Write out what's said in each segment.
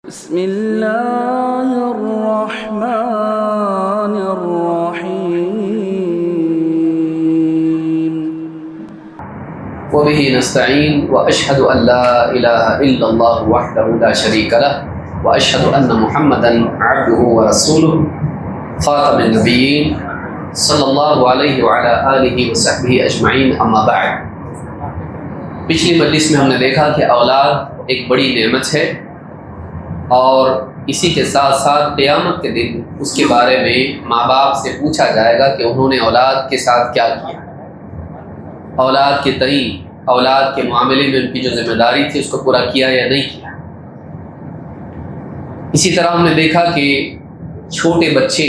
بسم اللہ الرحمن الرحیم وبه نستعين وأشهد أن لا إله إلا الله وحده لا شريك له وأشهد أن محمدا عبده ورسوله خاتم النبيين صلى الله عليه وعلى آله وصحبه أجمعين أما بعد. پچھلی مجلس میں ہم نے دیکھا کہ اولاد ایک بڑی نعمت ہے اور اسی کے ساتھ ساتھ قیامت کے دن اس کے بارے میں ماں باپ سے پوچھا جائے گا کہ انہوں نے اولاد کے ساتھ کیا کیا، اولاد کے تئیں اولاد کے معاملے میں ان کی جو ذمہ داری تھی اس کو پورا کیا یا نہیں کیا. اسی طرح ہم نے دیکھا کہ چھوٹے بچے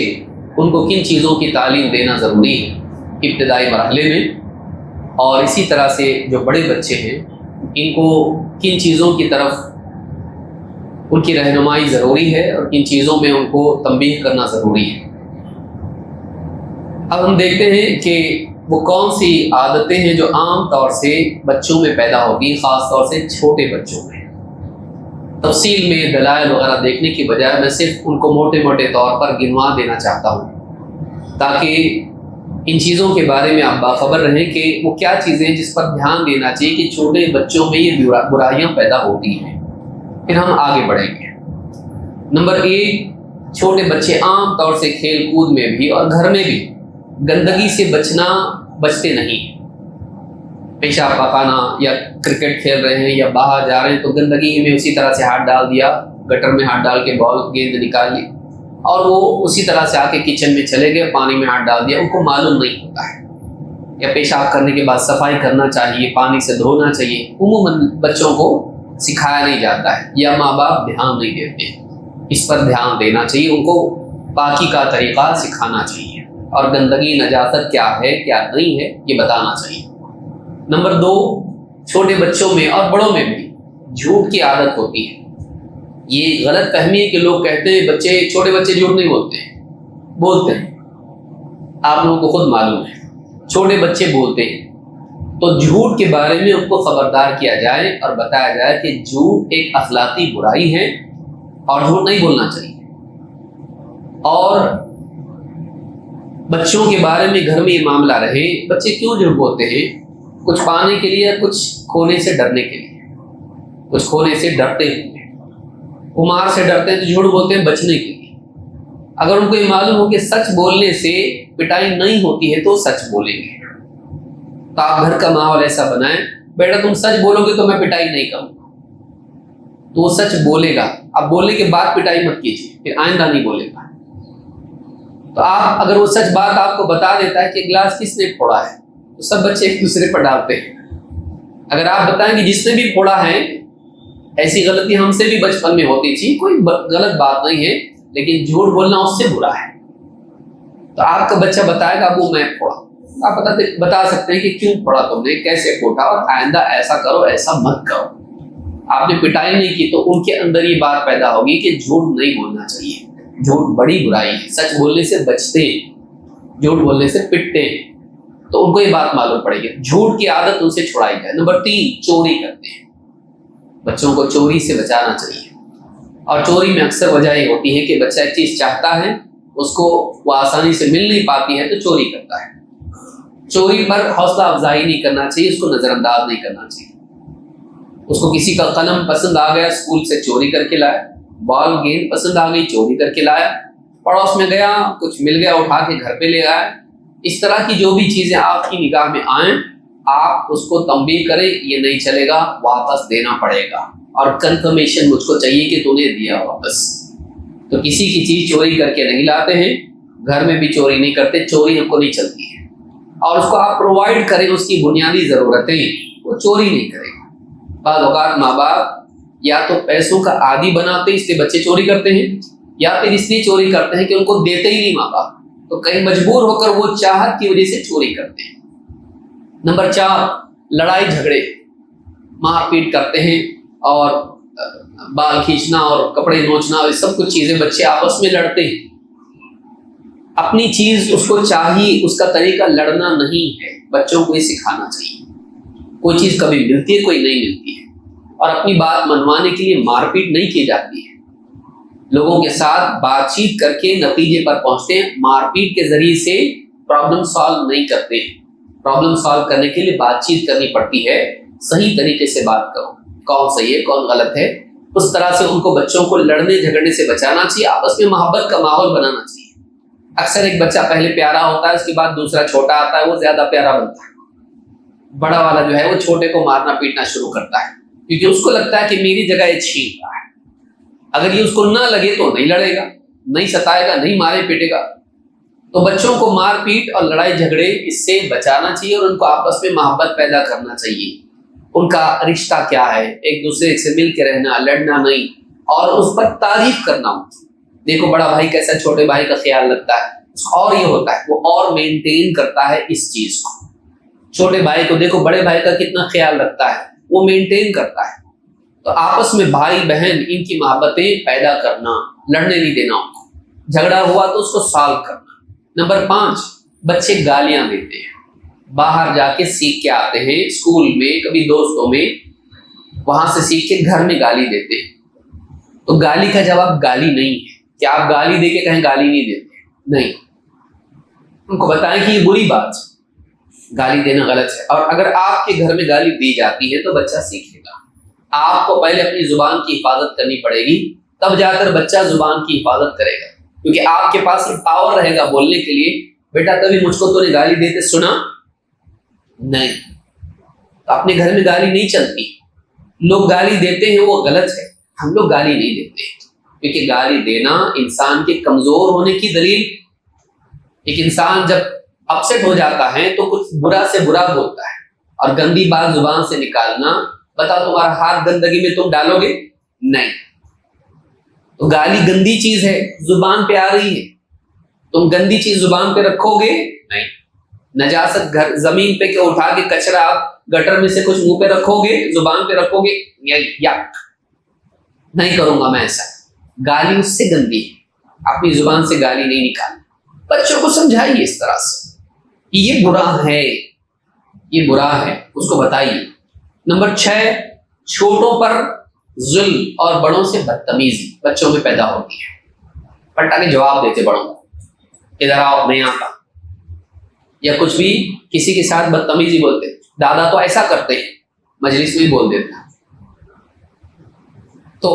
ان کو کن چیزوں کی تعلیم دینا ضروری ہے ابتدائی مرحلے میں، اور اسی طرح سے جو بڑے بچے ہیں ان کو کن چیزوں کی طرف ان کی رہنمائی ضروری ہے اور کن چیزوں میں ان کو تنبیہ کرنا ضروری ہے. اب ہم دیکھتے ہیں کہ وہ کون سی عادتیں ہیں جو عام طور سے بچوں میں پیدا ہوگی، خاص طور سے چھوٹے بچوں میں. تفصیل میں دلائل وغیرہ دیکھنے کی بجائے میں صرف ان کو موٹے موٹے طور پر گنوا دینا چاہتا ہوں تاکہ ان چیزوں کے بارے میں آپ باخبر رہیں کہ وہ کیا چیزیں ہیں جس پر دھیان دینا چاہیے کہ چھوٹے بچوں میں یہ برائیاں پیدا ہوتی ہیں. پھر ہم آگے بڑھیں گے. نمبر 1، چھوٹے بچے عام طور سے کھیل کود میں بھی اور گھر میں بھی گندگی سے بچتے نہیں. پیشاب پاخانہ یا کرکٹ کھیل رہے ہیں یا باہر جا رہے ہیں تو گندگی میں اسی طرح سے ہاتھ ڈال دیا، گٹر میں ہاتھ ڈال کے بال گیند نکال لی اور وہ اسی طرح سے آ کے کچن میں چلے گئے، پانی میں ہاتھ ڈال دیا. ان کو معلوم نہیں ہوتا ہے یا پیشاب کرنے کے بعد صفائی کرنا چاہیے، پانی سے دھونا چاہیے. عموماً بچوں کو سکھایا نہیں جاتا ہے یا ماں باپ دھیان نہیں دیتے. اس پر دھیان دینا چاہیے، ان کو پاکی کا طریقہ سکھانا چاہیے اور گندگی نجاست کیا ہے کیا نہیں ہے یہ بتانا چاہیے. نمبر 2، چھوٹے بچوں میں اور بڑوں میں بھی جھوٹ کی عادت ہوتی ہے. یہ غلط فہمی ہے کہ لوگ کہتے ہیں چھوٹے بچے جھوٹ نہیں بولتے ہیں. آپ لوگوں کو خود معلوم ہے چھوٹے بچے بولتے ہیں. تو جھوٹ کے بارے میں ان کو خبردار کیا جائے اور بتایا جائے کہ جھوٹ ایک اخلاقی برائی ہے اور جھوٹ نہیں بولنا چاہیے. اور بچوں کے بارے میں گھر میں یہ معاملہ رہے، بچے کیوں جھوٹ بولتے ہیں؟ کچھ پانے کے لیے، کچھ کھونے سے ڈرنے کے لیے. کچھ کھونے سے ڈرتے ہیں، کمار سے ڈرتے ہیں تو جھوٹ بولتے ہیں بچنے کے لیے. اگر ان کو یہ معلوم ہو کہ سچ بولنے سے پٹائی نہیں ہوتی ہے تو سچ بولیں گے. تو آپ گھر کا ماحول ایسا بنائیں، بیٹا تم سچ بولو گے تو میں پٹائی نہیں کروں گا. تو وہ سچ بولے گا. اب بولنے کے بعد پٹائی مت کیجیے، پھر آئندہ نہیں بولے گا. تو آپ اگر وہ سچ بات آپ کو بتا دیتا ہے کہ گلاس کس نے پھوڑا ہے تو سب بچے ایک دوسرے پر ڈالتے ہیں. اگر آپ بتائیں کہ جس نے بھی پھوڑا ہے، ایسی غلطی ہم سے بھی بچپن میں ہوتی تھی، کوئی غلط بات نہیں ہے، لیکن جھوٹ بولنا اس سے برا ہے. تو آپ کا بچہ بتائے گا ابو میں پھوڑا، آپ بتا سکتے ہیں کہ کیوں پھوڑا تم نے، کیسے پھوڑا اور آئندہ ایسا کرو ایسا مت کرو. آپ نے پٹائی نہیں کی تو ان کے اندر یہ بات پیدا ہوگی کہ جھوٹ نہیں بولنا چاہیے، جھوٹ بڑی برائی ہے، سچ بولنے سے بچتے ہیں، جھوٹ بولنے سے پٹتے ہیں. تو ان کو یہ بات معلوم پڑے گی. جھوٹ کی عادت ان سے چھڑائی جائے. نمبر 3، چوری کرتے ہیں. بچوں کو چوری سے بچانا چاہیے. اور چوری میں اکثر وجہ یہ ہوتی ہے کہ بچہ ایک چیز چاہتا ہے، اس کو وہ آسانی سے مل نہیں پاتی ہے تو چوری کرتا ہے. چوری پر حوصلہ افزائی نہیں کرنا چاہیے، اس کو نظر انداز نہیں کرنا چاہیے. اس کو کسی کا قلم پسند آ گیا، اسکول سے چوری کر کے لایا. بال گیند پسند آ گئی، چوری کر کے لایا. پڑوس میں گیا، کچھ مل گیا، اٹھا کے گھر پہ لے آیا. اس طرح کی جو بھی چیزیں آپ کی نگاہ میں آئیں آپ اس کو تنبیہ کریں، یہ نہیں چلے گا، واپس دینا پڑے گا اور کنفرمیشن مجھ کو چاہیے کہ تو نے دیا واپس. تو کسی کی چیز چوری کر کے نہیں لاتے ہیں، گھر میں بھی چوری نہیں کرتے، چوری ہم کو نہیں چلتی ہے. اور اس کو آپ پرووائڈ کریں اس کی بنیادی ضرورتیں، وہ چوری نہیں کرے گا. بعض اوقات ماں باپ یا تو پیسوں کا عادی بناتے ہیں اس لیے بچے چوری کرتے ہیں، یا پھر اس لیے چوری کرتے ہیں کہ ان کو دیتے ہی نہیں ماں باپ، تو کہیں مجبور ہو کر وہ چاہت کی وجہ سے چوری کرتے ہیں. نمبر 4، لڑائی جھگڑے، مار پیٹ کرتے ہیں اور بال کھینچنا اور کپڑے نوچنا، یہ سب کچھ چیزیں بچے آپس میں لڑتے ہیں. اپنی چیز اس کو چاہیے، اس کا طریقہ لڑنا نہیں ہے. بچوں کو یہ سکھانا چاہیے. کوئی چیز کبھی ملتی ہے، کوئی نہیں ملتی ہے، اور اپنی بات منوانے کے لیے مار پیٹ نہیں کی جاتی ہے. لوگوں کے ساتھ بات چیت کر کے نتیجے پر پہنچتے ہیں، مار پیٹ کے ذریعے سے پرابلم سالو نہیں کرتے ہیں۔ پرابلم سالو کرنے کے لیے بات چیت کرنی پڑتی ہے، صحیح طریقے سے بات کرو، کون صحیح ہے کون غلط ہے، اس طرح سے ان کو بچوں کو لڑنے جھگڑنے سے بچانا چاہیے، آپس میں محبت کا ماحول بنانا چاہیے۔ اکثر ایک بچہ پہلے پیارا ہوتا ہے، اس کے بعد دوسرا چھوٹا آتا ہے، وہ زیادہ پیارا بنتا ہے، بڑا والا جو ہے وہ چھوٹے کو مارنا پیٹنا شروع کرتا ہے، کیونکہ اس کو لگتا ہے کہ میری جگہ یہ چھین رہا ہے۔ اگر یہ اس کو نہ لگے تو نہیں لڑے گا، نہیں ستائے گا، نہیں مارے پیٹے گا۔ تو بچوں کو مار پیٹ اور لڑائی جھگڑے اس سے بچانا چاہیے، اور ان کو آپس میں محبت پیدا کرنا چاہیے۔ ان کا رشتہ کیا ہے، ایک دوسرے سے مل کے رہنا، لڑنا نہیں، اور اس پر تعریف کرنا۔ دیکھو بڑا بھائی کیسا چھوٹے بھائی کا خیال رکھتا ہے، اور یہ ہوتا ہے وہ اور مینٹین کرتا ہے اس چیز کو۔ چھوٹے بھائی کو دیکھو بڑے بھائی کا کتنا خیال رکھتا ہے، وہ مینٹین کرتا ہے۔ تو آپس میں بھائی بہن ان کی محبتیں پیدا کرنا، لڑنے نہیں دینا ان کو، جھگڑا ہوا تو اس کو سالو کرنا۔ نمبر 5، بچے گالیاں دیتے ہیں، باہر جا کے سیکھ کے آتے ہیں، اسکول میں کبھی دوستوں میں، وہاں سے سیکھ کے گھر میں گالی دیتے ہیں۔ تو گالی کا جواب گالی نہیں ہے کہ آپ گالی دے کے کہیں گالی نہیں دیتے، نہیں، ان کو بتائیں کہ یہ بری بات ہے، گالی دینا غلط ہے، اور اگر آپ کے گھر میں گالی دی جاتی ہے تو بچہ سیکھے گا۔ آپ کو پہلے اپنی زبان کی حفاظت کرنی پڑے گی، تب جا کر بچہ زبان کی حفاظت کرے گا، کیونکہ آپ کے پاس یہ پاور رہے گا بولنے کے لیے، بیٹا کبھی مجھ کو تو نے گالی دیتے سنا نہیں۔ تو اپنے گھر میں گالی نہیں چلتی، لوگ گالی دیتے ہیں وہ غلط ہے، ہم لوگ گالی نہیں دیتے، کیونکہ گالی دینا انسان کے کمزور ہونے کی دلیل۔ ایک انسان جب اپسیٹ ہو جاتا ہے تو کچھ برا سے برا بولتا ہے، اور گندی بات زبان سے نکالنا، بتا تمہارا ہاتھ گندگی میں تم ڈالو گے نہیں، تو گالی گندی چیز ہے، زبان پہ آ رہی ہے، تم گندی چیز زبان پہ رکھو گے نہیں۔ نجاست گھر زمین پہ کہ اٹھا کے کچرا آپ گٹر میں سے کچھ منہ پہ رکھو گے، زبان پہ رکھو گے، یا نہیں کروں گا میں ایسا۔ گالی اس سے گندی ہے، اپنی زبان سے گالی نہیں نکالنا۔ بچوں کو سمجھائیے اس طرح سے کہ یہ برا ہے، یہ برا ہے، اس کو بتائیے۔ نمبر 6، چھوٹوں پر ظلم اور بڑوں سے بدتمیزی بچوں میں پیدا ہوتی ہے۔ پلٹا کے جواب دیتے بڑوں کو، ادھر آؤ نہیں آتا، یا کچھ بھی کسی کے ساتھ بدتمیزی بولتے، دادا تو ایسا کرتے ہیں، مجلس میں بول دیتے ہیں۔ تو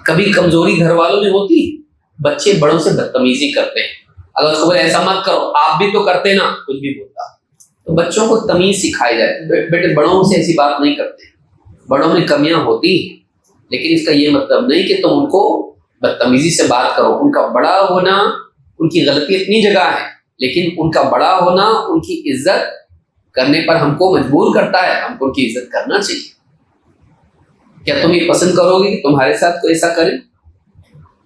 کبھی کمزوری گھر والوں میں ہوتی، بچے بڑوں سے بدتمیزی کرتے ہیں، اگر اس کو ایسا مت کرو، آپ بھی تو کرتے نا، کچھ بھی بولتا۔ تو بچوں کو تمیز سکھائی جائے، بیٹے بڑوں سے ایسی بات نہیں کرتے، بڑوں میں کمیاں ہوتی ہیں، لیکن اس کا یہ مطلب نہیں کہ تم ان کو بدتمیزی سے بات کرو۔ ان کا بڑا ہونا، ان کی غلطی اپنی جگہ ہے، لیکن ان کا بڑا ہونا ان کی عزت کرنے پر ہم کو مجبور کرتا ہے، ہم کو ان کی عزت کرنا چاہیے۔ کیا تم یہ پسند کرو گے کہ تمہارے ساتھ کوئی ایسا کرے؟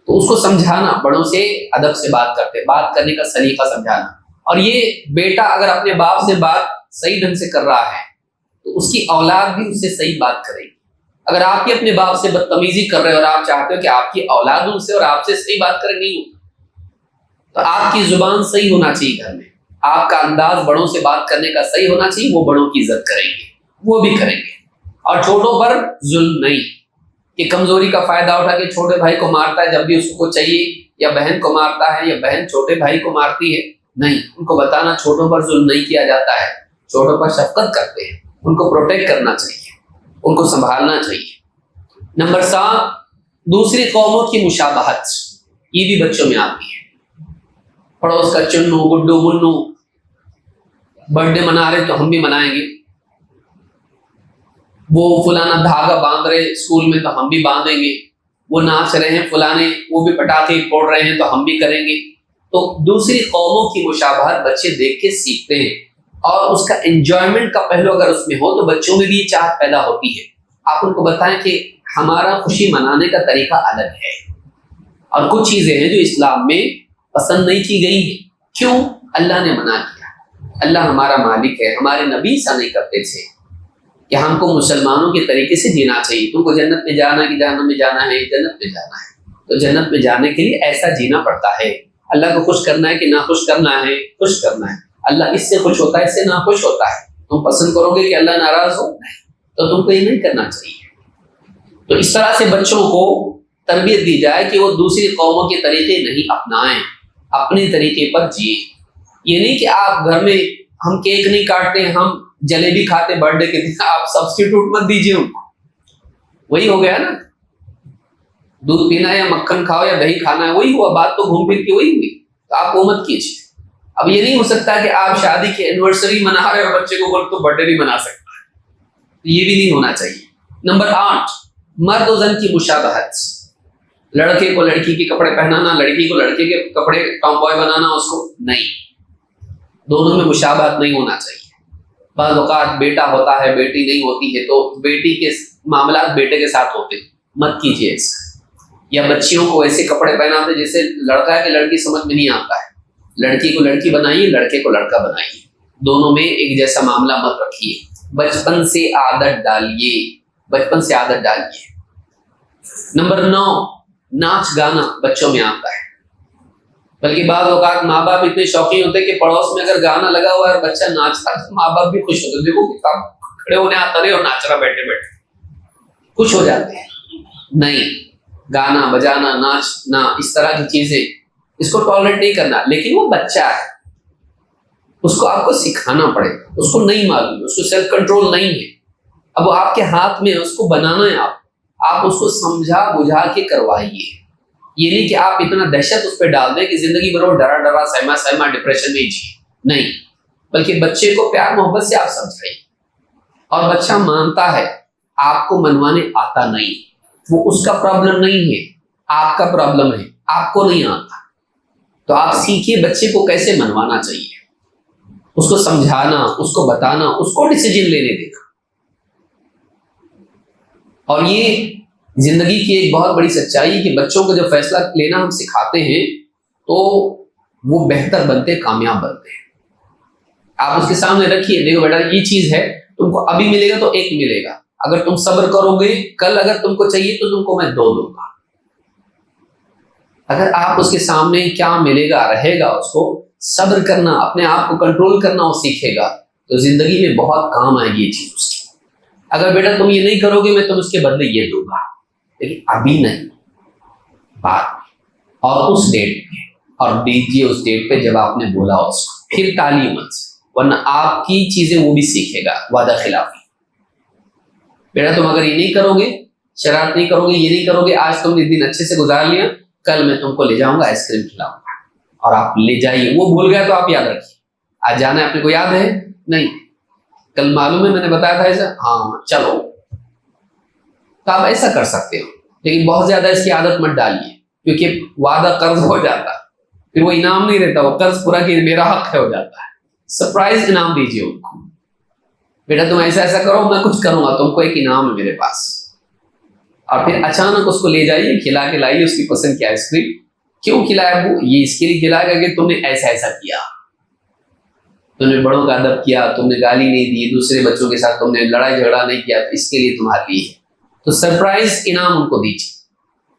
تو اس کو سمجھانا، بڑوں سے ادب سے بات بات کرنے کا سلیقہ سمجھانا۔ اور یہ بیٹا اگر اپنے باپ سے بات صحیح ڈھنگ سے کر رہا ہے تو اس کی اولاد بھی اس سے صحیح بات کرے گی۔ اگر آپ بھی اپنے باپ سے بدتمیزی کر رہے ہیں اور آپ چاہتے ہو کہ آپ کی اولاد ان سے اور آپ سے صحیح بات کرے، نہیں ہوتا، تو آپ کی زبان صحیح ہونا چاہیے، گھر میں آپ کا انداز بڑوں سے بات کرنے کا صحیح ہونا چاہیے، وہ بڑوں کی عزت کریں گے، وہ بھی کریں گے۔ اور چھوٹوں پر ظلم نہیں، کہ کمزوری کا فائدہ اٹھا کے چھوٹے بھائی کو مارتا ہے جب بھی اس کو چاہیے، یا بہن کو مارتا ہے، یا بہن چھوٹے بھائی کو مارتی ہے، نہیں، ان کو بتانا چھوٹوں پر ظلم نہیں کیا جاتا ہے، چھوٹوں پر شفقت کرتے ہیں، ان کو پروٹیکٹ کرنا چاہیے، ان کو سنبھالنا چاہیے۔ نمبر 7، دوسری قوموں کی مشابہت، یہ بھی بچوں میں آتی ہے۔ پڑوس کا چنو گڈو منو برتھ ڈے منا رہے تو ہم بھی منائیں گے، وہ فلانا دھاگا باندھ رہے اسکول میں تو ہم بھی باندھیں گے، وہ ناچ رہے ہیں فلانے، وہ بھی پٹاخے پھوڑ رہے ہیں تو ہم بھی کریں گے۔ تو دوسری قوموں کی مشابہت بچے دیکھ کے سیکھتے ہیں، اور اس کا انجوائمنٹ کا پہلو اگر اس میں ہو تو بچوں میں بھی یہ چاہت پیدا ہوتی ہے۔ آپ ان کو بتائیں کہ ہمارا خوشی منانے کا طریقہ الگ ہے، اور کچھ چیزیں ہیں جو اسلام میں پسند نہیں کی گئی ہیں۔ کیوں؟ اللہ نے منع کیا، اللہ ہمارا مالک ہے، ہمارے نبی ایسا نہیں کرتے تھے کہ ہم کو مسلمانوں کے طریقے سے جینا چاہیے۔ تم کو جنت میں جانا ہے کہ جہنم میں جانا ہے؟ جنت میں جانا ہے، تو جنت میں جانے کے لیے ایسا جینا پڑتا ہے۔ اللہ کو خوش کرنا ہے کہ نہ خوش کرنا ہے؟ خوش کرنا ہے۔ اللہ اس سے خوش ہوتا ہے، اس سے نہ خوش ہوتا ہے۔ تم پسند کرو گے کہ اللہ ناراض ہو؟ نہیں، تو تم کو یہ نہیں کرنا چاہیے۔ تو اس طرح سے بچوں کو تربیت دی جائے کہ وہ دوسری قوموں کے طریقے نہیں اپنائیں، اپنے طریقے پر جیے. یہ نہیں کہ آپ گھر میں ہم کیک نہیں کاٹتے، ہم جلیبی کھاتے برتھ ڈے کے دن، آپ سبسٹیٹیوٹ مت دیجیے ان کو. وہی ہو گیا نا، دودھ پینا ہے یا مکھن کھاؤ یا دہی کھانا ہے، وہی ہوا. بات تو گھوم پھر کے وہی ہوئی. تو آپ وہ مت کیجیے. اب یہ نہیں ہو سکتا کہ آپ شادی کی اینیورسری منا رہے اور بچے کو بول تو برتھ ڈے بھی منا سکتا ہے. یہ بھی نہیں ہونا چاہیے. نمبر 8، مرد و زن کی مشابہت. لڑکے کو لڑکی کے کپڑے پہنانا، لڑکی کو لڑکے کے کپڑے ٹام بوائے بنانا، اس کو نہیں. دونوں میں مشابہت نہیں ہونا چاہیے. بعض اوقات بیٹا ہوتا ہے بیٹی نہیں ہوتی ہے تو بیٹی کے معاملات بیٹے کے ساتھ ہوتے، مت کیجیے ایسا. یا بچیوں کو ایسے کپڑے پہناتے جیسے لڑکا ہے کہ لڑکی سمجھ میں نہیں آتا ہے. لڑکی کو لڑکی بنائیے، لڑکے کو لڑکا بنائیے. دونوں میں ایک جیسا معاملہ مت رکھیے. بچپن سے عادت ڈالیے، بچپن سے عادت ڈالیے. نمبر 9، ناچ گانا بچوں میں آتا ہے. بلکہ بعض اوقات ماں باپ اتنے شوقین ہوتے ہیں کہ پڑوس میں اگر گانا لگا ہوا ہے اور بچہ ناچتا ہے تو ماں باپ بھی خوش ہوتے ہیں. دیکھو کتاب کھڑے ہونے آتا نہیں اور ناچ رہا بیٹھے بیٹھے، خوش ہو جاتے ہیں. نہیں، گانا بجانا ناچنا اس طرح کی چیزیں اس کو ٹالریٹ نہیں کرنا. لیکن وہ بچہ ہے، اس کو آپ کو سکھانا پڑے گا. اس کو نہیں معلوم، اس کو سیلف کنٹرول نہیں ہے. اب وہ آپ کے ہاتھ میں اس کو بنانا ہے. آپ اس کو سمجھا بجھا کے کروائیے. یہ نہیں کہ آپ اتنا دہشت اس پہ ڈال دیں کہ زندگی بھر وہ ڈرا ڈرا سہما سہما ڈپریشن میں جیے. نہیں، بلکہ بچے کو پیار محبت سے آپ سمجھائیے. اور بچہ مانتا ہے آپ کو منوانے آتا نہیں، وہ اس کا پرابلم نہیں ہے، آپ کا پرابلم ہے. آپ کو نہیں آتا تو آپ سیکھیے بچے کو کیسے منوانا چاہیے، اس کو سمجھانا، اس کو بتانا، اس کو ڈیسیجن لینے دینا. اور یہ زندگی کی ایک بہت بڑی سچائی کہ بچوں کو جب فیصلہ لینا ہم سکھاتے ہیں تو وہ بہتر بنتے، کامیاب بنتے ہیں. آپ اس کے سامنے رکھیے، دیکھو بیٹا یہ چیز ہے، تم کو ابھی ملے گا تو ایک ملے گا. اگر تم صبر کرو گے کل اگر تم کو چاہیے تو تم کو میں 2 دوں گا. اگر آپ اس کے سامنے کیا ملے گا رہے گا، اس کو صبر کرنا، اپنے آپ کو کنٹرول کرنا وہ سیکھے گا تو زندگی میں بہت کام آئے گی یہ چیز اس کی. اگر بیٹا تم یہ نہیں کرو گے میں تم اس کے بدلے یہ دوں گا، لیکن ابھی نہیں، بعد میں اور اس ڈیٹ پہ، اور دیجیے اس ڈیٹ پہ جب آپ نے بولا اس کو. پھر ٹالی مت، ورنہ آپ کی چیزیں وہ بھی سیکھے گا. وعدہ خلافی. بیٹا تم اگر یہ نہیں کرو گے، شرارت نہیں کرو گے، یہ نہیں کرو گے، آج تم نے دن اچھے سے گزار لیا، کل میں تم کو لے جاؤں گا آئس کریم کھلاؤں گا. اور آپ لے جائیے. وہ بھول گیا تو آپ یاد رکھیے. آج جانا ہے، آپ کو یاد ہے؟ نہیں، کل معلوم ہے میں نے بتایا تھا ایسا، ہاں چلو. تو آپ ایسا کر سکتے ہو، لیکن بہت زیادہ اس کی عادت مت ڈالیے کیونکہ وعدہ قرض ہو جاتا ہے. پھر وہ انعام نہیں رہتا، وہ قرض پورا کہ میرا حق ہے ہو جاتا ہے. سرپرائز انعام دیجیے ان کو. بیٹا تم ایسا ایسا کرو، میں کچھ کروں گا، تم کو ایک انعام ہے میرے پاس. اور پھر اچانک اس کو لے جائیے، کھلا کے لائیے اس کی پسند کی آئس کریم. کیوں کھلایا؟ وہ یہ اس کے لیے کھلائے گا کہ تم نے ایسا ایسا کیا، تم نے بڑوں کا ادب کیا، تم نے گالی نہیں دی، دوسرے بچوں کے ساتھ تم نے لڑائی جھگڑا نہیں کیا، اس کے لیے تمہارے لیے ہے. تو سرپرائز انعام ان کو دیجیے.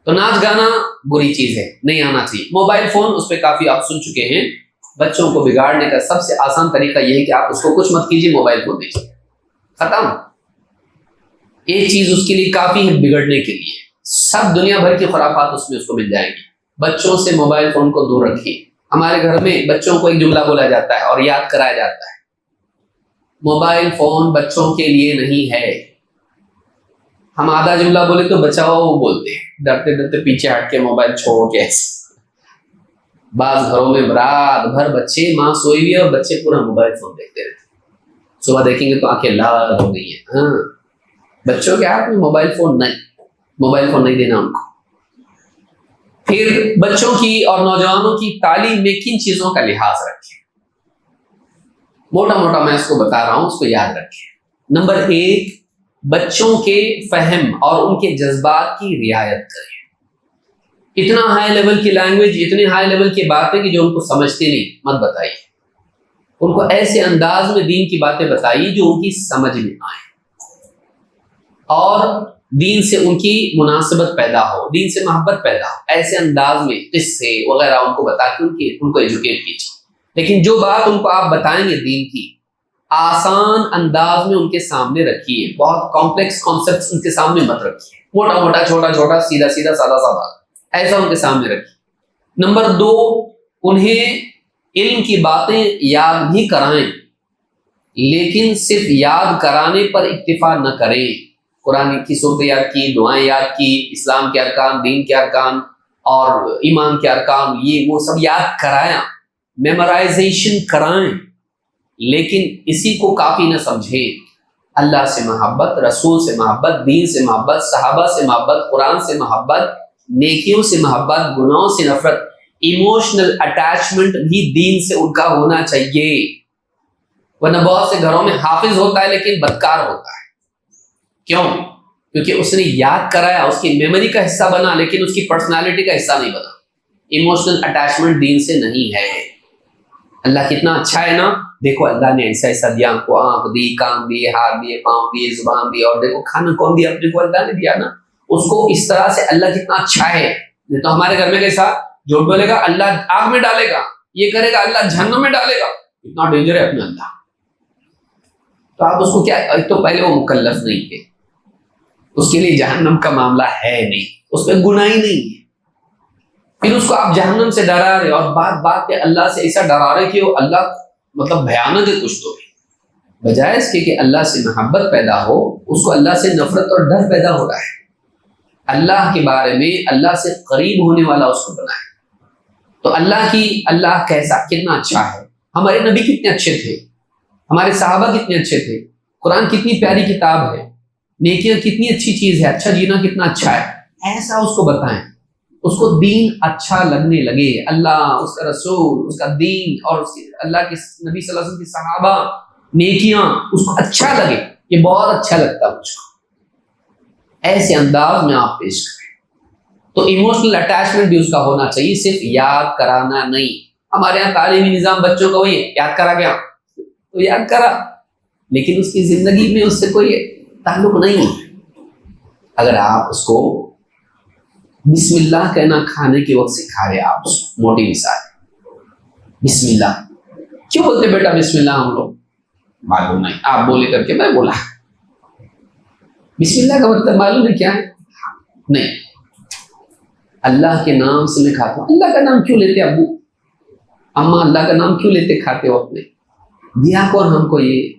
تو ناچ گانا بری چیز ہے، نہیں آنا چاہیے. موبائل فون، اس پہ کافی آپ سن چکے ہیں. بچوں کو بگاڑنے کا سب سے آسان طریقہ یہ ہے کہ آپ اس کو کچھ مت کیجیے، موبائل فون دیجیے، ختم. ایک چیز اس کے لیے کافی ہے بگڑنے کے لیے. سب دنیا بھر کی خرافات اس میں اس کو مل جائیں گی. بچوں سے موبائل فون کو دور رکھیے. ہمارے گھر میں بچوں کو ایک جملہ بولا جاتا ہے اور یاد کرایا جاتا ہے، موبائل فون بچوں کے لیے نہیں ہے. ہم آدھا جملہ بولے تو بچاؤ وہ بولتے ہیں، ڈرتے ڈرتے پیچھے ہٹ کے موبائل چھوڑ کے. بعض گھروں میں رات بھر بچے، ماں سوئی ہوئی ہے اور بچے پورا موبائل فون دیکھتے رہتے. صبح دیکھیں گے تو آنکھیں لال ہو گئی ہیں. ہاں، بچوں کے ہاتھ میں موبائل فون نہیں دینا ان کو. پھر بچوں کی اور نوجوانوں کی تعلیم میں کن چیزوں کا لحاظ رکھیں؟ موٹا موٹا میں اس کو بتا رہا ہوں، اس کو یاد رکھیں. نمبر 1، بچوں کے فہم اور ان کے جذبات کی رعایت کریں. اتنا ہائی لیول کی لینگویج، اتنے ہائی لیول کی باتیں کہ جو ان کو سمجھتے نہیں مت بتائیے. ان کو ایسے انداز میں دین کی باتیں بتائیے جو ان کی سمجھ میں آئے اور دین سے ان کی مناسبت پیدا ہو، دین سے محبت پیدا ہو. ایسے انداز میں قصے وغیرہ ان کو بتا کے ان کو ایجوکیٹ کیجیے. لیکن جو بات ان کو آپ بتائیں گے دین کی، آسان انداز میں ان کے سامنے رکھیے. بہت کمپلیکس کانسیپٹس ان کے سامنے مت رکھیے. موٹا موٹا چھوٹا چھوٹا سیدھا سیدھا سادہ سادہ ایسا ان کے سامنے رکھیں۔ نمبر 2، انہیں علم کی باتیں یاد بھی کرائیں، لیکن صرف یاد کرانے پر اکتفا نہ کریں۔ قرآن کی صورتیں یاد کی، دعائیں یاد کی، اسلام کے ارکان، دین کے ارکان اور ایمان کے ارکان، یہ وہ سب یاد کرایا، میمورائزیشن کرائیں، لیکن اسی کو کافی نہ سمجھیں۔ اللہ سے محبت، رسول سے محبت، دین سے محبت، صحابہ سے محبت، قرآن سے محبت، نیکیوں سے محبت، گناہوں سے نفرت، ایموشنل اٹیچمنٹ بھی دین سے ان کا ہونا چاہیے۔ ورنہ بہت سے گھروں میں حافظ ہوتا ہے لیکن بدکار ہوتا ہے۔ کیوں؟ کیونکہ اس نے یاد کرایا، اس کی میموری کا حصہ بنا، لیکن اس کی پرسنالٹی کا حصہ نہیں بنا۔ ایموشنل اٹیچمنٹ دین سے نہیں ہے۔ اللہ کتنا اچھا ہے نا، دیکھو اللہ نے ایسا ایسا دیا، ہم کو آنکھ دی، کان دیے، ہاتھ دیے، پاؤں دیے، زبان دی، اور دیکھو کھانا کون دیا؟ اپنے کو اللہ نے دیا نا۔ اس کو اس طرح سے اللہ کتنا اچھا ہے۔ نہیں تو ہمارے گھر میں کیسا جھوٹ بولے گا اللہ آگ میں ڈالے گا، یہ کرے گا اللہ جہنم میں ڈالے گا، اتنا ڈینجر ہے اپنا اللہ۔ تو آپ اس کو کیا، ایک تو پہلے وہ مکلف نہیں ہے، اس کے لیے جہنم کا معاملہ ہے نہیں، اس میں گناہ ہی نہیں ہے، پھر اس کو آپ جہنم سے ڈرا رہے اور بات بات پہ اللہ سے ایسا ڈرا رہے کہ وہ اللہ مطلب بھیانک ہے کچھ تو ہے۔ بجائے اس کے کہ اللہ سے محبت پیدا ہو، اس کو اللہ سے نفرت اور ڈر پیدا ہو رہا ہے۔ اللہ کے بارے میں اللہ سے قریب ہونے والا اس کو بنائے۔ تو اللہ کیسا، کتنا اچھا ہے، ہمارے نبی کتنے اچھے تھے، ہمارے صحابہ کتنے اچھے تھے، قرآن کتنی پیاری کتاب ہے، نیکیاں کتنی اچھی چیز ہے، اچھا جینا کتنا اچھا ہے، ایسا اس کو بتائیں، اس کو دین اچھا لگنے لگے، اللہ، اس کا رسول، اس کا دین اور اس کے اللہ کے نبی صلی اللہ علیہ وسلم کے صحابہ، نیکیاں اس کو اچھا لگے، یہ بہت اچھا لگتا ہے مجھ کو، ایسے انداز میں آپ پیش کریں۔ تو ایموشنل اٹیچمنٹ بھی اس کا ہونا چاہیے، صرف یاد کرانا نہیں۔ ہمارے یہاں تعلیمی نظام بچوں کا وہی ہے، یاد کرا گیا تو یاد کرا، لیکن اس کی زندگی میں اس سے کوئی تعلق نہیں ہے۔ اگر آپ اس کو بسم اللہ کہنا کھانے کے وقت سکھا رہے، آپ اس کو موٹی مثال، بسم اللہ کیوں بولتے بیٹا بسم اللہ؟ ہم لوگ معلوم نہیں، آپ بولے کر کے میں بولا، بسم اللہ کا مطلب معلوم ہے کیا ہے؟ نہیں، اللہ کے نام سے میں کھاتا ہوں۔ اللہ کا نام کیوں لیتے ابو اماں، اللہ کا نام کیوں لیتے کھاتے ہو؟ اپنے دیا کون ہم کو یہ؟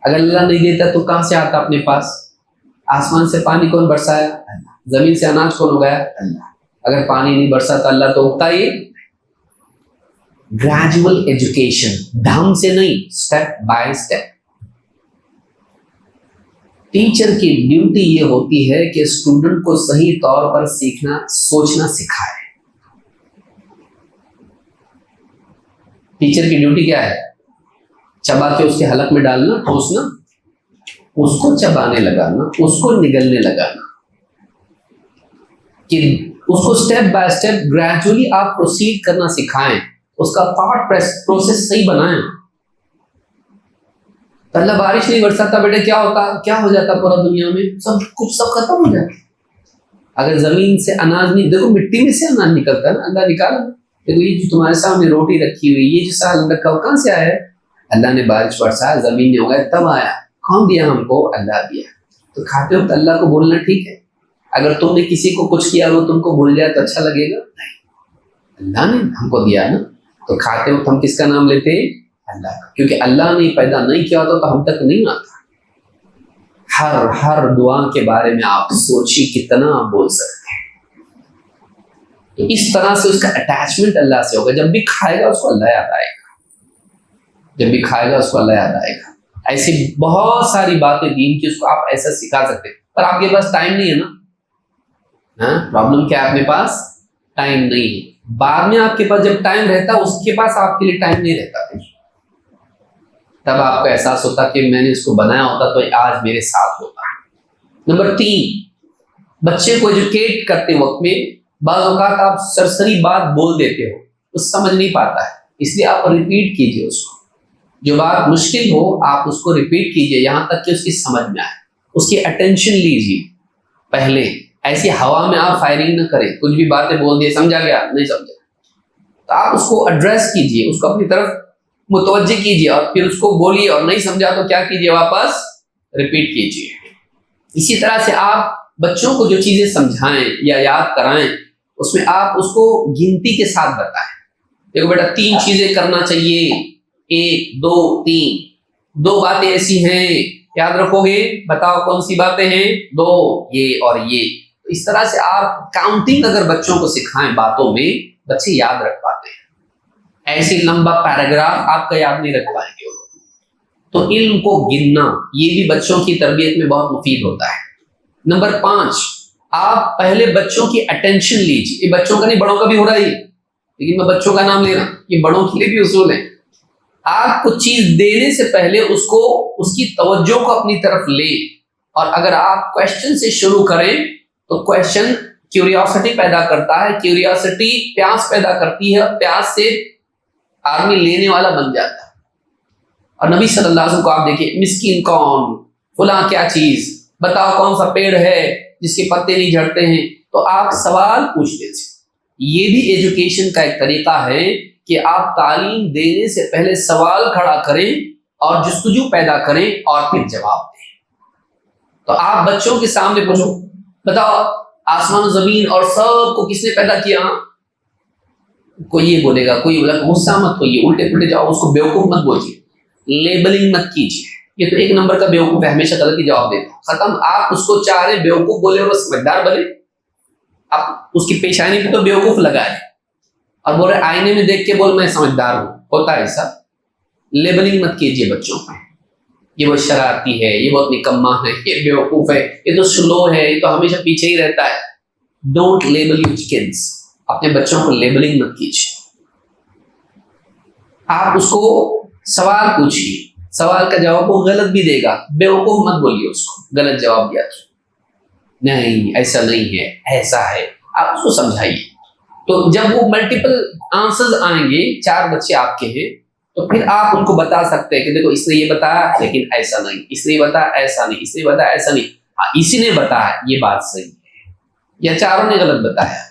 اگر اللہ نہیں دیتا تو کہاں سے آتا اپنے پاس؟ آسمان سے پانی کون برسایا؟ اللہ۔ زمین سے اناج کون اگایا؟ اللہ۔ اگر پانی نہیں برسا تو اللہ تو اگتا ہی۔ گریجول ایجوکیشن، ڈھنگ سے نہیں، اسٹیپ بائی اسٹیپ۔ ٹیچر کی ڈیوٹی یہ ہوتی ہے کہ اسٹوڈنٹ کو صحیح طور پر سیکھنا، سوچنا سکھائے۔ ٹیچر کی ڈیوٹی کیا ہے؟ چبا کے اس کے حلق میں ڈالنا، ٹھوسنا، اس کو چبانے لگانا، اس کو نگلنے لگانا، کہ اس کو سٹیپ بائی سٹیپ گریجولی آپ پروسیڈ کرنا سکھائیں، اس کا تھاٹ پروسیس صحیح بنائیں۔ تو اللہ بارش نہیں برساتا بیٹے، کیا ہوتا، کیا ہو جاتا پورا دنیا میں؟ سب ختم ہو جاتا۔ اگر زمین سے اناج نہیں، دیکھو مٹی میں سے اناج نکلتا ہے نا، اللہ نکالا، دیکھو یہ جو تمہارے سامنے روٹی رکھی ہوئی، یہ جو سال رکھا ہو کہاں سے آیا ہے؟ اللہ نے بارش برسایا، زمین نے اگایا تب آیا۔ کون دیا ہم کو؟ اللہ دیا۔ تو کھاتے وقت اللہ کو بولنا ٹھیک ہے۔ اگر تم نے کسی کو کچھ کیا وہ تم کو بھول جائے تو اچھا لگے گا؟ نہیں، اللہ نے ہم کو دیا نا، تو کھاتے وقت ہم کس کا نام لیتے ہیں؟ اللہ کا، کیونکہ اللہ نے پیدا نہیں کیا ہوتا تو ہم تک نہیں آتا۔ ہر دعا کے بارے میں آپ سوچی کتنا آپ بول سکتے ہیں۔ تو اس طرح سے اس کا اٹیچمنٹ اللہ سے ہوگا، جب بھی کھائے گا اس کو اللہ یاد آئے گا، جب بھی کھائے گا اس کو اللہ یاد آئے گا۔ ایسی بہت ساری باتیں دین کی اس کو آپ ایسا سکھا سکتے ہیں، پر آپ کے پاس ٹائم نہیں ہے نا۔ پرابلم کیا ہے؟ آپ کے پاس ٹائم نہیں ہے۔ بعد میں آپ کے پاس جب ٹائم رہتا، اس کے پاس آپ کے لیے ٹائم نہیں رہتا، تب آپ کو احساس ہوتا کہ میں نے اس کو بنایا ہوتا تو آج میرے ساتھ ہوتا۔ نمبر 3، بچے کو ایجوکیٹ کرتے وقت میں بعض اوقات آپ سرسری بات بول دیتے ہو، وہ سمجھ نہیں پاتا ہے، اس لیے آپ ریپیٹ کیجئے اس کو۔ جو بات مشکل ہو آپ اس کو ریپیٹ کیجئے یہاں تک کہ اس کی سمجھ میں آئے، اس کی اٹینشن لیجئے۔ پہلے ایسی ہوا میں آپ فائرنگ نہ کریں، کچھ بھی باتیں بول دیے، سمجھا گیا نہیں سمجھا، تو آپ اس کو ایڈریس کیجئے، اس کو اپنی طرف متوجہ کیجئے اور پھر اس کو بولیے، اور نہیں سمجھا تو کیا کیجئے؟ واپس ریپیٹ کیجئے۔ اسی طرح سے آپ بچوں کو جو چیزیں سمجھائیں یا یاد کرائیں اس میں آپ اس کو گنتی کے ساتھ بتائیں. دیکھو بیٹا 3 چیزیں کرنا چاہیے، 1 2 3، 2 باتیں ایسی ہیں یاد رکھو گے، بتاؤ کون سی باتیں ہیں، 2 یہ اور یہ. اس طرح سے آپ کاؤنٹنگ اگر بچوں کو سکھائیں باتوں میں، بچے یاد رکھ پاتے ہیں. ایسی لمبا پیراگراف آپ کا یاد نہیں رکھ پائیں گے. تو علم کو گننا یہ بھی بچوں کی تربیت میں بہت مفید ہوتا ہے. نمبر 5، آپ پہلے بچوں کی اٹینشن لیجیے. یہ بچوں کا نہیں بڑوں کا بھی ہو رہا ہے، لیکن میں بچوں کا نام لے رہا ہوں، یہ بڑوں کے لیے بھی اصول ہے. آپ کچھ چیز دینے سے پہلے اس کی توجہ کو اپنی طرف لیں، اور اگر آپ کویشچن سے شروع کریں تو کویشچن کیوریوسٹی پیدا کرتا ہے، کیوریوسٹی پیاس پیدا کرتی ہے، اور پیاس سے آدمی لینے والا بن جاتا ہے. اور نبی صلی اللہ علیہ وسلم کو آپ دیکھیں، مسکین کون، فلاں کیا چیز، بتاؤ کون سا پیڑ ہے جس کے پتے نہیں جھڑتے ہیں، تو آپ سوال پوچھتے تھے. یہ بھی ایجوکیشن کا ایک طریقہ ہے کہ آپ تعلیم دینے سے پہلے سوال کھڑا کریں اور جستجو پیدا کریں اور پھر جواب دیں. تو آپ بچوں کے سامنے پوچھو، بتاؤ آسمان و زمین اور سب کو کس نے پیدا کیا؟ کوئی یہ بولے گا، کوئی بولے گا، غصہ مت ہوئیے، الٹے پلٹے جاؤ، اس کو بیوقوف مت بولیے، لیبلنگ مت کیجیے. یہ تو 1 نمبر کا بیوقوف ہے، ہمیشہ غلط ہی جواب دیتا. ختم. آپ اس کو چاہ رہے بیوقوف بولے اور سمجھدار بنے، آپ اس کی پیشانی پہ تو بیوقوف لگائے اور بول رہے آئینے میں دیکھ کے بول میں سمجھدار ہوں. ہوتا ہے ایسا. لیبلنگ مت کیجیے بچوں پہ، یہ بہت شرارتی ہے، یہ بہت نکما ہے، یہ بیوقوف ہے، یہ تو سلو ہے، یہ تو ہمیشہ پیچھے ہی رہتا ہے. Don't label your kids. اپنے بچوں کو لیبلنگ مت کیجیے. آپ اس کو سوال پوچھیے، سوال کا جواب وہ غلط بھی دے گا، بیوقوف مت بولیے اس کو غلط جواب دیا تو. نہیں ایسا نہیں ہے، ایسا ہے، آپ اس کو سمجھائیے. تو جب وہ ملٹیپل آنسرز آئیں گے، 4 بچے آپ کے ہیں، تو پھر آپ ان کو بتا سکتے ہیں کہ دیکھو اس نے یہ بتایا لیکن ایسا نہیں، اس نے بتایا ایسا نہیں، اس نے بتایا ایسا نہیں، ہاں اسی نے بتایا یہ بات صحیح ہے، یا 4 نے غلط بتایا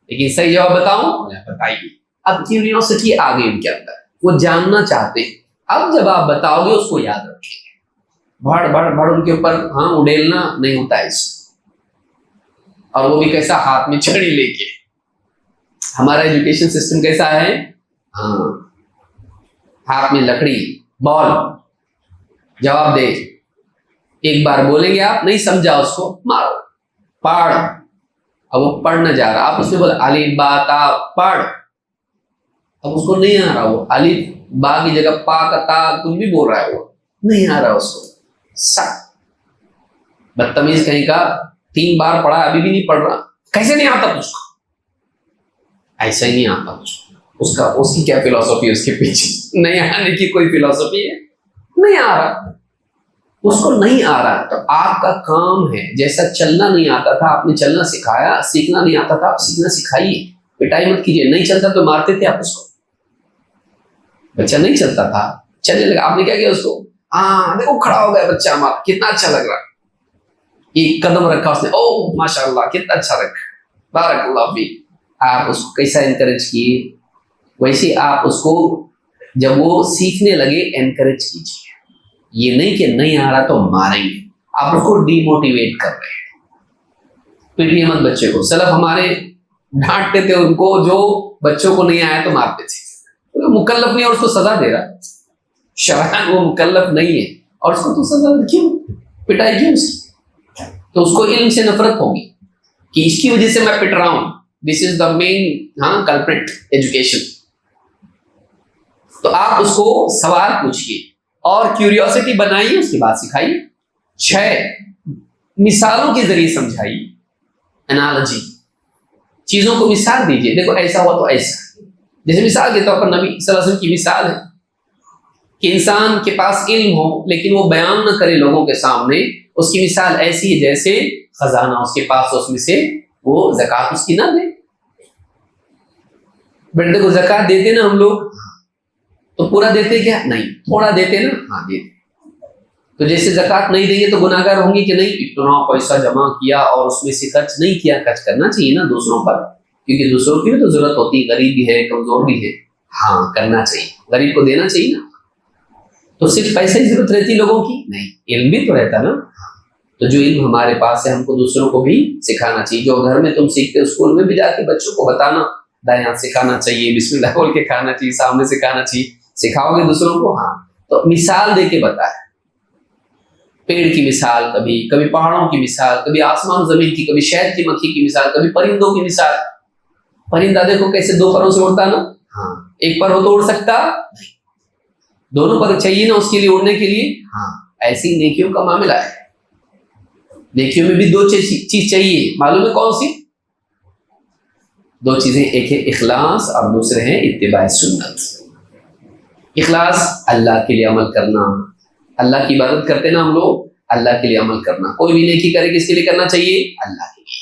لیکن صحیح جواب بتاؤں بتائیے. اب کیوریوسٹی آ گئی ان کے اندر، وہ جاننا چاہتے ہیں. اب جب آپ بتاؤ گے اس کو یاد رکھیں گے. بڑھ ان کے اوپر ہاں اڈیلنا نہیں ہوتا ہے اس، اور وہ بھی کیسا، ہاتھ میں چھڑی لے کے. ہمارا ایجوکیشن سسٹم کیسا ہے؟ ہاں ہاتھ میں لکڑی، بال، جواب دے. ایک بار بولیں گے آپ، نہیں سمجھا اس کو مارو، پڑھ. اب وہ پڑھ نہ جا رہا، آپ اس میں بولے الف با تا پڑھ. اب اس کو نہیں آ رہا، وہ الف با کی جگہ پا کا تا کچھ بھی بول رہا ہے، وہ نہیں آ رہا اس کو. سک بدتمیز کہیں کا، 3 بار پڑھا ابھی بھی نہیں پڑھ رہا. کیسے نہیں آتا تجھ کو؟ ایسا ہی نہیں آتا تجھ کو. اس کی کیا فلسفی ہے اس کے پیچھے؟ نہیں آنے کی کوئی فلسفی ہے؟ نہیں آ رہا، اس کو نہیں آ رہا. تو آپ کا کام ہے، جیسا چلنا نہیں آتا تھا آپ نے چلنا سکھایا، سیکھنا نہیں آتا تھا آپ سیکھنا سکھائیے. پٹائی مت کیجیے. نہیں چلتا تو مارتے تھے آپ اس کو. بچہ نہیں چلتا تھا، چلنے لگا، آپ نے کیا کیا اس کو؟ ہاں دیکھو کھڑا ہو گیا بچہ ہمارا، کتنا اچھا لگ رہا. ایک قدم رکھا اس نے، او ماشاء اللہ کتنا اچھا رکھا، بارک اللہ فیک. آپ اس کو کیسا انکریج کیے، ویسے آپ اس کو جب وہ سیکھنے لگے انکریج کیجیے. یہ نہیں کہ نہیں آ رہا تو ماریں گے، آپ اس کو ڈی موٹیویٹ کر رہے ہیں. پیٹیے مت بچے کو. سلف ہمارے ڈانٹتے تھے ان کو جو بچوں کو نہیں آیا تو مارتے تھے. مکلف نہیں اور اس کو سزا دے رہا، شرعاً وہ مکلف نہیں ہے اور اس کو تو سزا کیوں، پٹائی کیوں اس کی؟ تو اس کو علم سے نفرت ہوگی کہ اس کی وجہ سے میں پٹ رہا ہوں. دس از دا مین کلپریٹ ایجوکیشن. تو آپ اس کو سوال پوچھیے اور کیوریوسٹی بنائیے، اس کے بعد سکھائیے. 6 مثالوں کے ذریعے سمجھائیے. انالوجی، چیزوں کو مثال دیجیے. دیکھو ایسا ہوا تو ایسا. جیسے مثال کے طور پر نبی صلی اللہ علیہ وسلم کی مثال ہے کہ انسان کے پاس علم ہو لیکن وہ بیان نہ کرے لوگوں کے سامنے. اس کی مثال ایسی ہے جیسے خزانہ اس کے پاس، اس میں سے وہ زکوٰۃ اس کی نہ دے. بیٹے کو زکوٰۃ دیتے نا ہم لوگ، تو پورا دیتے کیا؟ نہیں، تھوڑا دیتے نا، ہاں دیتے. تو جیسے زکوٰۃ نہیں دیں گے تو گناہگار ہوں گے کہ نہیں؟ اتنا پیسہ جمع کیا اور اس میں سے خرچ نہیں کیا. خرچ کرنا چاہیے نا دوسروں پر، کیونکہ دوسروں کی بھی تو ضرورت ہوتی ہے، غریب بھی ہے، کمزور بھی ہے. ہاں کرنا چاہیے، غریب کو دینا چاہیے نا. تو صرف پیسے کی ضرورت رہتی لوگوں کی؟ نہیں، علم بھی تو رہتا نا. تو جو علم ہمارے پاس ہے ہم کو دوسروں کو بھی سکھانا چاہیے. جو گھر میں تم سیکھتے ہو اسکول میں بھی جا کے بچوں کو بتانا دائیں سکھانا چاہیے, بسم اللہ بول کے کھانا چاہیے, سامنے سکھانا چاہیے. سکھاؤ گے دوسروں کو؟ ہاں. تو مثال دے کے بتائے, پیڑ کی مثال, کبھی پہاڑوں کی مثال, کبھی آسمان زمین کی, کبھی شہد کی مکھی کی مثال, کبھی پرندوں کی مثال. پرندہ دیکھو کیسے 2 پروں سے اڑتا نا, ہاں. 1 پر ہو تو اڑ سکتا, دونوں پر چاہیے نا اس کے لیے اڑنے کے لیے. ہاں ایسی نیکیوں کا معاملہ ہے. نیکیوں میں بھی 2 چیز چاہیے, معلوم ہے کون سی 2 چیزیں؟ ایک ہے اخلاص اور دوسرے ہیں اتباع سنت. اخلاص اللہ کے لیے عمل کرنا, اللہ کی عبادت کرتے نا ہم لوگ, اللہ کے لیے عمل کرنا. کوئی بھی نیکی کرے کس کے لیے کرنا چاہیے؟ اللہ کے لیے.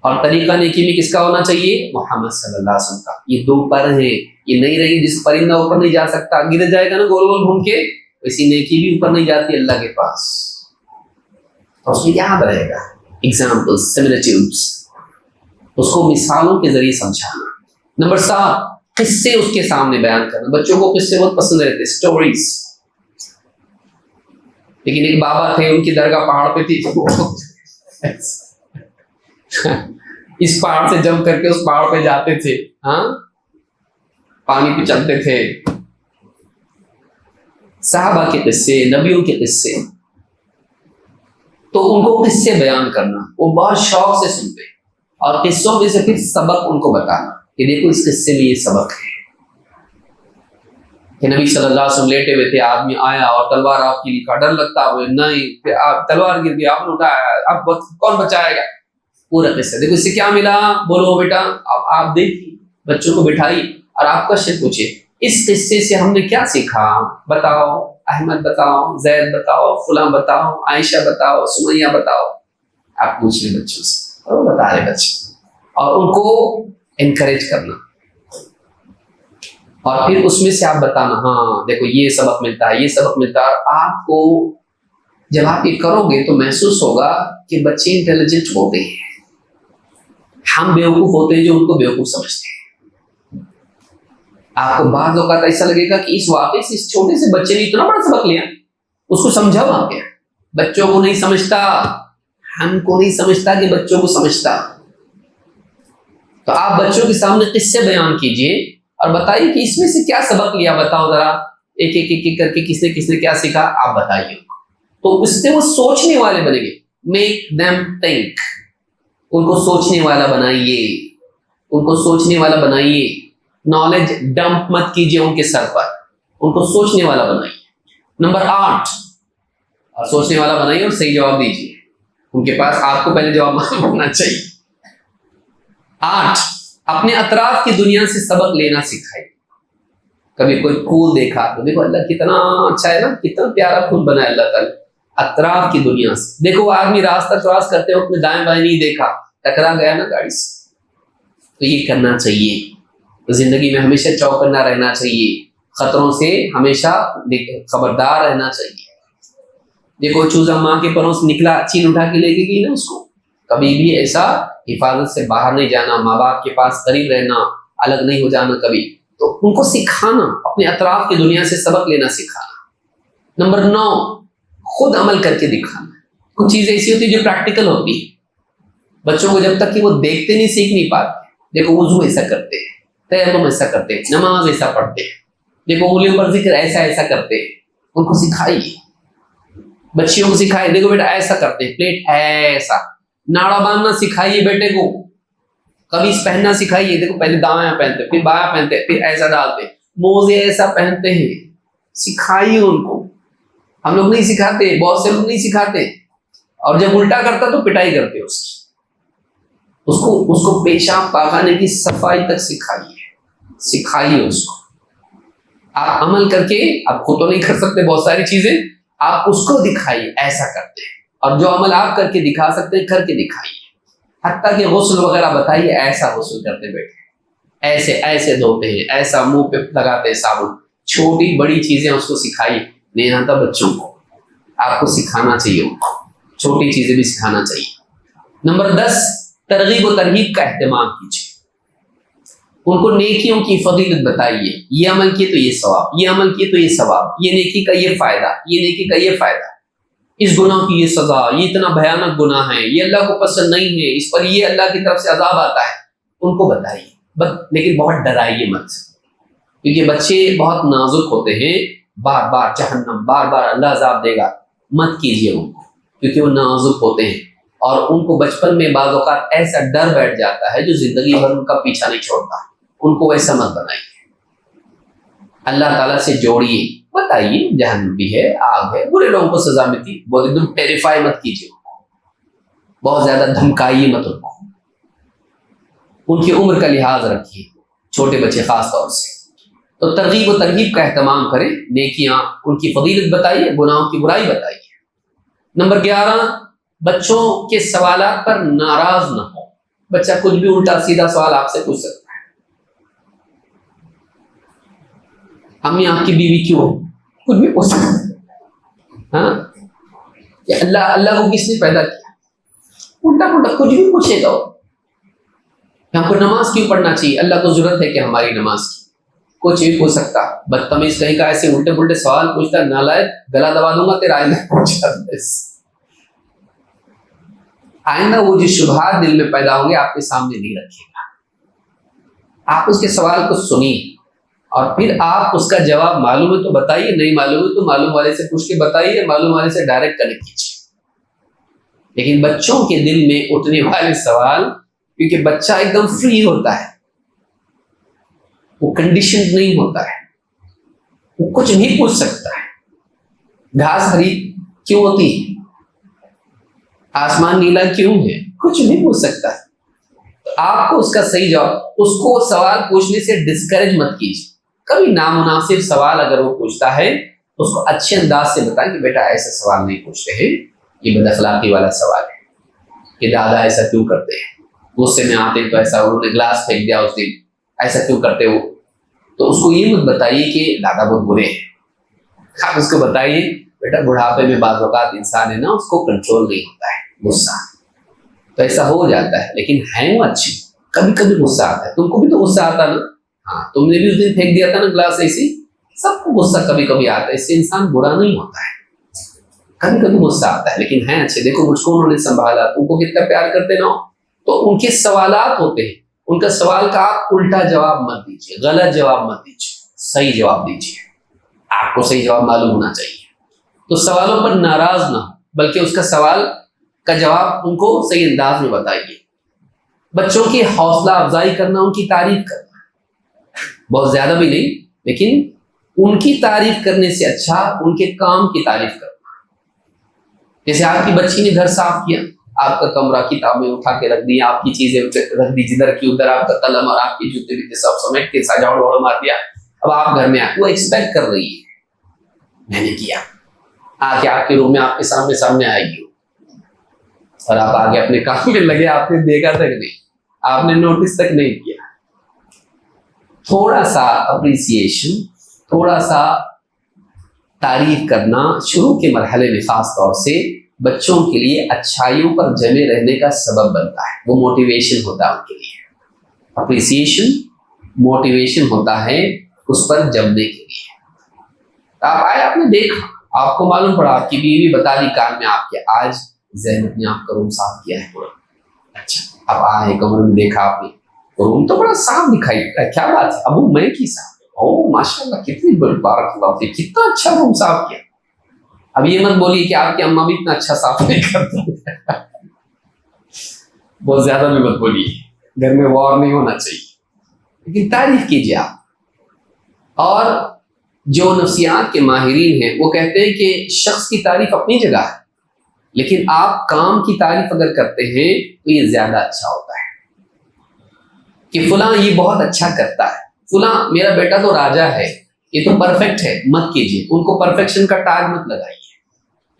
اور طریقہ نیکی میں کس کا ہونا چاہیے؟ محمد صلی اللہ علیہ وسلم کا. یہ 2 پر ہیں, یہ نہیں رہی. جس پرندہ اوپر نہیں جا سکتا, گر جائے گا نا گول گول گھوم کے, ویسی نیکی بھی اوپر نہیں جاتی اللہ کے پاس. تو اس میں یاد رہے گا ایگزامپل, سملٹیوڈس, اس کو مثالوں کے ذریعے سمجھانا. نمبر 7, قصے اس کے سامنے بیان کرنا. بچوں کو قصے بہت پسند رہتے, اسٹوریز. لیکن ایک بابا تھے, ان کی درگاہ پہاڑ پہ تھی. اس پہاڑ سے جمپ کر کے اس پہاڑ پہ جاتے تھے, ہاں پانی پہ چلتے تھے. صحابہ کے قصے, نبیوں کے قصے, تو ان کو قصے بیان کرنا, وہ بہت شوق سے سنتے. اور قصوں میں سے پھر سبق ان کو بتانا کہ دیکھو اس قصے میں یہ سبق ہے کہ نبی صلی اللہ علیہ وسلم لیٹے ہوئے تھے, آدمی آیا اور تلوار آپ کی لکھا, ڈر لگتا ہے نہیں, پھر آپ تلوار گر گیا, آپ نے اٹھایا, اب کون بچائے گا؟ پورا قصہ. دیکھو اس سے کیا ملا, بولو بیٹا. اب آپ دیکھیے, بچوں کو بٹھائی اور آپ کوشچن پوچھے, اس قصے سے ہم نے کیا سیکھا؟ بتاؤ, احمد بتاؤ, زید بتاؤ, فلاں بتاؤ, عائشہ بتاؤ, سمیہ بتاؤ. آپ پوچھ لیں بچوں سے, اور وہ بتا رہے بچے, اور ان کو انکریج کرنا. اور پھر اس میں سے آپ بتانا, ہاں دیکھو یہ سبق ملتا ہے, یہ سبق ملتا ہے. آپ کو جب آپ یہ کرو گے تو محسوس ہوگا کہ بچے انٹیلیجنٹ ہوتے ہیں. ہم بیوقوف ہوتے ہیں جو ان کو بیوقوف سمجھتے ہیں. آپ کو بعض اوقات ایسا لگے گا کہ اس واقعے سے اس چھوٹے سے بچے نے اتنا بڑا سبق لیا, اس کو سمجھا وہاں پہ. بچوں کو نہیں سمجھتا, ہم کو نہیں سمجھتا کہ بچوں کو سمجھتا. تو آپ بچوں کے سامنے قصے بیان کیجئے اور بتائیے کہ اس میں سے کیا سبق لیا, بتاؤ ذرا, ایک ایک کر کے کس نے کیا سیکھا, آپ بتائیے. تو اس سے وہ سوچنے والے بنیں گے. میک them think, ان کو سوچنے والا بنائیے, ان کو سوچنے والا بنائیے. نالج ڈمپ مت کیجئے ان کے سر پر, ان کو سوچنے والا بنائیے. نمبر 8, اور سوچنے والا بنائیے اور صحیح جواب دیجیے. ان کے پاس آپ کو پہلے جواب معلوم ہونا چاہیے. 8, اپنے اطراف کی دنیا سے سبق لینا سکھائیے. کبھی کوئی پھول دیکھا تو دیکھو اللہ کتنا اچھا ہے نا, کتنا پیارا پھول بنا ہے اللہ تعالیٰ. اطراف کی دنیا سے دیکھو, وہ آدمی راستہ کراس کرتے وقت میں دائیں بائیں نہیں دیکھا, ٹکرا گیا نا گاڑی سے. تو یہ کرنا چاہیے. زندگی میں ہمیشہ چوکنا رہنا چاہیے, خطروں سے ہمیشہ خبردار رہنا چاہیے. دیکھو چوزا ماں کے پروں سے نکلا, چین اٹھا کے لے کے گئی نا اس کو. کبھی بھی ایسا حفاظت سے باہر نہیں جانا, ماں باپ کے پاس قریب رہنا, الگ نہیں ہو جانا کبھی. تو ان کو سکھانا, اپنے اطراف کی دنیا سے سبق لینا سکھانا. نمبر 9, خود عمل کر کے دکھانا. کچھ چیزیں ایسی ہوتی ہیں جو پریکٹیکل ہوتی ہیں. بچوں کو جب تک کہ وہ دیکھتے نہیں سیکھ نہیں پاتے. دیکھو وضو ایسا کرتے ہیں, تیمم ایسا کرتے ہیں, نماز ایسا پڑھتے ہیں, دیکھو انگلیوں پر ذکر ایسا کرتے ہیں. ان کو سکھائیے, بچیوں کو سکھائیے. دیکھو بیٹا ایسا کرتے ہیں, پلیٹ ایسا. ناڑا باندھنا سکھائیے بیٹے کو, قمیص پہننا سکھائیے. دیکھو پہلے دایاں پہنتے, پھر بایاں پہنتے, پھر ایسا ڈالتے, موزے ایسا پہنتے ہیں. سکھائیے ان کو. ہم لوگ نہیں سکھاتے, بہت سے لوگ نہیں سکھاتے, اور جب الٹا کرتا تو پٹائی کرتے اس کی. اس کو پیشاب پاخانے کی صفائی تک سکھائیے اس کو. آپ عمل کر کے, آپ خود تو نہیں کر سکتے بہت ساری چیزیں, آپ اس کو دکھائیے ایسا کرتے ہیں. اور جو عمل آپ کر کے دکھا سکتے ہیں کر کے دکھائیے. حتیٰ کہ غسل وغیرہ بتائیے, ایسا غسل کرتے بیٹھے, ایسے دھوتے ہیں, ایسا منہ پہ لگاتے ہیں صابن. چھوٹی بڑی چیزیں اس کو سکھائیے. نہیں آتا بچوں کو, آپ کو سکھانا چاہیے, ان کو چھوٹی چیزیں بھی سکھانا چاہیے. نمبر 10, ترغیب و ترہیب کا اہتمام کیجیے. ان کو نیکیوں کی فضیلت بتائیے. یہ عمل کیے تو یہ ثواب, یہ عمل کیے تو یہ ثواب, یہ نیکی کا یہ فائدہ, یہ نیکی کا یہ فائدہ. اس گناہ کی یہ سزا، یہ اتنا بھیانک گناہ ہے، یہ اللہ کو پسند نہیں ہے، اس پر یہ اللہ کی طرف سے عذاب آتا ہے، ان کو بتائیے، لیکن بہت ڈرائیے مت، کیونکہ بچے بہت نازک ہوتے ہیں، بار بار جہنم، بار بار اللہ عذاب دے گا، مت کیجیے ان کو، کیونکہ وہ نازک ہوتے ہیں اور ان کو بچپن میں بعض اوقات ایسا ڈر بیٹھ جاتا ہے جو زندگی بھر ان کا پیچھا نہیں چھوڑتا، ان کو ایسا مت بنائیے، اللہ تعالیٰ سے جوڑیے، بتائیے جہنم بھی ہے، آگ ہے، برے لوگوں کو سزا ملتی، بہت ایک دم ٹیریفائی مت کیجیے ان کو، بہت زیادہ دھمکائیے مت ان کو، ان کی عمر کا لحاظ رکھیے، چھوٹے بچے خاص طور سے، تو ترغیب و ترغیب کا اہتمام کریں، نیکیاں، ان کی فضیلت بتائیے، گناہوں کی برائی بتائیے۔ نمبر 11، بچوں کے سوالات پر ناراض نہ ہو، بچہ کچھ بھی الٹا سیدھا سوال آپ سے پوچھ سکتا ہے، امی آپ کی بیوی کیوں ہے، کچھ بھی پوچھ سکتا ہے، ہاں، کہ اللہ کو کس نے پیدا کیا، الٹا پلٹا کچھ بھی پوچھے گا، ہم کو نماز کیوں پڑھنا چاہیے، اللہ کو ضرورت ہے کہ ہماری نماز کی، کچھ بھی پوچھ سکتا، بدتمیز کہیں کا ایسے الٹے پلٹے سوال پوچھتا، نالائق، گلا دبا دوں گا تیرا، آئندہ وہ جو شبہات دل میں پیدا ہوں گے آپ کے سامنے نہیں رکھے گا، آپ اس کے سوال کو سنیے اور پھر آپ اس کا جواب معلوم ہے تو بتائیے، نہیں معلوم ہے تو معلوم والے سے پوچھ کے بتائیے، معلوم والے سے ڈائریکٹ کنیکٹ کیجیے، لیکن بچوں کے دل میں اٹھنے والے سوال، کیونکہ بچہ ایک دم فری ہوتا ہے، وہ کنڈیشن نہیں ہوتا ہے، وہ کچھ بھی پوچھ سکتا ہے، گھاس ہری کیوں ہوتی ہے، آسمان نیلا کیوں ہے، کچھ بھی پوچھ سکتا ہے، تو آپ کو اس کا صحیح جواب، اس کو سوال پوچھنے سے ڈسکریج مت کیجیے، کبھی نامناسب سوال اگر وہ پوچھتا ہے تو اس کو اچھے انداز سے بتائیں کہ بیٹا ایسا سوال نہیں پوچھتے ہیں، یہ بد اخلاقی والا سوال ہے، کہ دادا ایسا کیوں کرتے ہیں، غصے میں آتے تو ایسا، انہوں نے گلاس پھینک دیا اس دن، ایسا کیوں کرتے ہو، تو اس کو یہ مت بتائیے کہ دادا بہت برے ہیں، آپ اس کو بتائیے بیٹا بڑھاپے میں بعض اوقات انسان ہے نا، اس کو کنٹرول نہیں ہوتا ہے، غصہ تو ایسا ہو جاتا ہے، لیکن ہے وہ اچھی، کبھی کبھی غصہ آتا ہے، تم کو بھی تو غصہ آتا نا، ہاں تم نے بھی اس دن پھینک دیا تھا نا گلاس ایسی، سب کو غصہ کبھی کبھی آتا ہے، اس سے انسان برا نہیں ہوتا ہے، کبھی کبھی غصہ آتا ہے، لیکن ہیں اچھے، دیکھو مجھ کو انہوں نے سنبھالا، تم کو کتنا پیار کرتے نہ ہو، تو ان کے سوالات ہوتے ہیں، ان کا سوال کا آپ الٹا جواب مت دیجیے، غلط جواب مت دیجیے، صحیح جواب دیجیے، آپ کو صحیح جواب معلوم ہونا چاہیے، تو سوالوں پر ناراض نہ ہو، بلکہ اس کا سوال کا جواب ان کو صحیح انداز میں بتائیے۔ بچوں کی حوصلہ افزائی کرنا، ان کی تعریف کرنا، بہت زیادہ بھی نہیں، لیکن ان کی تعریف کرنے سے اچھا ان کے کام کی تعریف کرنا، جیسے آپ کی بچی نے گھر صاف کیا، آپ کا کمرہ کتابیں اٹھا کے رکھ دی، آپ کی چیزیں رکھ دی جدھر کی ادھر، آپ کا قلم اور آپ کی جوتے بھی سب سمیٹ کے جھاڑو واڑو مار دیا، اب آپ گھر میں آئے، وہ ایکسپیکٹ کر رہی ہے میں نے کیا، آ کے آپ کے روم میں آپ کے سامنے آئے گی، اور آپ آگے اپنے کام میں لگے، آپ نے دیکھا تک نہیں، آپ نے نوٹس تک نہیں کیا۔ تھوڑا سا اپریسیشن، تھوڑا سا تعریف کرنا شروع کے مرحلے میں خاص طور سے بچوں کے لیے اچھائیوں پر جمے رہنے کا سبب بنتا ہے، وہ موٹیویشن ہوتا ہے ان کے لیے، اپریسیشن موٹیویشن ہوتا ہے اس پر جمنے کے لیے۔ آپ آئے، آپ نے دیکھا، آپ کو معلوم پڑا، آپ کی بیوی بتا دی کان میں آپ کے، آج زینب نے آپ کا روم صاف کیا ہے پورا، اچھا اب آئے کمرے میں دیکھا آپ نے، روم تو بڑا صاف دکھائی پڑا، کیا بات ہے ابو، میں کی صاف، او ماشاءاللہ کتنی بڑی بارک اللہ فیک، کتنا اچھا روم صاف کیا۔ اب یہ مت بولیے کہ آپ کی اماں بھی اتنا اچھا صاف نہیں کرتی، بہت زیادہ بھی مت بولیے، گھر میں وار نہیں ہونا چاہیے، لیکن تعریف کیجیے آپ۔ اور جو نفسیات کے ماہرین ہیں وہ کہتے ہیں کہ شخص کی تعریف اپنی جگہ ہے، لیکن آپ کام کی تعریف اگر کرتے ہیں تو یہ زیادہ اچھا ہوتا ہے، کہ فلاں یہ بہت اچھا کرتا ہے، فلاں میرا بیٹا تو راجا ہے، یہ تو پرفیکٹ ہے، مت کیجیے، ان کو پرفیکشن کا ٹیگ مت لگائیے،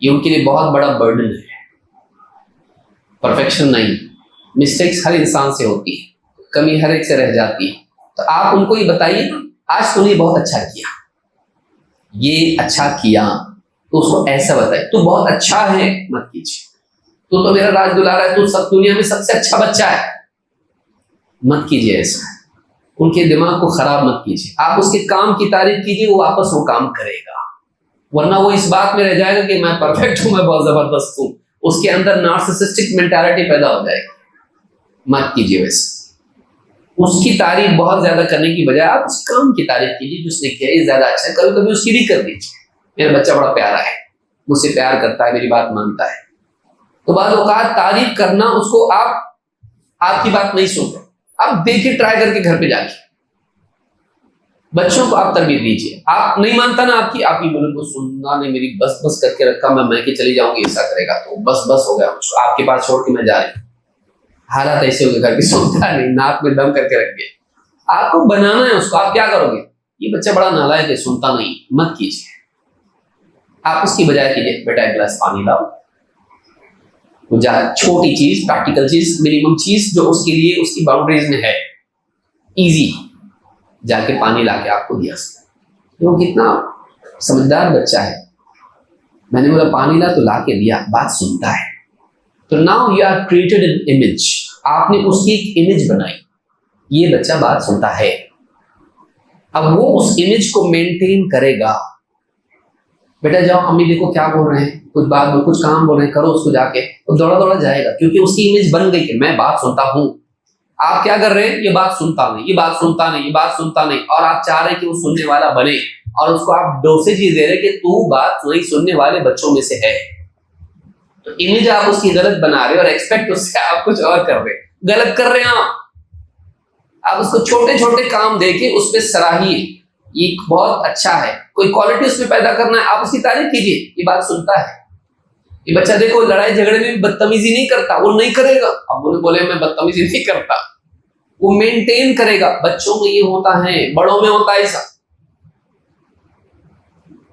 یہ ان کے لیے بہت بڑا برڈن ہے، پرفیکشن نہیں، مسٹیکس ہر انسان سے ہوتی ہے، کمی ہر ایک سے رہ جاتی ہے، تو آپ ان کو یہ بتائیے آج تو نے بہت اچھا کیا، یہ اچھا کیا، تو اس کو ایسا بتائیے، تو بہت اچھا ہے مت کیجیے، تو میرا راج دلارا ہے، تو سب دنیا میں سب سے اچھا بچہ ہے، مت کیجیے ایسا، ان کے دماغ کو خراب مت کیجیے، آپ اس کے کام کی تعریف کیجیے، وہ واپس وہ کام کرے گا، ورنہ وہ اس بات میں رہ جائے گا کہ میں پرفیکٹ ہوں، میں بہت زبردست ہوں، اس کے اندر نارسسسٹک مینٹالٹی پیدا ہو جائے گی۔ مت کیجیے ویسے، اس کی تعریف بہت زیادہ کرنے کی بجائے آپ اس کام کی تعریف کیجیے جس نے کیا، یہ زیادہ اچھا ہے۔ کبھی کبھی اس کی بھی کر دیجیے، میرا بچہ بڑا پیارا ہے، مجھ سے پیار کرتا ہے، میری بات مانتا ہے۔ تو بعض اوقات تعریف کرنا، اس کو آپ کی بات نہیں سن رہے، آپ دیکھیے ٹرائی کر کے گھر پہ جا کے بچوں کو آپ تربیت دیجیے۔ آپ نہیں مانتا نا آپ ہی بولے کو سننا نہیں، میری بس بس کر کے رکھا، میں کہ چلی جاؤں گی، ایسا کرے گا تو بس بس ہو گیا، آپ کے پاس چھوڑ کے میں جا رہی ہوں۔ حالات ایسے ہو گئے، گھر کے سنتا نہیں، ناک میں دم کر کے رکھ گیا۔ آپ کو بنانا ہے اس کو، آپ کیا کرو گے؟ یہ بچہ بڑا نالائق ہے، سنتا نہیں، مت کیجیے۔ آپ اس کی بجائے کیجیے، بیٹا ایک گلاس پانی لاؤ، چھوٹی چیز، پریکٹیکل چیز، منیمم چیز جو اس کے لیے اس کی باؤنڈریز میں ہے، ایزی، جا کے پانی لا کے آپ کو دیا۔ وہ کتنا سمجھدار بچہ ہے، میں نے بولا پانی لا تو لا کے دیا، بات سنتا ہے۔ تو now you are created an image, آپ نے اس کی ایک امیج بنائی، یہ بچہ بات سنتا ہے۔ اب وہ اس امیج کو مینٹین کرے گا۔ بیٹا جاؤ، امی دیکھو کیا بول رہے ہیں، کچھ بات کچھ کام بول رہے ہیں، کرو اس کو جا کے، وہ دوڑا دوڑا جائے گا، کیونکہ اس کی امیج بن گئی کہ میں بات سنتا ہوں۔ آپ کیا کر رہے ہیں؟ یہ بات سنتا نہیں، یہ بات سنتا نہیں، یہ بات سنتا نہیں، اور آپ چاہ رہے ہیں کہ وہ سننے والا بنے، اور اس کو آپ ڈوسیج ہی دے رہے کہ تو بات نہیں سننے والے بچوں میں سے ہے۔ تو امیج آپ اس کی غلط بنا رہے اور ایکسپیکٹ اس سے آپ کچھ اور کر رہے، غلط کر رہے ہیں آپ اس کو چھوٹے چھوٹے کام دے کے اس پہ سراہیے، یہ بہت اچھا ہے، کوئی کوالٹی اس میں پیدا کرنا ہے، آپ اس کی تعریف کیجیے، یہ بات سنتا ہے۔ یہ بچہ دیکھو لڑائی جھگڑے میں بھی بدتمیزی نہیں کرتا، وہ نہیں کرے گا، اب انہیں بولے میں بدتمیزی نہیں کرتا، وہ مینٹین کرے گا۔ بچوں میں یہ ہوتا ہے، بڑوں میں ہوتا ہے ایسا۔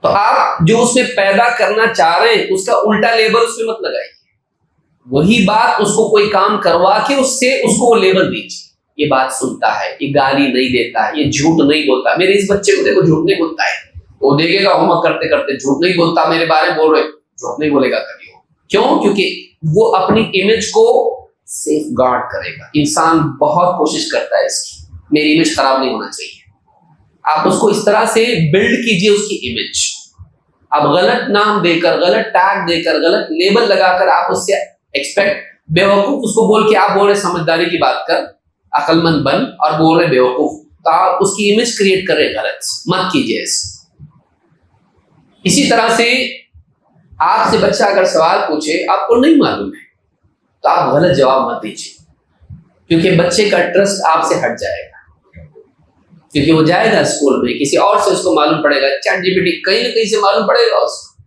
تو آپ جو اس میں پیدا کرنا چاہ رہے ہیں اس کا الٹا لیبل اس میں مت لگائیے، وہی بات اس کو کوئی کام کروا کے اس سے اس کو لیبل دیجیے، یہ بات سنتا ہے، یہ گالی نہیں دیتا ہے، یہ جھوٹ نہیں بولتا۔ میرے اس بچے کو دیکھو جھوٹ نہیں بولتا ہے، وہ دیکھے گا ہوم ورک کرتے کرتے جھوٹ نہیں بولتا، میرے بارے میں بول رہے جھوٹ نہیں بولے گا کبھی۔ کیوں؟ کیونکہ وہ اپنی امیج کو سیف گارڈ کرے گا۔ انسان بہت کوشش کرتا ہے اس کی، میری امیج خراب نہیں ہونا چاہیے۔ آپ اس کو اس طرح سے بلڈ کیجئے اس کی امیج۔ اب غلط نام دے کر، غلط ٹیگ دے کر، غلط لیبل لگا کر آپ اس سے ایکسپیکٹ، بیوقوف اس کو بول کے آپ بول رہے سمجھداری کی بات کر، عقل مند بن، اور بول رہے بیوقوف، تو آپ اس کی امیج کریٹ کر رہے، غلط مت کیجئے اس۔ اسی طرح سے آپ سے بچہ اگر سوال پوچھے آپ کو نہیں معلوم ہے تو آپ غلط جواب مت دیجیے، کیونکہ بچے کا ٹرسٹ آپ سے ہٹ جائے گا، کیونکہ وہ جائے گا اسکول میں کسی اور سے اس کو معلوم پڑے گا، چیٹ جی پی ٹی کہیں نہ کہیں سے معلوم پڑے گا اس کو۔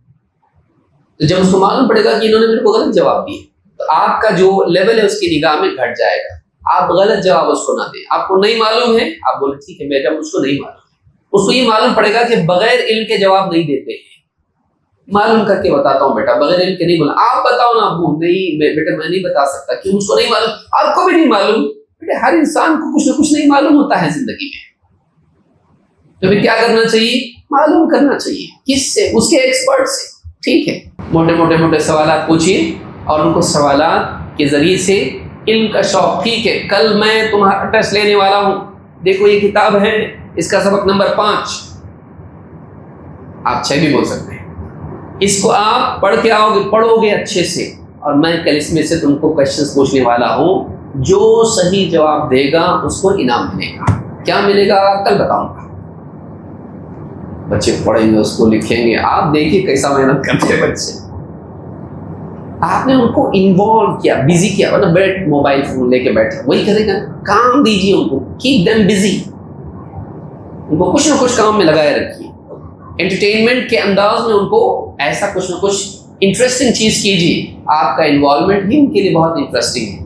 تو جب اس کو معلوم پڑے گا کہ انہوں نے میرے کو غلط جواب دیے، تو آپ کا جو لیول ہے اس کی نگاہ میں گھٹ جائے گا۔ آپ غلط جواب اس کو نہ دیں، آپ کو نہیں معلوم ہے آپ بولے ٹھیک ہے بیٹا مجھ کو نہیں معلوم ہے، اس کو یہ معلوم پڑے گا کہ بغیر علم کے جواب نہیں دیتے ہیں، معلوم کر کے بتاتا ہوں بیٹا، بغیر علم کے نہیں بولا۔ آپ بتاؤ نا ابو، نہیں بیٹا میں نہیں بتا سکتا، کیوں؟ مجھ کو نہیں معلوم، آپ کو بھی نہیں معلوم۔ بیٹا ہر انسان کو کچھ نہ کچھ نہیں معلوم ہوتا ہے زندگی میں، تو پھر کیا کرنا چاہیے؟ معلوم کرنا چاہیے، کس سے؟ اس کے ایکسپرٹ سے۔ ٹھیک ہے، موٹے سوالات پوچھیے اور ان کو سوالات کے ذریعے سے علم کا شوق۔ ٹھیک ہے، کل میں تمہارا ٹیسٹ لینے والا ہوں، دیکھو یہ کتاب ہے، اس کا سبق نمبر 5، آپ 6 بھی بول سکتے ہیں، اس کو آپ پڑھ کے آؤ گے، پڑھو گے اچھے سے، اور میں کل اس میں سے تم کو کوشچنس پوچھنے والا ہوں، جو صحیح جواب دے گا اس کو انعام ملے گا۔ کیا ملے گا کل بتاؤں گا۔ بچے پڑھیں گے، اس کو لکھیں گے، آپ دیکھیے کیسا محنت کرتے ہیں بچے۔ آپ نے ان کو انوالو کیا، بزی کیا، ورنہ بیٹھ موبائل فون لے کے بیٹھے وہی کرے گا، کام دیجیے ان کو، کیپ دیم بزی، ان کو کچھ نہ کچھ کام میں لگائے رکھیے، انٹرٹینمنٹ کے انداز میں ان کو ایسا کچھ نہ کچھ انٹرسٹنگ چیز کیجیے، آپ کا انوالومنٹ ہی ان کے لیے بہت انٹرسٹنگ ہے۔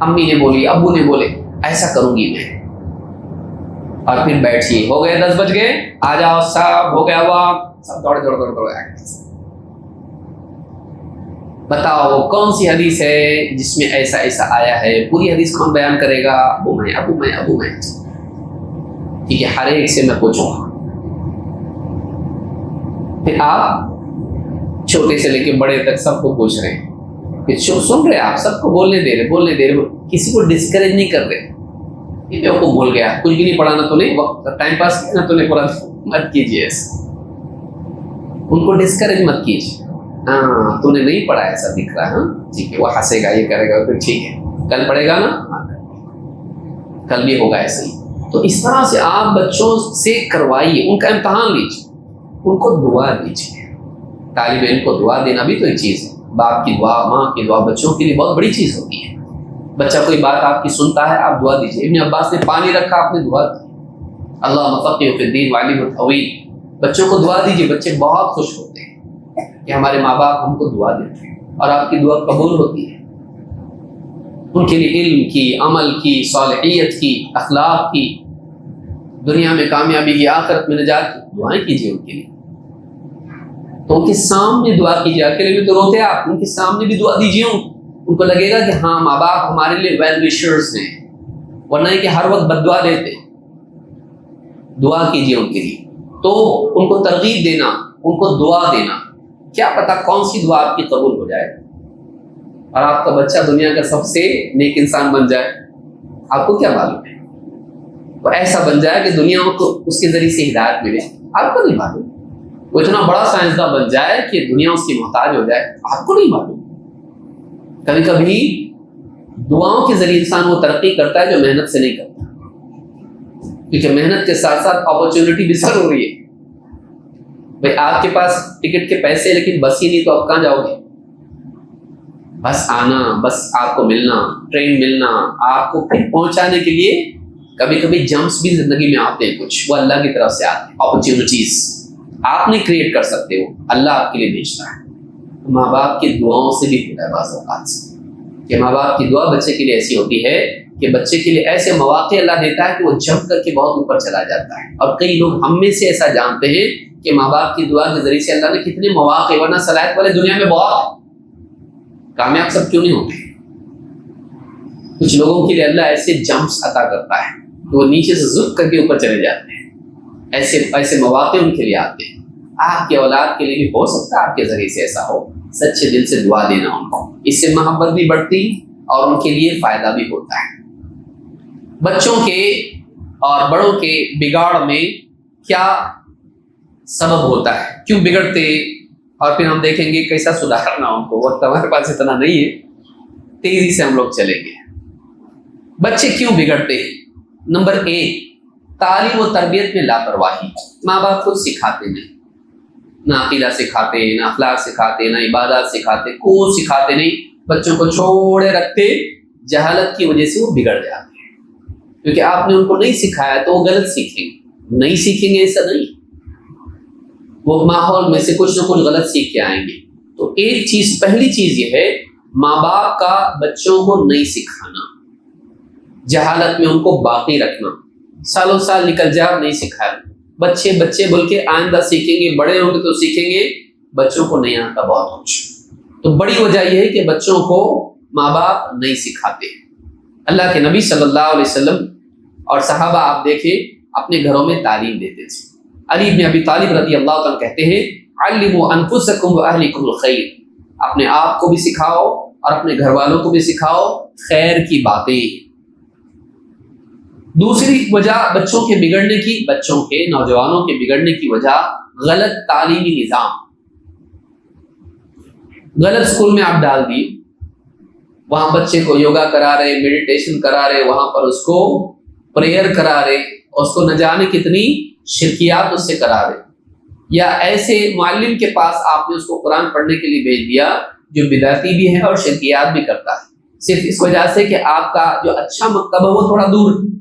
امی نے بولی، ابو نے بولے، ایسا کروں گی میں، اور پھر بیٹھیے، ہو گئے 10 بج گئے، آ جاؤ سب، ہو گیا وقت، سب دوڑ بتاؤ کون سی حدیث ہے جس میں ایسا ایسا آیا ہے، پوری حدیث کون بیان کرے گا؟ ابو میں۔ ٹھیک ہے، ہر ایک سے میں پوچھوں گا، پھر آپ چھوٹے سے لے کے بڑے تک سب کو پوچھ رہے ہیں، پھر سن رہے آپ، سب کو بولنے دے رہے، کسی کو ڈسکریج نہیں کر رہے۔ یہ کو بول گیا، کچھ بھی نہیں پڑھانا تو نہیں، وقت ٹائم پاس کرنا تو نہیں، پڑھا مت کیجیے۔ ان کو ڈسکریج مت کیجیے. ہاں تو نے نہیں پڑھا ایسا دکھ رہا ہے, ہاں ٹھیک ہے, وہ ہنسے گا یہ کرے گا پھر ٹھیک ہے کل پڑھے گا نا, کل بھی ہوگا ایسے ہی. تو اس طرح سے آپ بچوں سے کروائیے, ان کا امتحان لیجیے, ان کو دعا دیجیے. طالب علم کو دعا دینا بھی تو ایک چیز ہے. باپ کی دعا, ماں کی دعا بچوں کے لیے بہت بڑی چیز ہوتی ہے. بچہ کوئی بات آپ کی سنتا ہے, آپ دعا دیجیے. ابن عباس نے پانی رکھا, آپ نے دعا دی, اللہ فقیہ فی الدین وعلیم الطویل. بچوں کو دعا دیجیے, بچے بہت خوش ہوتے ہیں کہ ہمارے ماں باپ ہم کو دعا دیتے ہیں اور آپ کی دعا قبول ہوتی ہے. ان کے لیے علم کی, عمل کی, صالحیت کی, اخلاق کی, دنیا میں کامیابی کی, آخرت میں نجات کی دعائیں کیجیے ان کے لیے. تو ان کے سامنے دعا کیجیے. اکیلے میں تو روتے آپ, ان کے سامنے بھی دعا دیجیے. ان کو لگے گا کہ ہاں ماں باپ ہمارے لیے ویل وشرز ہیں, ورنہ کہ ہر وقت بد دعا دیتے. دعا کیجیے ان کے لیے. تو ان کو ترغیب دینا, ان کو دعا دینا, کیا پتا کون سی دعا آپ کی قبول ہو جائے اور آپ کا بچہ دنیا کا سب سے نیک انسان بن جائے. آپ کو کیا معلوم ہے, وہ ایسا بن جائے کہ دنیا کو اس کے ذریعے سے ہدایت ملے, آپ کو نہیں معلوم. وہ اتنا بڑا سائنسداں بن جائے کہ دنیا اس کی محتاج ہو جائے, آپ کو نہیں معلوم. کبھی کبھی دعاؤں کے ذریعے انسان وہ ترقی کرتا ہے جو محنت سے نہیں کرتا, کیونکہ محنت کے ساتھ ساتھ اپرچونٹی بھی ضروری ہے. بھائی آپ کے پاس ٹکٹ کے پیسے لیکن بس ہی نہیں, تو آپ کہاں جاؤ گے؟ بس آنا, بس آپ کو ملنا, ٹرین ملنا, آپ کو پھر پہنچانے کے لیے کبھی کبھی جمپس بھی زندگی میں آتے ہیں, کچھ وہ اللہ کی طرف سے آتے ہیں. اپرچونٹیز آپ نہیں کریٹ کر سکتے, ہو اللہ آپ کے لیے بھیجتا ہے. ماں باپ کی دعاؤں سے بھی ہوتا ہے بعض اوقات کہ ماں باپ کی دعا بچے کے لیے ایسی ہوتی ہے کہ بچے کے لیے ایسے مواقع اللہ دیتا ہے کہ وہ جمپ کر کے بہت اوپر چلا جاتا ہے. اور کئی لوگ ہم میں سے ایسا جانتے ہیں کہ ماں باپ کی دعا کے ذریعے سے اللہ نے کتنے مواقع, ورنہ صلاحیت والے دنیا میں بہت کامیاب سب کیوں نہیں ہوتے. کچھ لوگوں کے لیے اللہ ایسے جمپس عطا کرتا ہے کہ وہ نیچے سے زپ کر کے اوپر چلے جاتے ہیں. ایسے مواقع ان کے لیے آتے ہیں. آپ کے اولاد کے لیے بھی ہو سکتا ہے آپ کے ذریعے سے ایسا ہو. سچے دل سے دعا دینا ان کو, اس سے محبت بھی بڑھتی اور ان کے لیے فائدہ بھی ہوتا ہے. بچوں کے اور بڑوں کے بگاڑ میں کیا سبب ہوتا ہے, کیوں بگڑتے, اور پھر ہم دیکھیں گے کیسا سدھارنا ان کو. وقت ہمارے پاس اتنا نہیں ہے, تیزی سے ہم لوگ چلیں گے. بچے کیوں بگڑتے ہیں؟ نمبر 1, تعلیم و تربیت میں لاپرواہی. ماں باپ خود سکھاتے نہیں, نہ عقیدہ سکھاتے, نہ اخلاق سکھاتے, نہ عبادات سکھاتے, کچھ سکھاتے نہیں. بچوں کو چھوڑے رکھتے, جہالت کی وجہ سے وہ بگڑ جاتے ہیں, کیونکہ آپ نے ان کو نہیں سکھایا تو وہ غلط سیکھیں گے. نہیں سیکھیں گے ایسا نہیں, وہ ماحول میں سے کچھ نہ کچھ غلط سیکھ کے آئیں گے. تو ایک چیز, پہلی چیز یہ ہے ماں باپ کا بچوں کو نہیں سکھانا, جہالت میں ان کو باقی رکھنا. سالوں سال نکل جائے نہیں سکھایا, بچے بول کے آئندہ سیکھیں گے, بڑے ہوں گے تو سیکھیں گے. بچوں کو نہیں آتا بہت کچھ. تو بڑی وجہ یہ ہے کہ بچوں کو ماں باپ نہیں سکھاتے. اللہ کے نبی صلی اللہ علیہ وسلم اور صحابہ آپ دیکھیں اپنے گھروں میں تعلیم دیتے تھے. علی بن ابی طالب رضی اللہ عنہ کہتے ہیں علموا انفسکم واہلکم الخیر, اپنے آپ کو بھی سکھاؤ اور اپنے گھر والوں کو بھی سکھاؤ خیر کی باتیں. دوسری وجہ بچوں کے بگڑنے کی, بچوں کے نوجوانوں کے بگڑنے کی وجہ غلط تعلیمی نظام. غلط اسکول میں آپ ڈال دیے, وہاں بچے کو یوگا کرا رہے, میڈیٹیشن کرا رہے, وہاں پر اس کو پریئر کرا رہے, اور اس کو نہ جانے کتنی شرکیات اس سے کرا رہے. یا ایسے معلم کے پاس آپ نے اس کو قرآن پڑھنے کے لیے بھیج دیا جو بدعتی بھی ہے اور شرکیات بھی کرتا ہے, صرف اس وجہ سے کہ آپ کا جو اچھا مکتب ہے وہ تھوڑا دور ہے.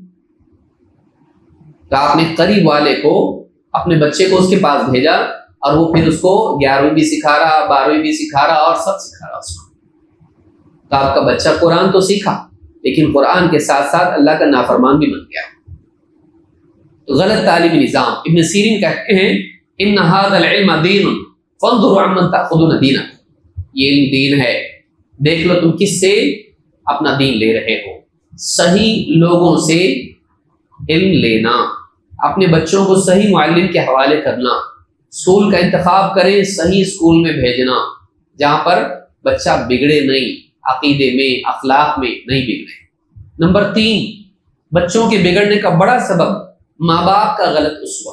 تو آپ نے قریب والے کو, اپنے بچے کو اس کے پاس بھیجا, اور وہ پھر اس کو 11ویں بھی سکھا رہا, 12ویں بھی سکھا رہا, اور سب سکھا رہا اس کو. تو آپ کا بچہ قرآن تو سیکھا, لیکن قرآن کے ساتھ ساتھ اللہ کا نافرمان بھی بن گیا. تو غلط تعلیمی نظام. ابن سیرین کہتے ہیں ان هذا العلم دین فانظروا عمن تاخذون دینکم, یہ علم دین ہے, دیکھ لو تم کس سے اپنا دین لے رہے ہو. صحیح لوگوں سے علم لینا, اپنے بچوں کو صحیح معلم کے حوالے کرنا, اسکول کا انتخاب کریں, صحیح اسکول میں بھیجنا جہاں پر بچہ بگڑے نہیں, عقیدے میں اخلاق میں نہیں بگڑے. نمبر 3, بچوں کے بگڑنے کا بڑا سبب ماں باپ کا غلط اسوہ.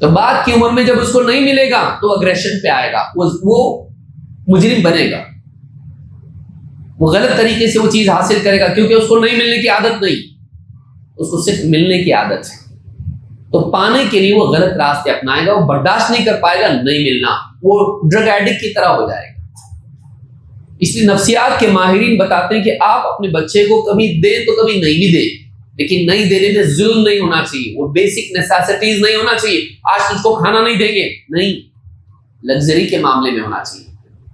تو بعد کی عمر میں جب اس کو نہیں ملے گا تو اگریشن پہ آئے گا, وہ مجرم بنے گا, وہ غلط طریقے سے وہ چیز حاصل کرے گا, کیونکہ اس کو نہیں ملنے کی عادت نہیں, اس کو صرف ملنے کی عادت ہے. تو پانے کے لیے وہ غلط راستے اپنائے گا, وہ برداشت نہیں کر پائے گا نہیں ملنا, وہ ڈرگ ایڈکٹ کی طرح ہو جائے گا. اس لیے نفسیات کے ماہرین بتاتے ہیں کہ آپ اپنے بچے کو کبھی دیں تو کبھی نہیں بھی دیں, لیکن نہیں دینے میں ظلم نہیں ہونا چاہیے, وہ بیسک نیسیسٹیز نہیں ہونا چاہیے. آج تجھ کو کھانا نہیں دیں گے, نہیں, لگژری کے معاملے میں ہونا چاہیے,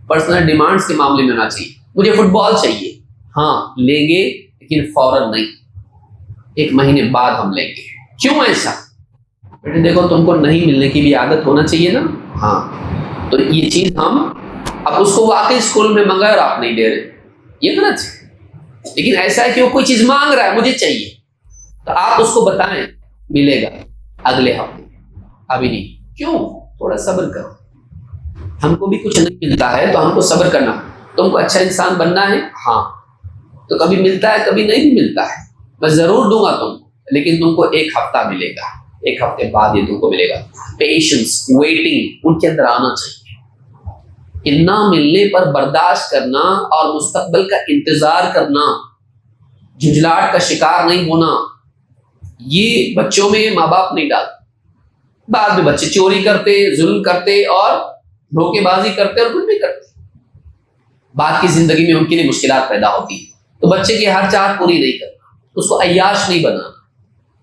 پرسنل ڈیمانڈز کے معاملے میں ہونا چاہیے. مجھے فٹ بال چاہیے, ہاں لیں گے, لیکن فوراً نہیں, 1 مہینے بعد ہم لیں گے. کیوں ایسا؟ بیٹے دیکھو تم کو نہیں ملنے کی بھی عادت ہونا چاہیے نا, ہاں, تو یہ چیز ہم اب اس کو واقعی اسکول میں منگا اور آپ نہیں دے رہے, یہ غلط ہے. لیکن ایسا ہے کہ وہ کوئی چیز مانگ رہا ہے, مجھے چاہیے, تو آپ اس کو بتائیں ملے گا اگلے ہفتے, ابھی نہیں. کیوں؟ تھوڑا صبر کرو, ہم کو بھی کچھ نہیں ملتا ہے تو ہم کو صبر کرنا. تم کو اچھا انسان بننا ہے, ہاں, تو کبھی ملتا ہے کبھی نہیں بھی ملتا ہے, میں ضرور دوں گا تم کو, لیکن تم کو 1 ہفتہ ملے گا, 1 ہفتے بعد یہ تم کو ملے گا. پیشنس, ویٹنگ ان کے اندر آنا چاہیے, کہ نہ ملنے پر برداشت کرنا اور مستقبل کا انتظار کرنا, جھنجھلاہٹ کا شکار نہیں ہونا, یہ بچوں میں ماں باپ نہیں ڈالتے. بعد میں بچے چوری کرتے, ظلم کرتے اور دھوکے بازی کرتے اور کچھ بھی کرتے, بعد کی زندگی میں ان کے لیے مشکلات پیدا ہوتی ہیں. تو بچے کی ہر چاہت پوری نہیں کرنا, اس کو عیاش نہیں بنانا,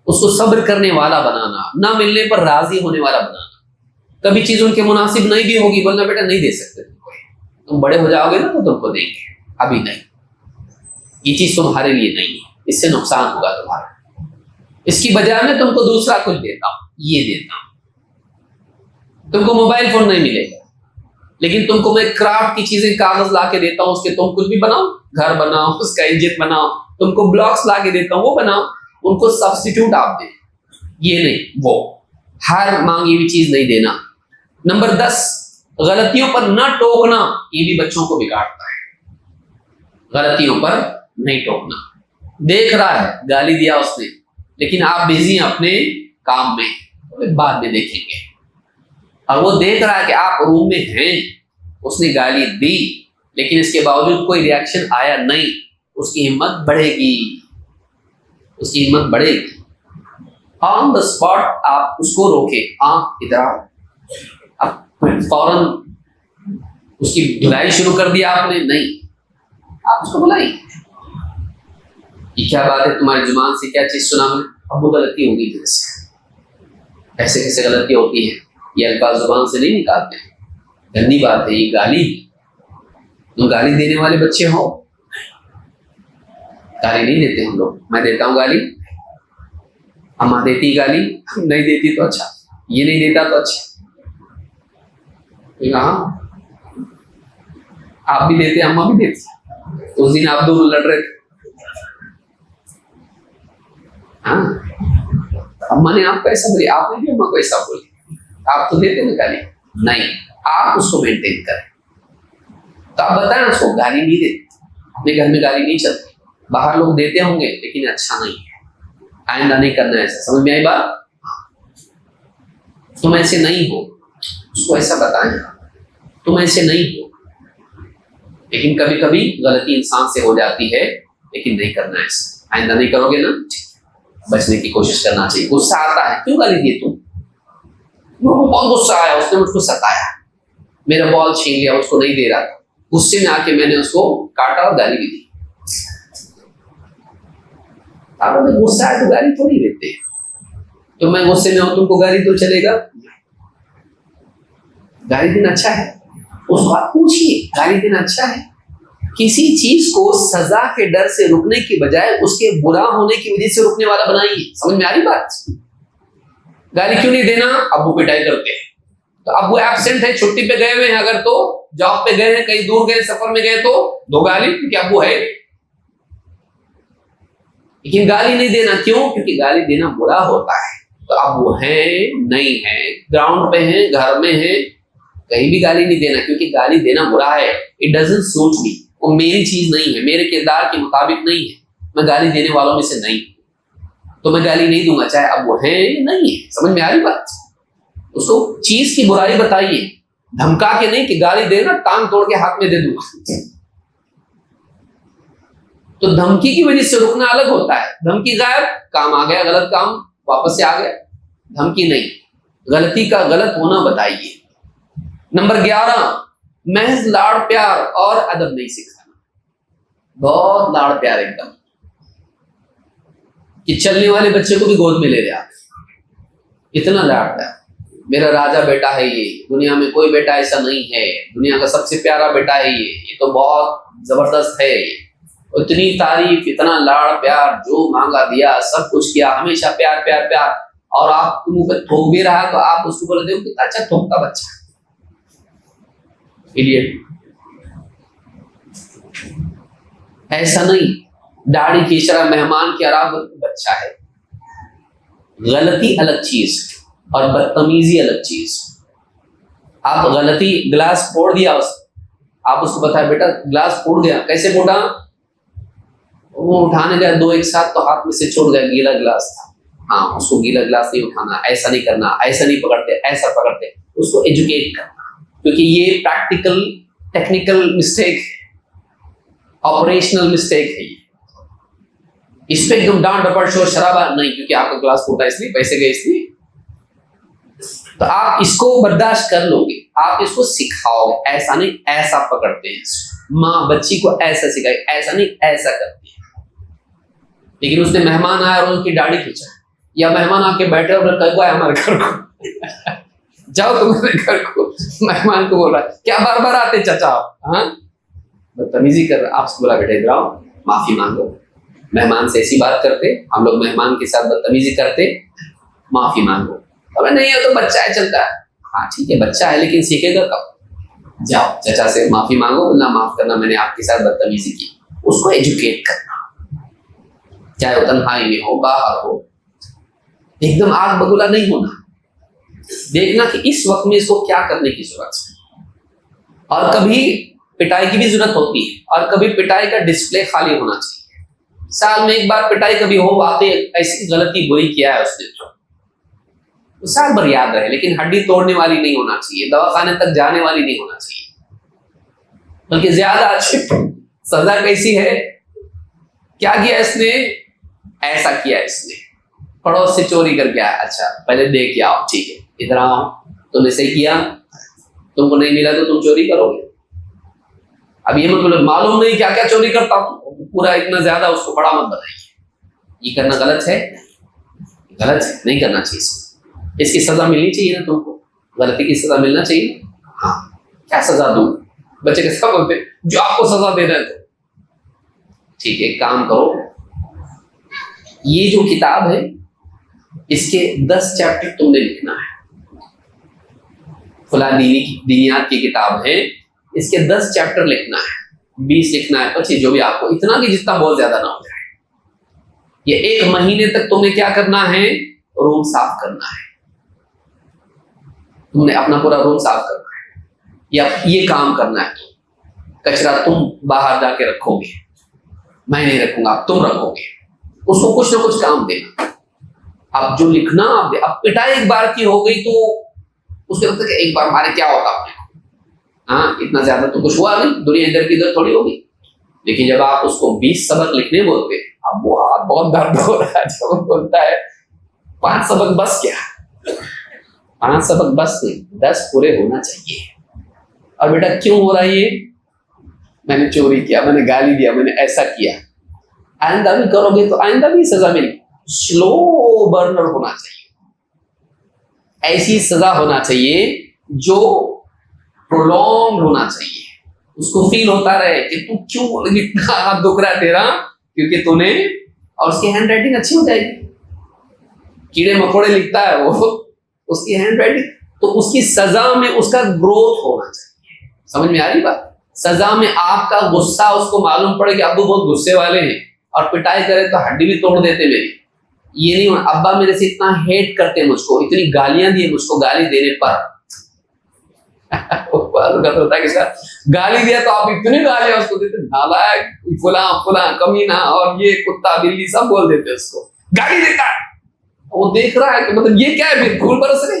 اس کو صبر کرنے والا بنانا, نہ ملنے پر راضی ہونے والا بنانا. کبھی چیز ان کے مناسب نہیں بھی ہوگی, بولنا بیٹا نہیں دے سکتے, تم بڑے ہو جاؤ گے نا تو تم کو دیں گے, ابھی نہیں, یہ چیز تمہارے لیے نہیں ہے, اس سے نقصان ہوگا تمہارا, اس کی بجائے میں تم کو دوسرا کچھ دیتا ہوں, یہ دیتا ہوں. تم کو موبائل فون نہیں ملے گا, لیکن تم کو میں کرافٹ کی چیزیں کاغذ لا کے دیتا ہوں, اس کے تم کچھ بھی بناؤ, گھر بناؤ, اس کا انجن بناؤ, تم کو بلاکس لا کے دیتا ہوں, وہ بناؤ, ان کو سبسٹیٹیوٹ آپ دیں, یہ نہیں وہ, ہر مانگی ہوئی چیز نہیں دینا. نمبر 10, غلطیوں پر نہ ٹوکنا, یہ بھی بچوں کو بگاڑتا ہے. غلطیوں پر نہیں ٹوکنا. دیکھ رہا ہے گالی دیا اس نے, لیکن آپ بزی ہیں اپنے کام میں, بعد میں دیکھیں گے, اور وہ دیکھ رہا ہے کہ آپ روم میں ہیں, اس نے گالی دی لیکن اس کے باوجود کوئی ری ایکشن آیا نہیں, اس کی ہمت بڑھے گی, اس کی ہمت بڑھے گی. آن دا اسپاٹ آپ اس کو روکے, ادھر فوراً اس کی دھلائی شروع کر دیا آپ نے, نہیں, آپ اس کو بلائیں, یہ کیا بات ہے, تمہاری زبان سے کیا چیز سنا, میں ابو غلطی ہوگی تیرے سے, ایسے کیسے غلطی ہوتی ہے, یہ الفاظ زبان سے نہیں نکالتے ہیں, گندی بات ہے, یہ گالی, تم گالی دینے والے بچے ہو, گالی نہیں دیتے ہم لوگ, میں دیتا ہوں گالی, اماں دیتی گالی, نہیں دیتی تو اچھا, یہ نہیں دیتا تو اچھا, ہاں آپ بھی دیتے, اماں بھی دیتی. اس دن آپ دونوں لڑ رہے تھے, ہاں, اماں نے آپ کو ایسا بولی, آپ نے بھی اماں کو ایسا بولی, آپ تو دیتے نا گالی, نہیں, آپ اس کو مینٹین کریں. تو آپ بتائیں اس کو گالی نہیں دیتے, اپنے گھر میں گالی نہیں چلتی, باہر لوگ دیتے ہوں گے لیکن اچھا نہیں ہے, آئندہ نہیں کرنا ایسا, سمجھ میں آئی بات؟ تم ایسے نہیں ہو, اس کو ایسا بتائیں تم ایسے نہیں ہو, لیکن کبھی کبھی غلطی انسان سے ہو جاتی ہے, لیکن نہیں کرنا ایسا, آئندہ نہیں کرو گے نا, بچنے کی کوشش کرنا چاہیے. غصہ آتا ہے, کیوں گالی دیے تم, بہت غصہ آیا, اس نے مجھ کو ستایا, میرا بال چھین لیا, اس کو نہیں دے رہا تھا, غصے میں آ کے میں نے اس کو کاٹا اور گالی بھی دی. اگر غصہ آئے تو گالی تھوڑی دیتے, تو میں غصے میں ہوں, تم کو گالی تو چلے گا, گالی دینا اچھا ہے, اس بات پوچھیے, گالی دینا اچھا ہے. کسی چیز کو سزا کے ڈر سے رکنے کی بجائے اس کے برا ہونے کی وجہ سے رکنے والا بنائیے. سمجھ میں آ رہی بات؟ گالی کیوں نہیں دینا, ابو پٹائی کرتے ہیں, تو ابو ایبسنٹ ہے, چھٹی پہ گئے ہوئے ہیں, اگر تو جاب پہ گئے ہیں, کہیں دور گئے, سفر میں گئے, تو دو گالی, کیونکہ ابو ہے. لیکن گالی نہیں دینا, کیوں؟ کیونکہ گالی دینا برا ہوتا ہے. تو ابو ہیں, نہیں ہے, گراؤنڈ پہ ہیں, گھر میں ہیں, کہیں بھی گالی نہیں دینا, کیونکہ گالی دینا برا ہے. اٹ ڈزنٹ سوٹ می, وہ میری چیز نہیں ہے, میرے کردار کے مطابق نہیں ہے, میں گالی دینے والوں میں سے نہیں, تو میں گالی نہیں دوں گا, چاہے اب وہ ہیں نہیں ہے. سمجھ میں آ رہی بات؟ اس کو چیز کی برائی بتائیے, دھمکا کے نہیں کہ گالی دے نا ٹانگ توڑ کے ہاتھ میں دے دوں. تو دھمکی کی وجہ سے رکنا الگ ہوتا ہے. دھمکی غائب, کام آ گیا, غلط کام واپس سے آ گیا. دھمکی نہیں, غلطی کا غلط ہونا بتائیے. نمبر 11, محض لاڑ پیار اور ادب نہیں سکھانا. بہت لاڑ پیار ایک دم کہ چلنے والے بچے کو بھی گود میں لے لے آپ, اتنا لاڑ پیار. میرا راجا بیٹا ہے یہ, دنیا میں کوئی بیٹا ایسا نہیں ہے, دنیا کا سب سے پیارا بیٹا ہے یہ تو بہت زبردست ہے. اتنی تعریف, اتنا لاڑ پیار, جو مانگا دیا, سب کچھ کیا, ہمیشہ پیار پیار پیار. اور آپ منہ پہ تھوک بھی رہا تو آپ اس کو بولتے ہو کتنا اچھا تھوکتا بچہ, ایڈیٹ. ایسا نہیں, داڑھی کھینچ رہا, مہمان کی آرام بچہ ہے. غلطی الگ چیز اور بدتمیزی الگ چیز. آپ غلطی, گلاس پھوڑ دیا, آپ اس کو بتایا بیٹا گلاس پھوڑ گیا, کیسے پھوٹا؟ وہ اٹھانے گیا, 2 ایک ساتھ تو ہاتھ میں سے چھوڑ گیا, گیلا گلاس تھا. ہاں, اس کو گیلا گلاس نہیں اٹھانا, ایسا نہیں کرنا, ایسا نہیں پکڑتے, ایسا پکڑتے. اس کو ایجوکیٹ کرنا, کیونکہ یہ پریکٹیکل ٹیکنیکل مسٹیک ہے, آپریشنل مسٹیک ہے یہ. اس پہ ایک دم ڈانٹ ڈپٹ شور شرابہ نہیں, کیونکہ آپ کا گلاس پھوٹا اس لیے, پیسے گئے اس لیے. تو آپ اس کو برداشت کر لو گے, آپ اس کو سکھاؤ, ایسا نہیں ایسا پکڑتے ہیں. ماں بچی کو ایسا سکھائے, ایسا نہیں ایسا کرتی ہے. لیکن اس نے مہمان آیا اور ان کی داڑھی کھینچا, یا مہمان آ کے بیٹھے اور کہا ہے ہمارے گھر کو جاؤ تمہارے گھر کو. مہمان کو بول رہا ہے کیا بار بار آتے چچا آپ, ہاں بدتمیزی کر رہا. آپ سے بولا بیٹے ادھر آؤ, معافی مانگو. مہمان سے ایسی بات کرتے, ہم لوگ مہمان کے ساتھ بدتمیزی کرتے, معافی مانگو. ابھی نہیں ہے تو بچہ ہے, چلتا ہے. ہاں ٹھیک ہے بچہ ہے, لیکن سیکھے گا کب؟ جاؤ چچا سے معافی مانگو, اللہ معاف کرنا میں نے آپ کے ساتھ بدتمیزی کی. اس کو ایجوکیٹ کرنا, چاہے وہ تنہائی میں ہو, باہر ہو. ایک دم آگ بگولا نہیں ہونا, دیکھنا کہ اس وقت میں اس کو کیا کرنے کی ضرورت ہے. اور کبھی پٹائی کی بھی ضرورت ہوتی ہے, اور کبھی پٹائی کا ڈسپلے خالی ہونا چاہیے. سال میں ایک بار پٹائی کبھی ہو, واقعی ایسی غلطی بری کیا ہے اس نے تو سال بھر یاد رہے, لیکن ہڈی توڑنے والی نہیں ہونا چاہیے, دواخانے تک جانے والی نہیں ہونا چاہیے. بلکہ زیادہ اچھی سزا کیسی ہے, کیا کیا اس نے, ایسا کیا اس نے, پڑوس سے چوری کر کے آیا, اچھا پہلے دے کے آؤ, ٹھیک ہے ادھر آؤ, تم نے صحیح کیا, تم کو نہیں ملا تو تم چوری کرو گے. اب یہ مطلب معلوم نہیں کیا کیا چوری کرتا ہوں, پورا اتنا زیادہ اس کو بڑا مت بتائیے. یہ کرنا غلط ہے, غلط ہے, نہیں کرنا چاہیے. اس کی سزا ملنی چاہیے نا تم کو, غلطی کی سزا ملنا چاہیے. ہاں کیا سزا دوں, بچے کے سب بولتے جو آپ کو سزا دے رہے ہیں, تو ٹھیک ہے کام کرو. یہ جو کتاب ہے اس کے 10 چیپٹر تم نے لکھنا ہے. فلاں دینیات کی کتاب ہے, اس کے 10 چیپٹر لکھنا ہے, 20 لکھنا ہے, 25, جو بھی آپ کو, اتنا کہ جتنا بہت زیادہ نہ ہو جائے. یہ 1 مہینے تک تم نے کیا کرنا ہے, روم صاف کرنا ہے. تم نے اپنا پورا روم صاف کرنا ہے, یا یہ کام کرنا ہے. کچرا تم باہر جا کے رکھو گے, میں نہیں رکھوں گا, تم رکھو گے. اس کو کچھ نہ کچھ کام دینا. اب جو لکھنا آپ دے, اب پٹائی ایک بار کی ہو گئی تو اس کے وقت کہ ایک بار مارے کیا ہوگا آپ نے, ہاں اتنا زیادہ تو کچھ ہوا نہیں, دنیا ادھر کی ادھر تھوڑی ہوگی. لیکن جب آپ اس کو 20 سبق لکھنے بولتے, اب وہ بہت درد ہو رہا ہے جب وہ بولتا ہے 5 سبق بس, کیا 5 سبق بس نہیں, 10 پورے ہونا چاہیے. اور بیٹا کیوں ہو رہا ہے یہ, میں نے چوری کیا, میں نے گالی دیا, میں نے ایسا کیا. آئندہ بھی کرو گے تو آئندہ بھی سزا ملے گی. سلو برنر ہونا چاہیے, ایسی سزا ہونا چاہیے جو پرولونگ ہونا چاہیے. اس کو فیل ہوتا رہے کہ تو کیوں اتنا ہاتھ دکھ رہا ہے تیرا, کیونکہ تو نے, اور اس کی ہینڈ رائٹنگ اچھی ہو جائے گی. کیڑے مکوڑے لکھتا ہے وہ, اس کی ہینڈ رائٹنگ, تو اس کی سزا میں اس کا گروتھ ہونا چاہیے. سمجھ میں آ رہی بات؟ سزا میں آپ کا غصہ اس کو معلوم پڑے کہ ابو بہت غصے والے ہیں, اور پٹائی کرے تو ہڈی بھی توڑ دیتے میری. یہ نہیں, ابا میرے سے اتنا ہیٹ کرتے مجھ کو, اتنی گالیاں دیے مجھ کو, گالی دینے پر ہوتا ہے گالی دیا تو آپ اتنی گالیاں اس کو دیتے, نالائق, فلاں فلاں, کمینہ, اور یہ کتا بلی سب بول دیتے اس کو, گالی دیتا ہے. وہ دیکھ رہا ہے کہ مطلب یہ کیا ہے, پھر پھول برس رہے.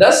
10,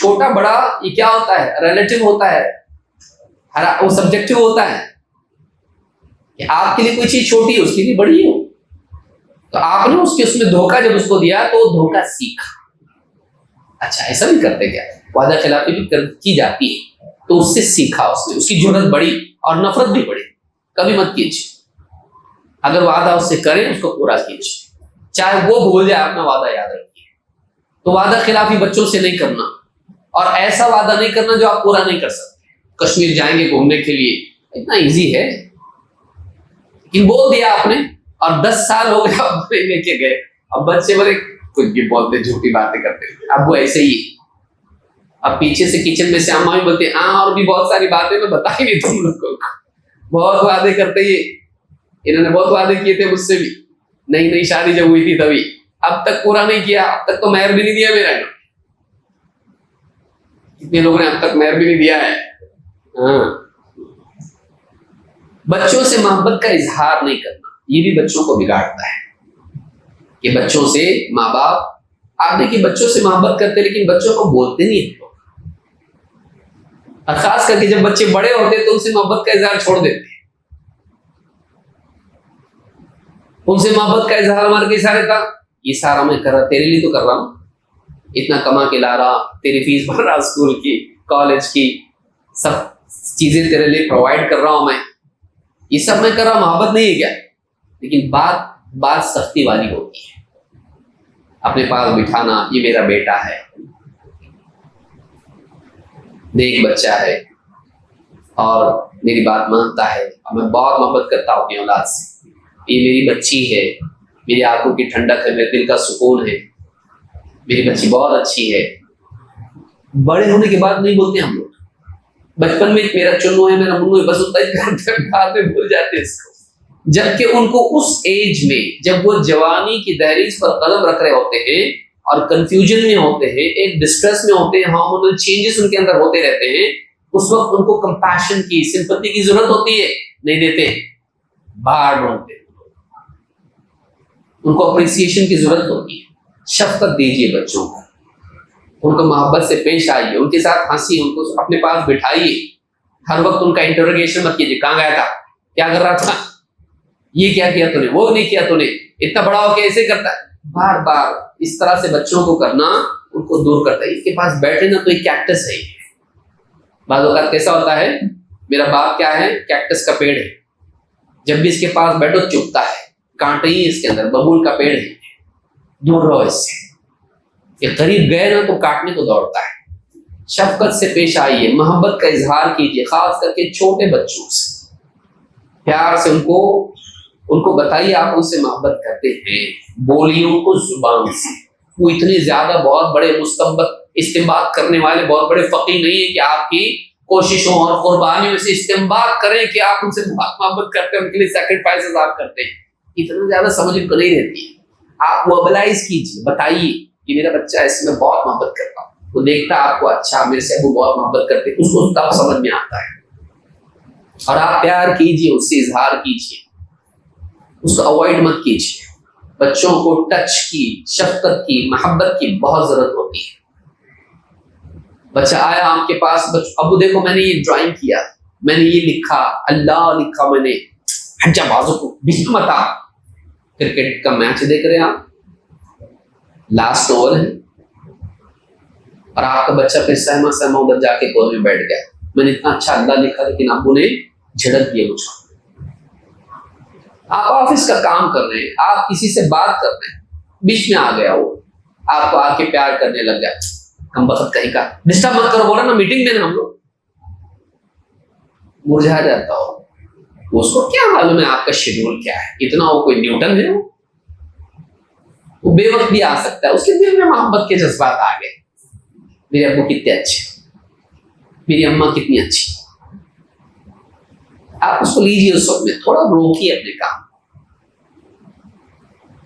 چھوٹا بڑا یہ کیا ہوتا ہے؟ ریلیٹو ہوتا ہے، وہ سبجیکٹو ہوتا ہے کہ آپ کے لیے کوئی چیز چھوٹی ہے اس کے لیے بڑی ہے، تو آپ نے اس میں دھوکہ جب اس کو دیا تو وہ دھوکہ سیکھا. اچھا ایسا بھی کرتے کیا؟ وعدہ خلافی بھی کی جاتی ہے تو اس سے سیکھا، اس نے، اس کی جرأت بڑھی اور نفرت بھی بڑھی. کبھی مت کیجیے، اگر وعدہ اس سے کریں اس کو پورا کیجیے، چاہے وہ بھول جائے اپنا وعدہ یاد رکھیے. تو وعدہ خلافی بچوں سے نہیں کرنا، اور ایسا وعدہ نہیں کرنا جو آپ پورا نہیں کر سکتے. کشمیر جائیں گے گھومنے کے لیے، اتنا ایزی ہے، لیکن بول دیا آپ نے اور 10 سال ہو گئے اب لے کے گئے، اب بچے بڑے کچھ بھی بولتے، جھوٹی باتیں کرتے. اب وہ ایسے ہی، اب پیچھے سے کچن میں سے اماں بھی بولتے ہاں اور بھی بہت ساری باتیں میں بتا ہی نہیں تم لوگوں کو. بہت وعدے کرتے ہی، انہوں نے بہت وعدے کیے تھے مجھ سے بھی، نئی نئی شادی جب ہوئی تھی تبھی، اب تک پورا نہیں کیا، اب تک تو مہر بھی نہیں دیا میرا. کتنے لوگوں نے اب تک مہر بھی نہیں دیا ہے. ہاں، بچوں سے محبت کا اظہار نہیں کرنا، یہ بھی بچوں کو بگاڑتا ہے. کہ بچوں سے ماں باپ، آپ دیکھیے بچوں سے محبت کرتے لیکن بچوں کو بولتے نہیں ہیں، اور خاص کر کے جب بچے بڑے ہوتے تو ان سے محبت کا اظہار چھوڑ دیتے ہیں. ان سے محبت کا اظہار ہمارے کے سارے تھا، یہ سارا میں کر رہا، تیرے لیے تو کر رہا ہوں، اتنا کما کے لا رہا، تیری فیس بھر رہا، اسکول کی کالج کی سب چیزیں تیرے لیے پرووائڈ کر رہا ہوں میں، یہ سب میں کر رہا. محبت نہیں ہے کیا؟ لیکن بات سختی والی ہوتی ہے. اپنے پاس بٹھانا، یہ میرا بیٹا ہے، نیک بچہ ہے اور میری بات مانتا ہے، اور میں بہت محبت کرتا ہوں اپنی اولاد سے، یہ میری بچی ہے، میری آنکھوں کی ٹھنڈک ہے، میرے دل کا سکون ہے، میری بچی بہت اچھی ہے. بڑے ہونے کے بعد نہیں بولتے ہم لوگ. بچپن میں میرا چنو ہے، میرا منو ہے، بس اتنا ہی کرتے ہیں، بعد میں بھول جاتے ہیں اس کو. جبکہ ان کو اس ایج میں جب وہ جوانی کی دہلیز پر قدم رکھ رہے ہوتے ہیں اور کنفیوژن میں ہوتے ہیں، ایک ڈسٹریس میں ہوتے ہیں، ہارمونل چینجز ان کے اندر ہوتے رہتے ہیں، اس وقت ان کو کمپیشن کی، سمپتی کی ضرورت ہوتی ہے، نہیں دیتے، باہر ڈھونڈتے. ان کو اپریسیشن کی ضرورت ہوتی ہے. شفقت دیجیے بچوں کو، ان کو محبت سے پیش آئیے، ان کے ساتھ ہنسی، ان کو اپنے پاس بٹھائیے. ہر وقت ان کا انٹروگیشن مت کیجیے، کہاں گیا تھا، کیا کر رہا تھا، یہ کیا کیا تو نے، وہ نہیں کیا تو نے، اتنا بڑا ہو کے ایسے کرتا ہے. بار بار اس طرح سے بچوں کو کرنا ان کو دور کرتا ہے. اس کے پاس بیٹھے نا تو ایک کیکٹس ہے. بعض اوقات کیسا ہوتا ہے، میرا باپ کیا ہے، کیکٹس کا پیڑ ہے، جب بھی اس کے پاس بیٹھو چپتا ہے، کانٹے ہی اس کے اندر، ببول کا پیڑ ہے، دور رہو اس سے. یہ قریب گئے نا تو کاٹنے کو دوڑتا ہے. شفقت سے پیش آئیے، محبت کا اظہار کیجیے، خاص کر کے چھوٹے بچوں سے پیار سے ان کو بتائیے آپ ان سے محبت کرتے ہیں. بولیے ان کو زبان سے. وہ اتنے زیادہ بہت بڑے مستنبط استنباط کرنے والے بہت بڑے فقیہ نہیں ہیں کہ آپ کی کوششوں اور قربانیوں سے استنباط کریں کہ آپ ان سے بہت محبت کرتے ہیں، ان کے لیے سیکریفائسز آپ کرتے ہیں. اتنا زیادہ سمجھ کو نہیں رہتی ہے. آپ موبلائز کیجیے، بتائیے کہ میرا بچہ اس میں بہت محبت کرتا ہوں، وہ دیکھتا ہے آپ کو، اچھا میرے سے وہ بہت محبت کرتے، اس کو تب سمجھ میں آتا ہے. اور آپ پیار کیجیے، اس سے اظہار کیجیے، اس کو اوائڈ مت کیجیے. بچوں کو ٹچ کی، شفقت کی، محبت کی بہت ضرورت ہوتی ہے. بچہ آیا آپ کے پاس، ابو دیکھو میں نے یہ ڈرائنگ کیا، میں نے یہ لکھا، اللہ لکھا میں نے، ہنچا بازو کو بھیجنا مت. آپ کرکٹ کا میچ دیکھ رہے ہیں، آپ لاسٹ اوور ہے اور آپ کا بچہ پھر سہما ادھر جا کے گول میں بیٹھ گیا. میں نے اتنا اچھا اللہ لکھا لیکن ابو نے جھڑک دیا مجھ کو. آپ آفس کا کام کر رہے ہیں، آپ کسی سے بات کر رہے ہیں، بیچ میں آ گیا وہ، آپ کو آ کے پیار کرنے لگ گیا، کم بخت کہیں کا، ڈسٹرب مت کرو، بولا نا میٹنگ میں نا ہم لوگ، مرجھا جاتا ہو. اس کو کیا معلوم ہے آپ کا شیڈول کیا ہے، اتنا وہ کوئی نیوٹن ہے، وہ بے وقت بھی آ سکتا ہے. اس کے دل میں محبت کے جذبات آ گئے، میرے ابو کتنے اچھے، میری اماں کتنی اچھی. آپ اس کو لیجیے، اس وقت میں تھوڑا روکیے اپنے کام.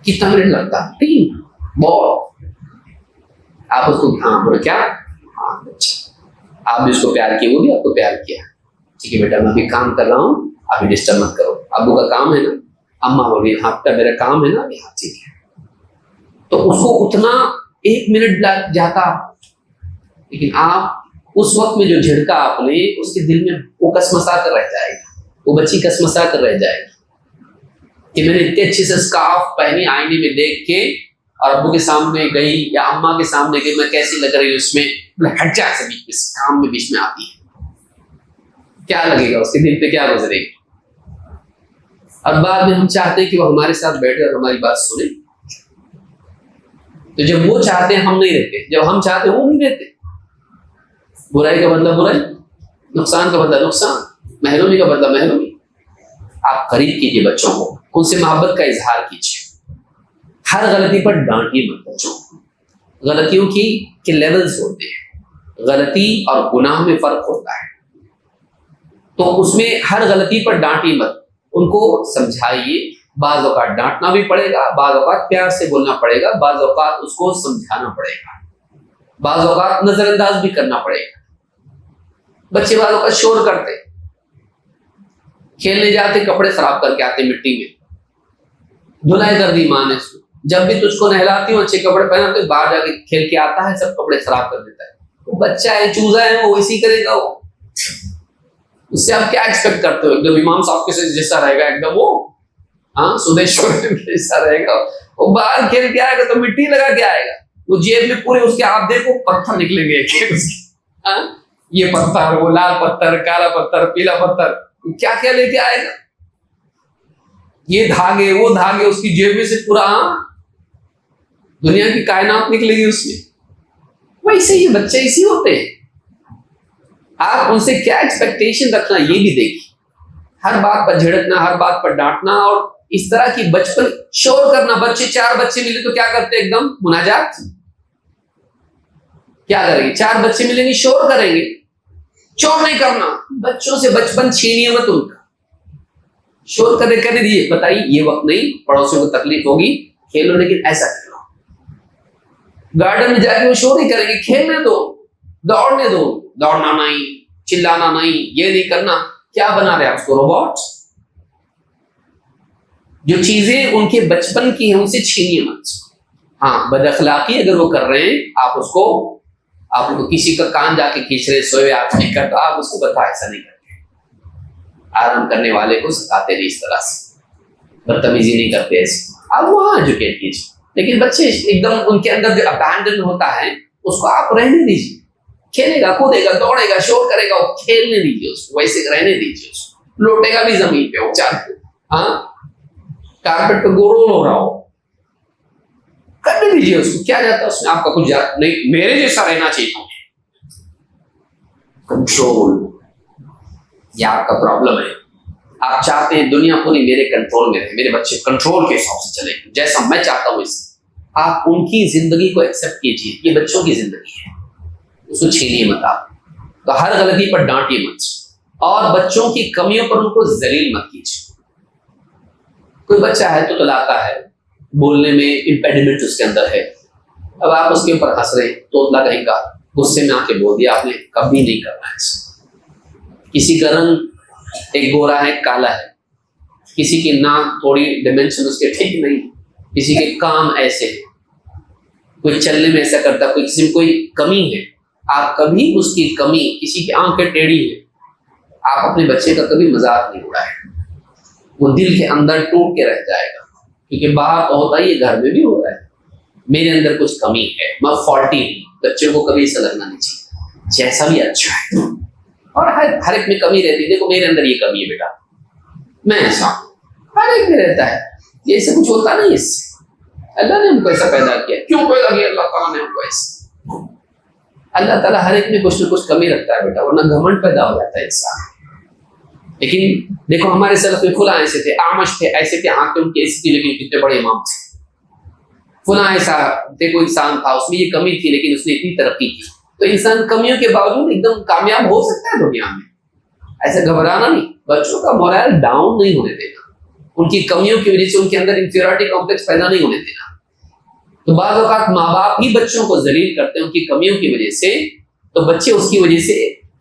کتنا منٹ لگتا ہے، 3 بہت. آپ اس کو ہاں بولے کیا، ہاں اچھا، آپ بھی اس کو پیار کیے، وہ بھی آپ کو پیار کیا. ٹھیک ہے بیٹا، میں بھی کام کر رہا ہوں، ابھی ڈسٹرب مت کرو. ابو کا کام ہے نا، اماں بولی ہاں کا میرا کام ہے نا، ہاں ٹھیک ہے. تو اس کو اتنا 1 منٹ لگ جاتا لیکن آپ اس وقت میں جو جھڑکا آپ نے اس کے دل میں وہ کسمسا کر رہ جائے گا, وہ بچی کسمسا کر رہ جائے گی کہ میں نے اتنے اچھے سے اسکارف پہنی آئینے میں دیکھ کے اور ابو کے سامنے گئی یا اماں کے سامنے گئی, میں کیسی لگ رہی ہوں اس میں, ہٹ جا سے بیچ میں, کام میں بیچ میں آتی ہے, کیا لگے گا اس کے دل پہ, کیا گزرے گی. اور بعد میں ہم چاہتے ہیں کہ وہ ہمارے ساتھ بیٹھے اور ہماری بات سنیں, تو جب وہ چاہتے ہیں ہم نہیں رہتے, جب ہم چاہتے ہیں وہ نہیں رہتے. برائی کا بدلہ برائی, نقصان کا بدلہ نقصان, محرومی کا بدلہ محرومی. آپ قریب کیجیے بچوں کو, ان سے محبت کا اظہار کیجیے, ہر غلطی پر ڈانٹیے مت بچوں کو. غلطیوں کے لیولز ہوتے ہیں, غلطی اور گناہ میں فرق ہوتا ہے, تو اس میں ہر غلطی پر ڈانٹیے مت, ان کو سمجھائیے. بعض اوقات ڈانٹنا بھی پڑے گا, بعض اوقات پیار سے بولنا پڑے گا, بعض اوقات اس کو سمجھانا پڑے گا, بعض اوقات نظر انداز بھی کرنا پڑے گا. بچے بعض اوقات شور کرتے, کھیلنے جاتے کپڑے خراب کر کے آتے مٹی میں, دھلائی کر دی ماں نے, جب بھی تجھ کو نہلاتی ہوں اچھے کپڑے پہناتے, باہر جا کے کھیل کے آتا ہے سب کپڑے خراب کر دیتا ہے. وہ بچہ ہے, چوزا ہے, وہ اسی کرے گا. وہ اس سے آپ کیا ایکسپیکٹ کرتے ہو؟ ایک دم امام صاحب کے جیسا رہے گا, ایک دم وہ سدیشور جیسا رہے گا. وہ باہر کھیل کے آئے گا تو مٹی لگا کے آئے گا, وہ جیب میں پورے اس کے آپ دیکھو پتھر نکلیں گے یہ پتھر, وہ لال پتھر, کالا پتھر, پیلا پتھر, کیا کیا لے کے آئے گا. یہ دھاگے وہ دھاگے, اس کی جیب میں سے پورا دنیا کی کائنات نکلے گی اس میں. ویسے یہ بچے اسی ہوتے ہیں. آپ ان سے کیا ایکسپیکٹیشن رکھنا یہ بھی دیکھیے. ہر بات پر جھڑکنا, ہر بات پر ڈانٹنا, اور اس طرح کی بچپن شور کرنا. بچے 4 بچے ملے تو کیا کرتے, ایک دم مناجات. کیا کریں گے, 4 بچے ملیں گے شور کریں گے. شور نہیں کرنا, بچوں سے بچپن چھینیے مت ان کا. شور کرنے دیجیے, بتائیے یہ وقت نہیں, پڑوسیوں کو تکلیف ہوگی, کھیلو لیکن ایسا کھیلو. گارڈن میں جا کے وہ شور نہیں کریں گے, کھیلنے دو, دوڑنے دو. دوڑنا نہیں, چلانا نہیں, یہ نہیں کرنا. کیا بنا رہے آپ اس کو, روبوٹ؟ جو چیزیں ان کے بچپن کی ہیں ان سے چھینیے مت. ہاں, بد اخلاقی اگر وہ کر رہے ہیں, آپ کو کسی کا کان جا کے کھینچ رہے, سوئے آپ نہیں کرتا, آپ اس کو بتا ایسا نہیں کرتے. آرام کرنے والے کو ستاتے نہیں اس طرح سے, بدتمیزی نہیں کرتے ایسے, آپ وہاں ایجوکیٹ کیجیے. لیکن بچے ایک دم ان کے اندر جو ابینڈن ہوتا ہے اس کو آپ رہنے دیجیے. کھیلے گا, کودے گا, دوڑے گا, شور کرے گا, وہ کھیلنے دیجیے اس کو, ویسے رہنے دیجیے اس کو. لوٹے گا بھی زمین پہ, وہ چاہتے کارپیٹ پہ گورول ہو رہا ہو, کرنے دیجیے اس کو. کیا جاتا ہے اس میں, آپ کا کچھ نہیں, میرے جیسا رہنا چاہیے. کنٹرول, یہ آپ کا پرابلم ہے. آپ چاہتے ہیں دنیا پوری میرے کنٹرول میں رہے, میرے بچے کنٹرول کے حساب سے چلے, جیسا میں چاہتا ہوں اس. آپ ان کی زندگی کو ایکسپٹ کیجیے, یہ بچوں کی زندگی ہے, اس کو چھینیے مت آپ. تو ہر غلطی پر ڈانٹیے مت, اور بچوں کی کمیوں پر ان کو ذلیل مت کیجیے. کوئی بچہ ہے تو لاتا ہے, بولنے میں امپیڈمنٹ اس کے اندر ہے, اب آپ اس کے اوپر ہنس رہے, توتلا کہیں کا, غصے میں آ کے بول دیا آپ نے, کبھی نہیں کرنا ہے. کسی کا رنگ ایک گورا ہے, کالا ہے, کسی کی ناک تھوڑی ڈائمینشن اس کے ٹھیک نہیں, کسی کے کام ایسے ہیں, کوئی چلنے میں ایسا کرتا, کوئی کسی میں کوئی کمی ہے. آپ کبھی اس کی کمی, کسی کی آنکھیں ٹیڑھی ہے, آپ اپنے بچے کا کبھی مذاق نہیں اڑائے. وہ دل کے اندر ٹوٹ کے رہ جائے گا, کیونکہ باہر تو ہوتا ہی ہے, گھر میں بھی ہو رہا ہے, میرے اندر کچھ کمی ہے, میں فالٹی ہوں. بچے کو کبھی ایسا لگنا نہیں چاہیے, جیسا بھی اچھا ہے, اور ہر ایک میں کمی رہتی ہے. دیکھو میرے اندر یہ کمی ہے بیٹا, میں ایسا ہوں, ہر ایک میں رہتا ہے. یہ ایسا کچھ ہوتا نہیں اس سے. اللہ نے ہم کو ایسا پیدا کیا, کیوں پیدا کیا اللہ تعالیٰ نے ہم کو ایسا؟ اللہ تعالیٰ ہر ایک میں کچھ نہ کچھ کمی رکھتا ہے بیٹا, ورنہ گھمنڈ پیدا ہو جاتا ہے انسان. لیکن دیکھو ہمارے سلف میں فلاں ایسے تھے, آمش تھے, ایسے تھے, آنکھیں ان کی ایسی تھی, لیکن کتنے بڑے امام تھے. فلاں ایسا دیکھو انسان تھا, اس میں یہ کمی تھی لیکن اس نے اتنی ترقی کی. تو انسان کمیوں کے باوجود ایک دم کامیاب ہو سکتا ہے دنیا میں. ایسے گھبرانا نہیں, بچوں کا مورائل ڈاؤن نہیں ہونے دینا, ان کی کمیوں کی وجہ سے ان کے اندر انفیریورٹی کمپلیکس پیدا نہیں ہونے دینا. تو بعض اوقات ماں باپ ہی بچوں کو ذلیل کرتے ہیں ان کی کمیوں کی وجہ سے, تو بچے اس کی وجہ سے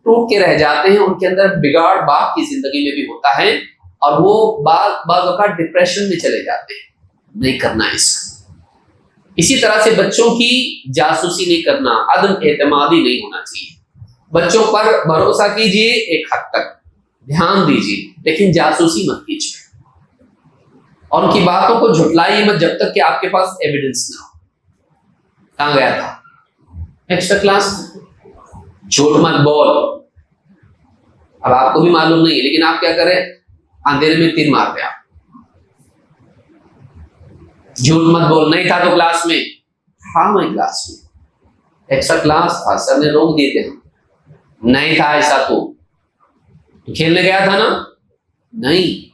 ٹوٹ کے رہ جاتے ہیں. ان کے اندر بگاڑ باپ کی زندگی میں بھی ہوتا ہے, اور وہ بعض اوقات ڈپریشن میں چلے جاتے ہیں. نہیں کرنا ایسا. اسی طرح سے بچوں کی جاسوسی نہیں کرنا، عدم اعتمادی نہیں ہونا چاہیے. بچوں پر بھروسہ کیجئے ایک حد تک، دھیان دیجئے، لیکن جاسوسی مت کیجئے اور ان کی باتوں کو جھٹلائیے مت جب تک کہ آپ کے پاس ایویڈنس نہ ہو. کہاں گیا تھا؟ Extra class. جھوٹ مت بول. اب آپ کو بھی معلوم نہیں ہے لیکن آپ کیا کریں، اندھیرے میں تیر مار دیں. آپ جھوٹ مت بول. نہیں تھا تو کلاس میں؟ ہاں میں کلاس میں، ایکسٹرا کلاس تھا، سر نے روک دیے تھے. نہیں تھا ایسا تو کھیلنے گیا تھا نا؟ نہیں.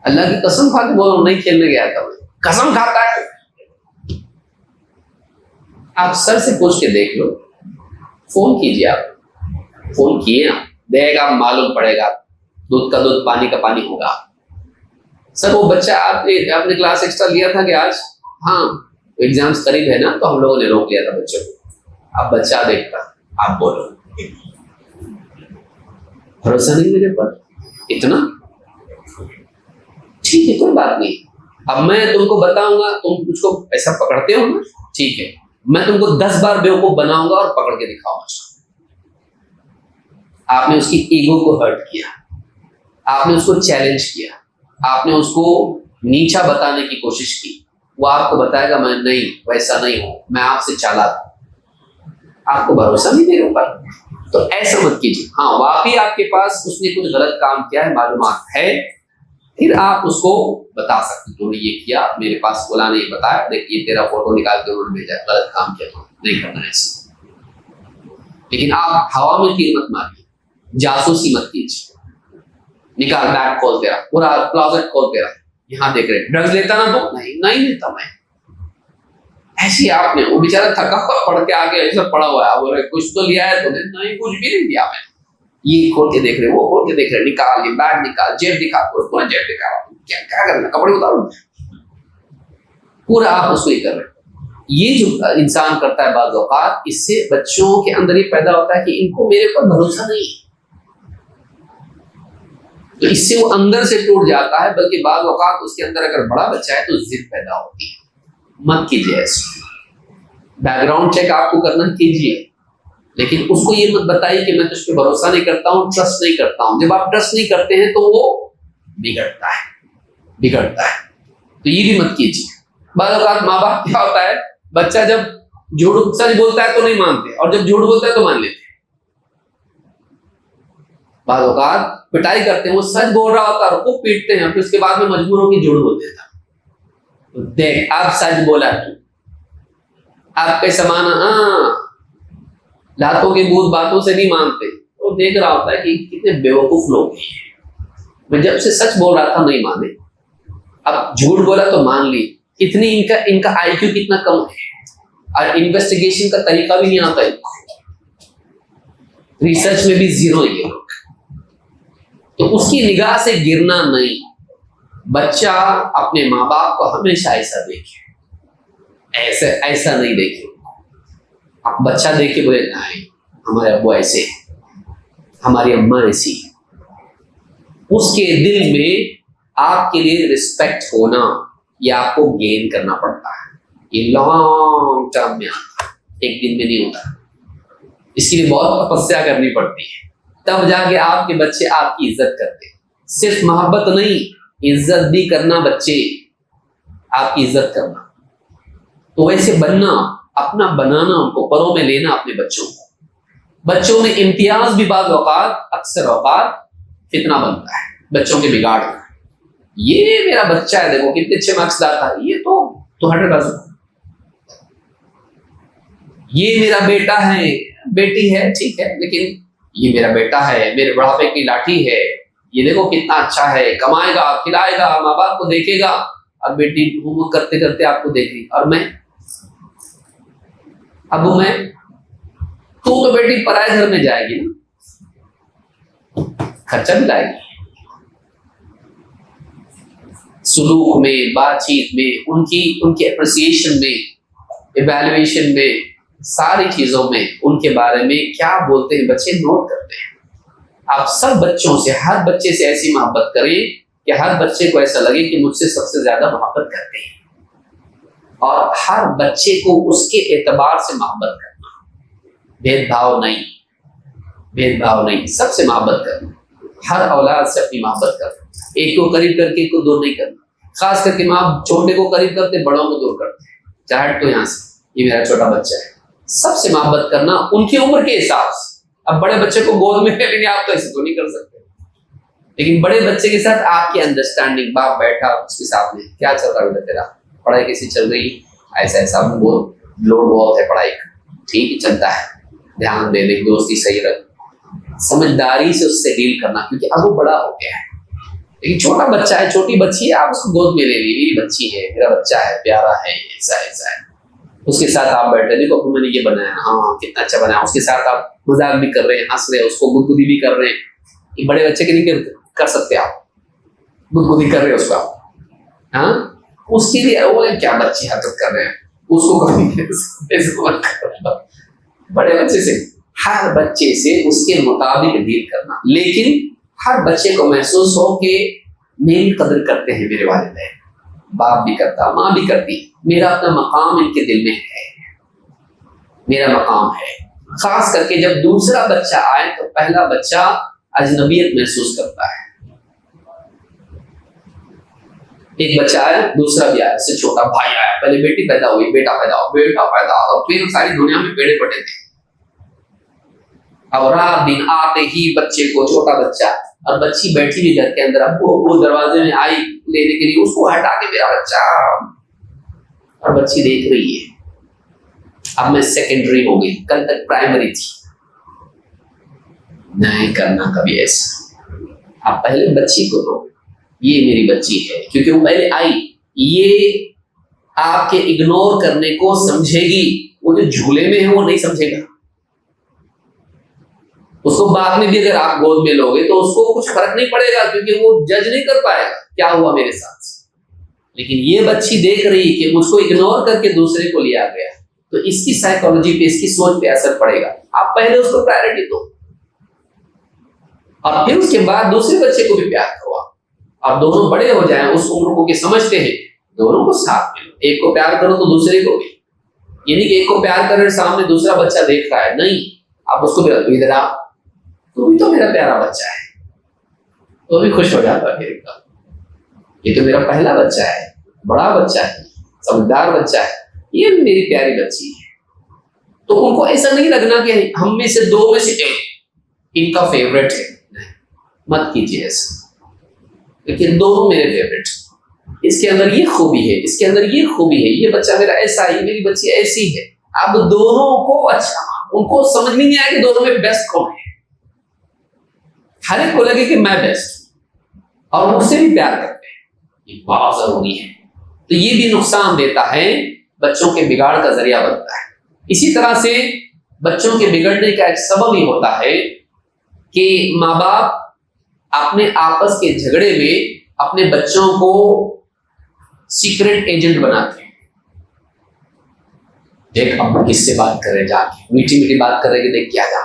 اللہ کی قسم کھا کے بول رہا ہوں نہیں کھیلنے گیا تھا. قسم کھاتا ہے. آپ سر سے پوچھ کے دیکھ لو. فون کیجیے. آپ فون کیے نا، دے گا معلوم پڑے گا. دودھ کا دودھ پانی کا پانی ہوگا. سر وہ بچہ آپ نے کلاس ایکسٹرا لیا تھا کہ آج؟ ہاں ایگزامس قریب ہے نا تو ہم لوگوں نے روک لیا تھا بچوں کو. اب بچہ دیکھتا، آپ بولو. بھروسہ نہیں میرے پر اتنا؟ ٹھیک ہے کوئی بات نہیں. اب میں تم کو بتاؤں گا، تم کچھ کو ایسا پکڑتے ہو نا، ٹھیک ہے میں تم کو 10 بار بیوقوف بناؤں گا اور پکڑ کے دکھاؤں گا. آپ نے اس کی ایگو کو ہرٹ کیا، آپ نے اس کو چیلنج کیا، آپ نے اس کو نیچا بتانے کی کوشش کی. وہ آپ کو بتائے گا میں نہیں ویسا نہیں ہوں، میں آپ سے چالاک ہوں. آپ کو بھروسہ نہیں میرے اوپر، تو ایسا مت کیجیے. ہاں واقعی آپ کے پاس اس نے کچھ غلط کام کیا ہے، معلومات ہے، پھر آپ اس کو بتا سکتے تو نے یہ کیا، میرے پاس فلاں نے یہ بتایا، دیکھیے تیرا فوٹو نکال کے انہوں نے بھیجا، غلط کام کیا تو نہیں کرنا ایسا. لیکن آپ ہوا میں تیر مت ماریے، جاسوسی مت کیجیے. نکال بیگ کھول تیرا، پورا کلوزٹ کھول تیرا، یہاں دیکھ رہے ڈرگز لیتا نا تو نہیں لیتا میں. ایسی آپ نے، وہ بیچارہ تھکا ہوا پڑھ کے آگے ایسا پڑا ہوا ہے، بول رہے کچھ تو لیا ہے تو نہیں کچھ بھی نہیں لیا میں. یہ کھول کے دیکھ رہے، وہ کھول کے دیکھ رہے، نکال یہ بیگ نکال، جیب دکھا، پورا جیب دکھا. کیا کرنا، کپڑے اتارو پورا. آپ اس کو یہ کر رہے. یہ جو انسان کرتا ہے بعض اوقات، اس سے بچوں کے اندر یہ پیدا ہوتا ہے کہ ان کو میرے پر بھروسہ نہیں ہے، تو اس سے وہ اندر سے ٹوٹ جاتا ہے. بلکہ بعض اوقات اس کے اندر اگر بڑا بچہ ہے تو ضد پیدا ہوتی ہے. مت کیجیے ایسے. بیک گراؤنڈ چیک آپ کو کرنا کیجیے، لیکن اس کو یہ مت بتائیے کہ میں تجھ پہ بھروسہ نہیں کرتا ہوں، ٹرسٹ نہیں کرتا ہوں. جب آپ ٹرسٹ نہیں کرتے ہیں تو وہ بگڑتا ہے. تو یہ بھی مت کیجیے. بعض اوقات ماں باپ کیا ہوتا ہے، بچہ جب جھوٹ سچ بولتا ہے تو نہیں مانتے، اور جب جھوٹ بولتا ہے تو مان لیتے. بعض اوقات پٹائی کرتے ہیں، وہ سچ بول رہا ہوتا ہے اور خوب پیٹتے ہیں، پھر اس کے بعد میں مجبور ہو کے جھوٹ بول دیتا. دیکھ آپ سچ بولا تو آپ کے سمانا. ہاں لاتوں کے بوجھ باتوں سے نہیں مانتے. وہ دیکھ رہا ہوتا ہے کہ کتنے بیوقوف لوگ ہیں. میں جب سے سچ بول رہا تھا نہیں مانے، اب جھوٹ بولا تو مان لی. اتنی ان کا آئی کیو کتنا کم ہے، اور انویسٹیگیشن کا طریقہ بھی نہیں آتا ہے، ریسرچ میں بھی زیرو ہے یہ لوگ. تو اس کی نگاہ سے گرنا نہیں. بچہ اپنے ماں باپ کو ہمیشہ ایسا دیکھے، ایسا نہیں دیکھے. بچہ دیکھے بولے نہیں ہمارے ابو ایسے، ہماری اماں ایسی. اس کے دل میں آپ کے لیے رسپیکٹ ہونا، یہ آپ کو گین کرنا پڑتا ہے. یہ لانگ ٹرم میں آتا ہے، ایک دن میں نہیں ہوتا. اس کے لیے بہت تپسیا کرنی پڑتی ہے، تب جا کے آپ کے بچے آپ کی عزت کرتے ہیں. صرف محبت نہیں، عزت بھی کرنا. بچے آپ کی عزت کرنا. تو ویسے بننا، اپنا بنانا، ان کو پروں میں لینا اپنے بچوں کو. بچوں میں امتیاز بھی بعض اوقات، اکثر اوقات فتنہ بنتا ہے بچوں کے بگاڑ کا. یہ میرا بچہ ہے، دیکھو کتنے اچھے مارکس لاتا ہے، یہ تو 100%. یہ میرا بیٹا ہے، بیٹی ہے، ٹھیک ہے، لیکن یہ میرا بیٹا ہے، میرے بڑھاپے کی لاٹھی ہے، یہ دیکھو کتنا اچھا ہے، کمائے گا، کھلائے گا، ماں باپ کو دیکھے گا. اور بیٹی ہوم ورک کرتے کرتے آپ کو دیکھ رہی، اور میں ابو میں تو بیٹی پرائے گھر میں جائے گی نا، خرچہ بھی لائے گی. سلوک میں، بات چیت میں، ان کی اپریسیشن میں، ایویلویشن میں، ساری چیزوں میں ان کے بارے میں کیا بولتے ہیں بچے نوٹ کرتے ہیں. آپ سب بچوں سے، ہر بچے سے ایسی محبت کریں کہ ہر بچے کو ایسا لگے کہ مجھ سے سب سے زیادہ محبت کرتے ہیں. اور ہر بچے کو اس کے اعتبار سے محبت کرنا، بھید بھاؤ نہیں، سب سے محبت کرنا، ہر اولاد سے اپنی محبت کرنا، ایک کو قریب کر کے ایک کو دور نہیں کرنا، خاص کر کے ماں چھوٹے کو قریب کرتے بڑوں کو دور کرتے، چاہے تو یہاں سے یہ میرا چھوٹا بچہ ہے، سب سے محبت کرنا ان کی عمر کے حساب سے۔ اب بڑے بچے کو گود میں لے لیں گے آپ تو ایسے تو نہیں کر سکتے، لیکن بڑے بچے کے ساتھ آپ کی انڈرسٹینڈنگ، باپ بیٹھا اس کے ساتھ میں کیا چل رہا ہے تیرا، پڑھائی کیسی چل رہی، ایسا لوڈ بہت ہے پڑھائی کا، ٹھیک ہی چلتا ہے، دھیان دے دے، دوستی صحیح رکھ، سمجھداری سے اس سے ڈیل کرنا، کیونکہ اب وہ بڑا ہو گیا ہے۔ لیکن چھوٹا بچہ ہے، چھوٹی بچی ہے، آپ اس کو گود میں لے لیے، میری بچی ہے، میرا بچہ ہے، پیارا ہے، ایسا ہے، اس کے ساتھ آپ بیٹھے، دیکھو میں نے یہ بنایا، ہاں کتنا اچھا بنایا، اس کے ساتھ آپ مذاق بھی کر رہے ہیں، ہنس رہے ہیں، اس کو گدگدی بھی کر رہے ہیں، یہ بڑے بچے کے نہیں کر سکتے آپ، گدگدی کر رہے ہیں اس کو آپ، ہاں اس کے لیے وہ کیا بچے حرکت کر رہے ہیں، اس کو بڑے بچے سے، ہر بچے سے اس کے مطابق ڈیل کرنا، لیکن ہر بچے کو محسوس ہو کہ میری قدر کرتے ہیں میرے والدین، باپ بھی کرتا، ماں بھی کرتی، میرا اپنا مقام ان کے دل میں ہے، میرا مقام ہے۔ خاص کر کے جب دوسرا بچہ آئے تو پہلا بچہ اجنبیت محسوس کرتا ہے، ایک بچہ آیا، دوسرا بھی آیا، اس سے چھوٹا بھائی آیا، پہلے بیٹی پیدا ہوئی، بیٹا پیدا ہوا، پھر ساری دنیا میں بیڑے پڑے تھے، اب رات دن آتے ہی بچے کو، چھوٹا بچہ اور بچی بیٹھی بھی گھر کے اندر، اب وہ دروازے میں آئی لینے کے لیے، اس کو ہٹا کے میرا بچہ، اور بچی دیکھ رہی ہے، اب میں سیکنڈری ہو گئی، کل تک پرائمری تھی، نہیں کرنا کبھی ایسا، اب پہلے بچی کو دو، یہ میری بچی ہے، کیونکہ وہ پہلے آئی، یہ آپ کے اگنور کرنے کو سمجھے گی، وہ جو جھولے میں ہے وہ نہیں سمجھے گا، اس کو بعد میں بھی اگر آپ گود میں لوگے تو اس کو کچھ فرق نہیں پڑے گا، کیونکہ وہ جج نہیں کر پائے گا کیا ہوا میرے ساتھ، لیکن یہ بچی دیکھ رہی کہ مجھ کو اگنور کر کے دوسرے کو لیا گیا، تو اس کی سائیکالوجی پہ، اس کی سوچ پہ اثر پڑے گا، آپ پہلے اس کو پرائرٹی دو، اور پھر اس کے بعد دوسرے بچے کو بھی پیار کرو، آپ دونوں بڑے ہو جائیں، اس عمر کو کہ سمجھتے ہیں، دونوں کو ساتھ میں لو، ایک کو پیار کرو تو دوسرے کو بھی، یہ نہیں کہ ایک کو پیار کرنے سامنے دوسرا بچہ دیکھ رہا ہے، نہیں، آپ اس کو بھی ادھر آ، تو بھی تو میرا پیارا بچہ ہے، تو بھی خوش ہو جاتا ہے، یہ تو میرا پہلا بچہ ہے، بڑا بچہ ہے، سمجھدار بچہ ہے، یہ میری پیاری بچی ہے، تو ان کو ایسا نہیں لگنا کہ ہم میں سے دو میں سے ایک ان کا فیوریٹ ہے، مت کیجیے ایسا، لیکن دونوں میرے فیوریٹ، اس کے اندر یہ خوبی ہے، اس کے اندر یہ خوبی ہے، یہ بچہ میرا ایسا ہے، میری بچی ایسی ہے، اب دونوں کو اچھا، ان کو سمجھ نہیں آیا کہ دونوں میں بیسٹ کون ہے، ہر ایک کو لگے کہ میں بیسٹ، اور مجھ سے بھی پیار کرتے ہیں، یہ بہت ضروری ہے، تو یہ بھی نقصان دیتا ہے، بچوں کے بگاڑ کا ذریعہ بنتا ہے۔ اسی طرح سے بچوں کے بگڑنے کا ایک سبب یہ ہوتا ہے کہ ماں باپ اپنے آپس کے جھگڑے میں اپنے بچوں کو سیکرٹ ایجنٹ بناتے ہیں، دیکھ ابو کس سے بات کر رہے، جا کے میٹھی میٹھی بات کر رہے کہ دیکھ کیا جا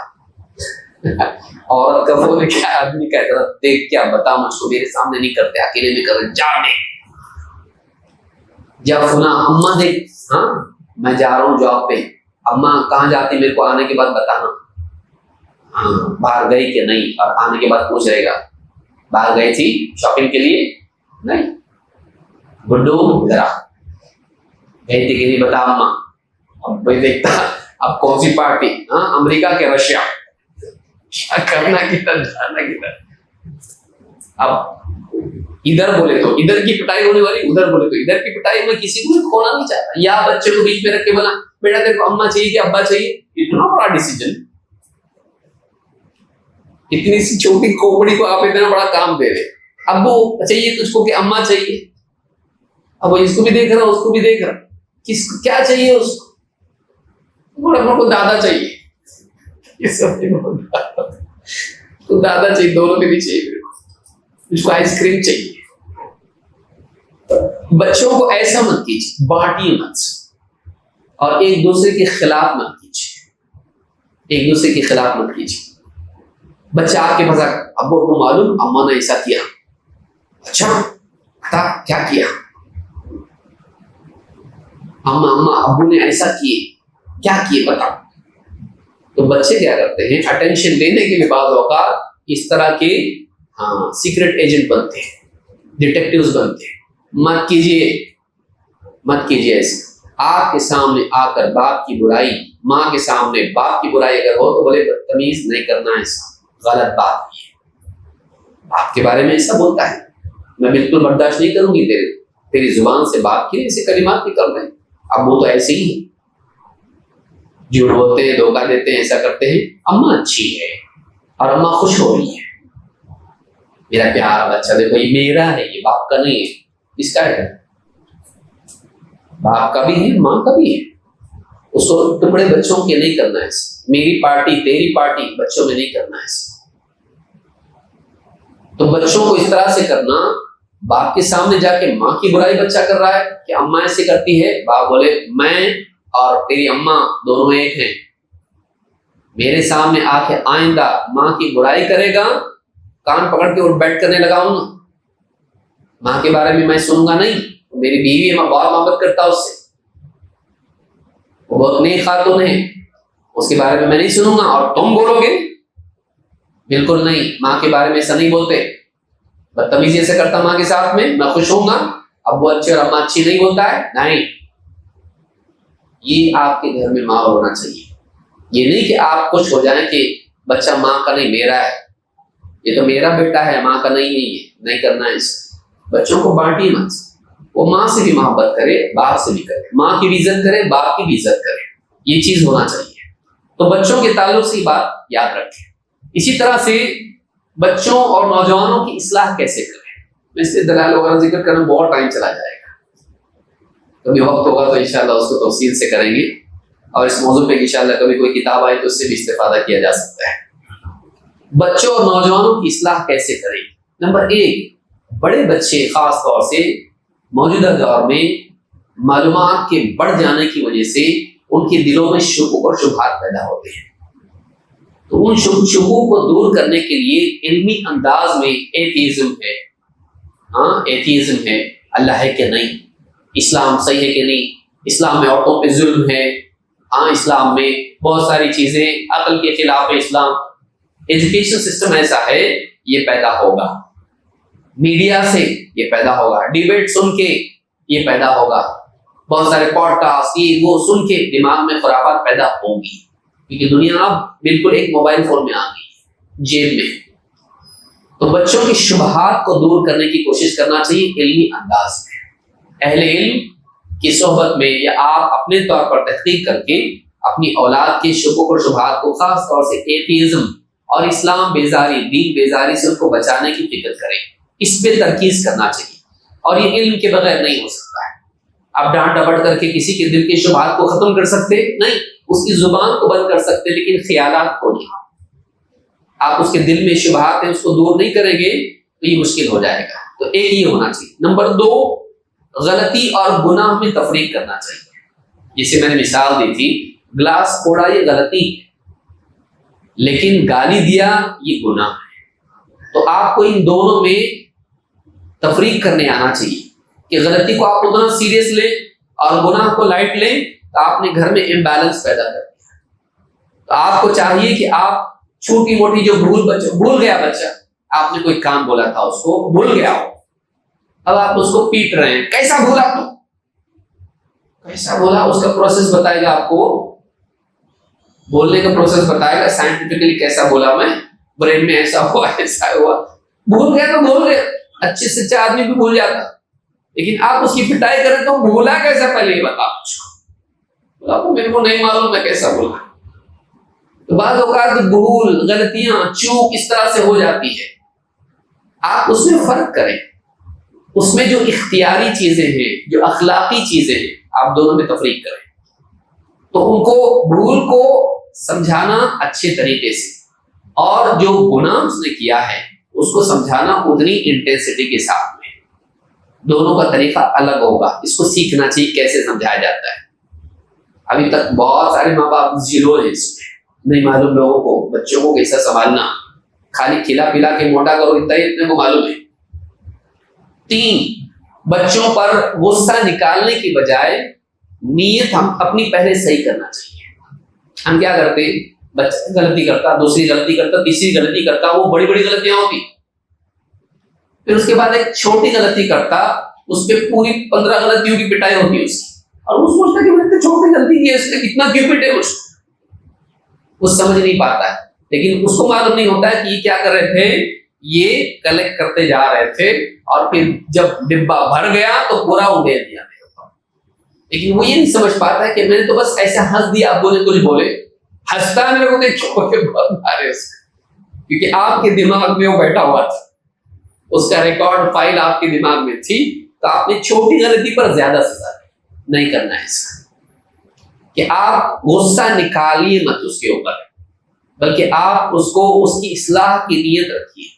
عورت کا وہ کیا آدمی کہتا تھا، دیکھ کیا بتا مجھ کو، میرے سامنے نہیں کرتے، اکیلے میں کر رہے، جا دیکھ، جب سنا اماں دیکھ، ہاں میں جا رہا ہوں جاب پہ، اماں کہاں جاتی میرے کو آنے کے بعد بتانا، ہاں باہر گئی کہ نہیں، اور آنے کے بعد پوچھ رہے گا باہر گئی تھی شاپنگ کے لیے، نہیں، گڈو ادھر آ، گئی تھی کہ نہیں بتا اماں، اب کوئی دیکھتا اب کون سی پارٹی، ہاں امریکہ کے رشیا، کیا کرنا کدھر جانا کدھر، اب ادھر بولے تو ادھر کی پٹائی ہونے والی، ادھر بولے تو ادھر کی پٹائی، میں کسی کو کھونا نہیں چاہتا، یا بچے کو بیچ میں رکھ کے بولا بیٹا دیکھو اماں چاہیے کہ ابا چاہیے، اتنا بڑا ڈیسیجن، اتنی سی چھوٹی کھوپڑی کو آپ اتنا بڑا کام دے رہے، ابو چاہیے تجھ کو کہ اماں چاہیے، اب وہ اس کو بھی دیکھ رہا اس کو بھی دیکھ رہا، کس کو کیا چاہیے، اس کو دادا چاہیے، یہ سب تو دادا چاہیے، دونوں کے بھی چاہیے، اس کو آئس کریم چاہیے۔ بچوں کو ایسا مت کیجیے، بانٹیے مت، اور ایک دوسرے کے خلاف مت کیجیے، ایک دوسرے کے خلاف مت کیجیے، بچہ آپ کے مذاق، ابو کو معلوم اماں نے ایسا کیا، اچھا بتا کیا کیا، اما اما ابو نے ایسا کیے، کیا کیے بتاؤ. تو بچے کیا کرتے ہیں، اٹینشن لینے کے لیے بعض اوقات اس طرح کے سیکرٹ ایجنٹ بنتے ہیں، ڈیٹیکٹیوز بنتے ہیں. مت کیجیے ایسے. آپ کے سامنے آ کر باپ کی برائی، ماں کے سامنے باپ کی برائی اگر ہو تو بولے بدتمیز نہیں کرنا، ایسا غلط بات ہے. باپ کے بارے میں ایسا بولتا ہے، میں بالکل برداشت نہیں کروں گی تیری زبان سے باپ کے ایسے کلمات نکل رہے ہیں. اب وہ تو ایسے ہی ہے، جھوٹ بولتے ہیں، دھوکہ دیتے ہیں، ایسا کرتے ہیں. اماں اچھی ہے اور اماں خوش ہو رہی ہے، میرا پیارا بچہ دیکھو یہ میرا ہے، یہ باپ کا نہیں ہے. اس کا ہے، باپ کا بھی ہے، ماں کا بھی ہے. اس کو ٹکڑے بچوں کے نہیں کرنا ہے، میری پارٹی تیری پارٹی بچوں میں نہیں کرنا ہے. تو بچوں کو اس طرح سے کرنا، باپ کے سامنے جا کے ماں کی برائی بچہ کر رہا ہے کہ اماں ایسے کرتی ہے، باپ بولے میں اور تیری اماں دونوں ایک ہیں، میرے سامنے آ کے آئندہ ماں کی برائی کرے گا کان پکڑ کے اٹھ بیٹھ کرنے لگاؤں گا. ماں کے بارے میں سنوں گا نہیں. میری بیوی ہے، میں بہت محبت کرتا ہوں اس سے، وہ بہت نیک خاتون ہے، اس کے بارے میں نہیں سنوں گا. اور تم بولو گے بالکل نہیں، ماں کے بارے میں ایسا نہیں بولتے. بدتمیزی سے کرتا ماں کے ساتھ میں خوش ہوں گا. اب وہ اچھے اور اماں اچھی نہیں بولتا ہے، نہیں. یہ آپ کے گھر میں ماحول ہونا چاہیے. یہ نہیں کہ آپ خوش ہو جائیں کہ بچہ ماں کا نہیں میرا ہے، یہ تو میرا بیٹا ہے، ماں کا نہیں ہے. یہ نہیں کرنا ہے. اس بچوں کو بانٹی مت. وہ ماں سے بھی محبت کرے، باپ سے بھی کرے، ماں کی بھی عزت کرے، باپ کی بھی عزت کرے. یہ چیز ہونا چاہیے. تو بچوں کے تعلق سے یہ بات یاد رکھیں. اسی طرح سے بچوں اور نوجوانوں کی اصلاح کیسے کریں، اس سے دلائل وغیرہ ذکر کرنا بہت ٹائم چلا جائے گا. کبھی وقت ہوگا تو انشاءاللہ اس کو تفصیل سے کریں گے، اور اس موضوع پہ انشاءاللہ کبھی کوئی کتاب آئے تو اس سے بھی استفادہ کیا جا سکتا ہے. بچوں اور نوجوانوں کی اصلاح کیسے کریں. نمبر 1، بڑے بچے خاص طور سے موجودہ دور میں معلومات کے بڑھ جانے کی وجہ سے ان کے دلوں میں شکوک اور شبہات پیدا ہوتے ہیں. تو ان شکوک کو دور کرنے کے لیے علمی انداز میں ایتھیزم ہے، اللہ ہے کہ نہیں، اسلام صحیح ہے کہ نہیں، اسلام میں عورتوں پہ ظلم ہے، اسلام میں بہت ساری چیزیں عقل کے خلاف ہے. اسلام ایجوکیشن سسٹم ایسا ہے، یہ پیدا ہوگا. میڈیا سے یہ پیدا ہوگا، ڈیبیٹ سن کے یہ پیدا ہوگا، بہت سارے پوڈ کاسٹ یہ وہ سن کے دماغ میں خرافات پیدا ہوں گی، کیونکہ دنیا اب بالکل ایک موبائل فون میں آ گئی، جیب میں. تو بچوں کی شبہات کو دور کرنے کی کوشش کرنا چاہیے علمی انداز میں. اہل علم کی صحبت میں یا آپ اپنے طور پر تحقیق کر کے اپنی اولاد کے شکوک اور شبہات کو خاص طور سے ایتھیزم اور اسلام بیزاری، دین بیزاری سے ان کو بچانے کی فکر کریں. اس پہ ترکیز کرنا چاہیے، اور یہ علم کے بغیر نہیں ہو سکتا ہے. آپ ڈانٹ ڈپٹ کر کے کسی کے دل کے شبہات کو ختم کر سکتے نہیں، اس کی زبان کو بند کر سکتے لیکن خیالات کو نہیں. آپ اس کے دل میں شبہات ہیں اس کو دور نہیں کریں گے تو یہ مشکل ہو جائے گا. تو ایک یہ ہونا چاہیے. نمبر 2، غلطی اور گناہ میں تفریق کرنا چاہیے. جسے میں نے مثال دی تھی، گلاس پھوڑا یہ غلطی ہے، لیکن گالی دیا یہ گناہ ہے. تو آپ کو ان دونوں میں تفریق کرنے آنا چاہیے کہ غلطی کو آپ اتنا سیریس لیں اور گناہ کو لائٹ لیں تو آپ نے گھر میں امبیلنس پیدا کر دیا. تو آپ کو چاہیے کہ آپ چھوٹی موٹی جو بھول گیا بچہ، آپ نے کوئی کام بولا تھا اس کو بھول گیا ہو، اب آپ اس کو پیٹ رہے ہیں، کیسا بولا تو کیسا بولا، اس کا پروسیس بتائے گا آپ کو، بولنے کا پروسیس بتائے گا سائنٹیفکلی کیسا بولا میں، برین میں ایسا ہوا ایسا ہوا. بھول گیا تو بھول گیا، اچھے سے اچھا آدمی بھی بھول جاتا، لیکن آپ اس کی پٹائی کریں تو بھولا کیسا پہلے یہ بتا مجھ کو، میرے کو نہیں معلوم میں کیسا بولا. تو بعض اوقات بھول، غلطیاں، چوک اس طرح سے ہو جاتی ہے. آپ اس میں فرق کریں، اس میں جو اختیاری چیزیں ہیں، جو اخلاقی چیزیں ہیں، آپ دونوں میں تفریق کریں. تو ان کو بھول کو سمجھانا اچھے طریقے سے، اور جو گناہ اس نے کیا ہے اس کو سمجھانا اتنی انٹینسٹی کے ساتھ میں. دونوں کا طریقہ الگ ہوگا، اس کو سیکھنا چاہیے کیسے سمجھایا جاتا ہے. ابھی تک بہت سارے ماں باپ زیرو ہیں اس میں، نہیں معلوم لوگوں کو بچوں کو کیسا سنبھالنا، خالی کھلا پلا کے موٹا کرو اتنے کو معلوم ہے. 3، بچوں پر غصہ نکالنے کی بجائے نیت ہم اپنی پہلے صحیح کرنا چاہیے. ہم کیا کرتے ہیں, بچہ غلطی کرتا, دوسری غلطی کرتا, تیسری غلطی کرتا, وہ بڑی بڑی غلطیاں ہوتی, پھر اس کے بعد ایک چھوٹی غلطی کرتا, اس پہ پوری 15 غلطیوں کی پٹائی ہوتی ہے اس کی, اور وہ سوچتا کہ میں نے چھوٹی غلطی کی ہے, اس نے کتنا کیوں پٹے, وہ سمجھ نہیں پاتا ہے. لیکن اس کو معلوم نہیں ہوتا ہے کہ یہ کیا کر رہے تھے, یہ کلیکٹ کرتے جا رہے تھے, اور پھر جب ڈبہ بھر گیا تو پورا اڑے دیا. لیکن وہ یہ نہیں سمجھ پاتا ہے کہ میں نے تو بس ایسا ہنس دیا, آپ بولے کچھ بولے, ہنستا میرے کو دیکھ کے بہت مارے اس کا, کیونکہ آپ کے دماغ میں وہ بیٹھا ہوا تھا, اس کا ریکارڈ فائل آپ کے دماغ میں تھی, تو آپ نے چھوٹی غلطی پر زیادہ سزا نہیں کرنا ہے. اس کا کہ آپ غصہ نکالیے مت اس کے اوپر, بلکہ آپ اس کو اس کی اصلاح کی نیت رکھیے.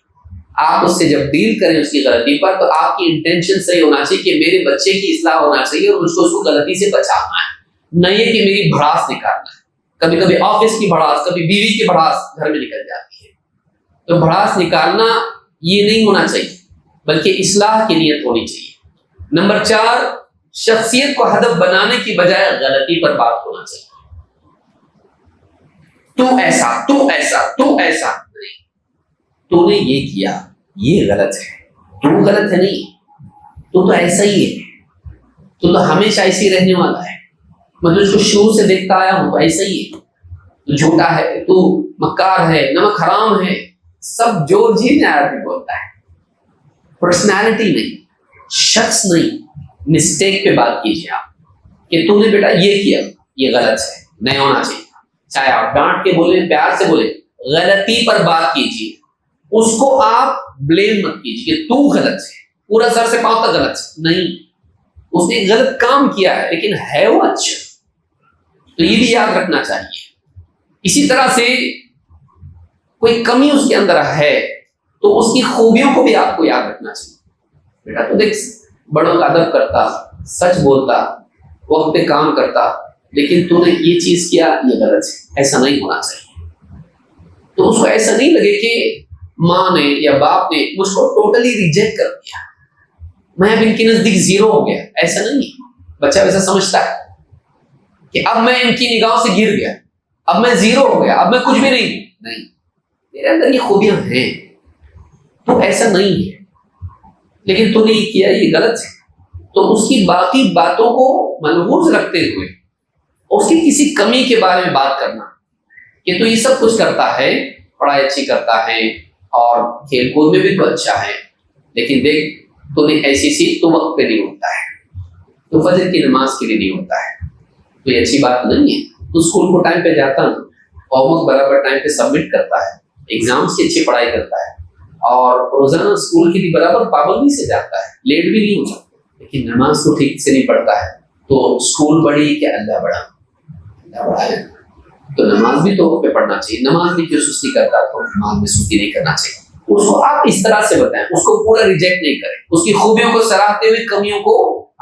آپ اس سے جب ڈیل کریں اس کی غلطی پر, تو آپ کی انٹینشن صحیح ہونا چاہیے کہ میرے بچے کی اصلاح ہونا چاہیے اور اس کو غلطی سے بچانا ہے, نہ یہ کہ میری بھڑاس نکالنا ہے. کبھی کبھی آفس کی بھڑاس, کبھی بیوی کی بھڑاس گھر میں نکل جاتی ہے, تو بھڑاس نکالنا یہ نہیں ہونا چاہیے, بلکہ اصلاح کی نیت ہونی چاہیے. نمبر 4, شخصیت کو ہدف بنانے کی بجائے غلطی پر بات ہونا چاہیے. تو ایسا نہیں, تو نے یہ کیا, یہ غلط ہے, تو غلط ہے نہیں, تو ایسا ہی ہے, تو ہمیشہ ایسے ہی رہنے والا ہے, مطلب اس کو شروع سے دیکھتا آیا ہوں تو ایسا ہی ہے, تو جھوٹا ہے, تو مکار ہے, نمک حرام ہے, سب جو جی میں آدمی بولتا ہے. پرسنالٹی نہیں, شخص نہیں, مسٹیک پہ بات کیجیے آپ کہ تو نے بیٹا یہ کیا, یہ غلط ہے, نہیں ہونا چاہیے. چاہے آپ ڈانٹ کے بولیں, پیار سے بولیں, غلطی پر بات کیجیے. اس کو آپ بلیم مت کیجیے کہ تو غلط ہے, پورا سر سے پاؤں تک غلط ہے, نہیں, اس نے غلط کام کیا ہے لیکن ہے وہ اچھا, تو یہ بھی یاد رکھنا چاہیے. اسی طرح سے کوئی کمی اس کے اندر ہے تو اس کی خوبیوں کو بھی آپ کو یاد رکھنا چاہیے. بیٹا تو دیکھ, بڑوں کا ادب کرتا, سچ بولتا, وقت پہ کام کرتا, لیکن تو نے یہ چیز کیا, یہ غلط ہے, ایسا نہیں ہونا چاہیے. تو اس کو ایسا نہیں لگے کہ ماں نے یا باپ نے مجھ کو ٹوٹلی ریجیکٹ کر دیا, میں اب ان کے نزدیک زیرو ہو گیا. ایسا نہیں, بچہ ویسا سمجھتا ہے کہ اب میں ان کی نگاہوں سے گر گیا, اب میں زیرو ہو گیا, اب میں کچھ بھی نہیں, میرے اندر یہ خوبیاں ہیں, تو ایسا نہیں ہے, لیکن تو نے یہ کیا, یہ غلط ہے. تو اس کی باقی باتوں کو ملحوظ رکھتے ہوئے اس کی کسی کمی کے بارے میں بات کرنا کہ تو یہ سب کچھ کرتا ہے, پڑھائی اچھی کرتا ہے اور کھیل کود میں بھی تو اچھا ہے, لیکن دیکھ تو نے ایسی سی, تو وقت پہ نہیں ہوتا ہے, تو فجر کی نماز کے لیے نہیں ہوتا ہے, تو یہ اچھی بات نہیں ہے. تو اسکول کو ٹائم پہ جاتا ہوں, ہوم ورک برابر ٹائم پہ سبمٹ کرتا ہے, ایگزامس کی اچھی پڑھائی کرتا ہے, اور روزانہ اسکول کے لیے برابر پابندی سے جاتا ہے, لیٹ بھی نہیں ہوتا, لیکن نماز تو ٹھیک سے نہیں پڑھتا ہے. تو اسکول بڑی کہ اللہ بڑا, اللہ بڑا ہے, تو نماز بھی تو وقت پہ پڑھنا چاہیے. نماز بھی کیوں سستی کرتا ہے, تو نماز میں سستی نہیں کرنا چاہیے. اس کو آپ اس طرح سے بتائیں, اس کو پورا ریجیکٹ نہیں کریں, اس کی خوبیوں کو سراہتے ہوئے کمیوں کو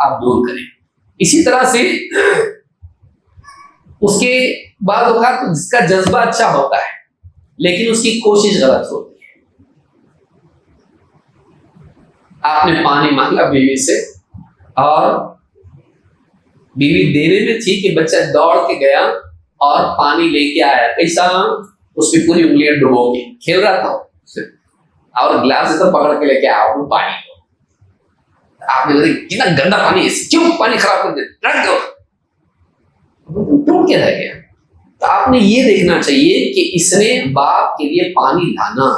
آپ دور کریں. اسی طرح سے اس کے بعض اوقات جس کا جذبہ اچھا ہوتا ہے لیکن اس کی کوشش غلط ہوتی ہے. آپ نے پانی مانگا بیوی سے, اور بیوی دینے میں تھی کہ بچہ دوڑ کے گیا اور پانی لے کے آیا, کیسا, اس کی پوری انگلیاں ڈبو گئی, کھیل رہا تھا اور گلاس سے تو پکڑ کے لے کے آیا وہ پانی. آپ نے کتنا گندا پانی ہے, کیوں پانی خراب کر دیا, رکھ دو, ٹوٹ کے رہ گیا. تو آپ نے یہ دیکھنا چاہیے کہ اس نے باپ کے لیے پانی لانا,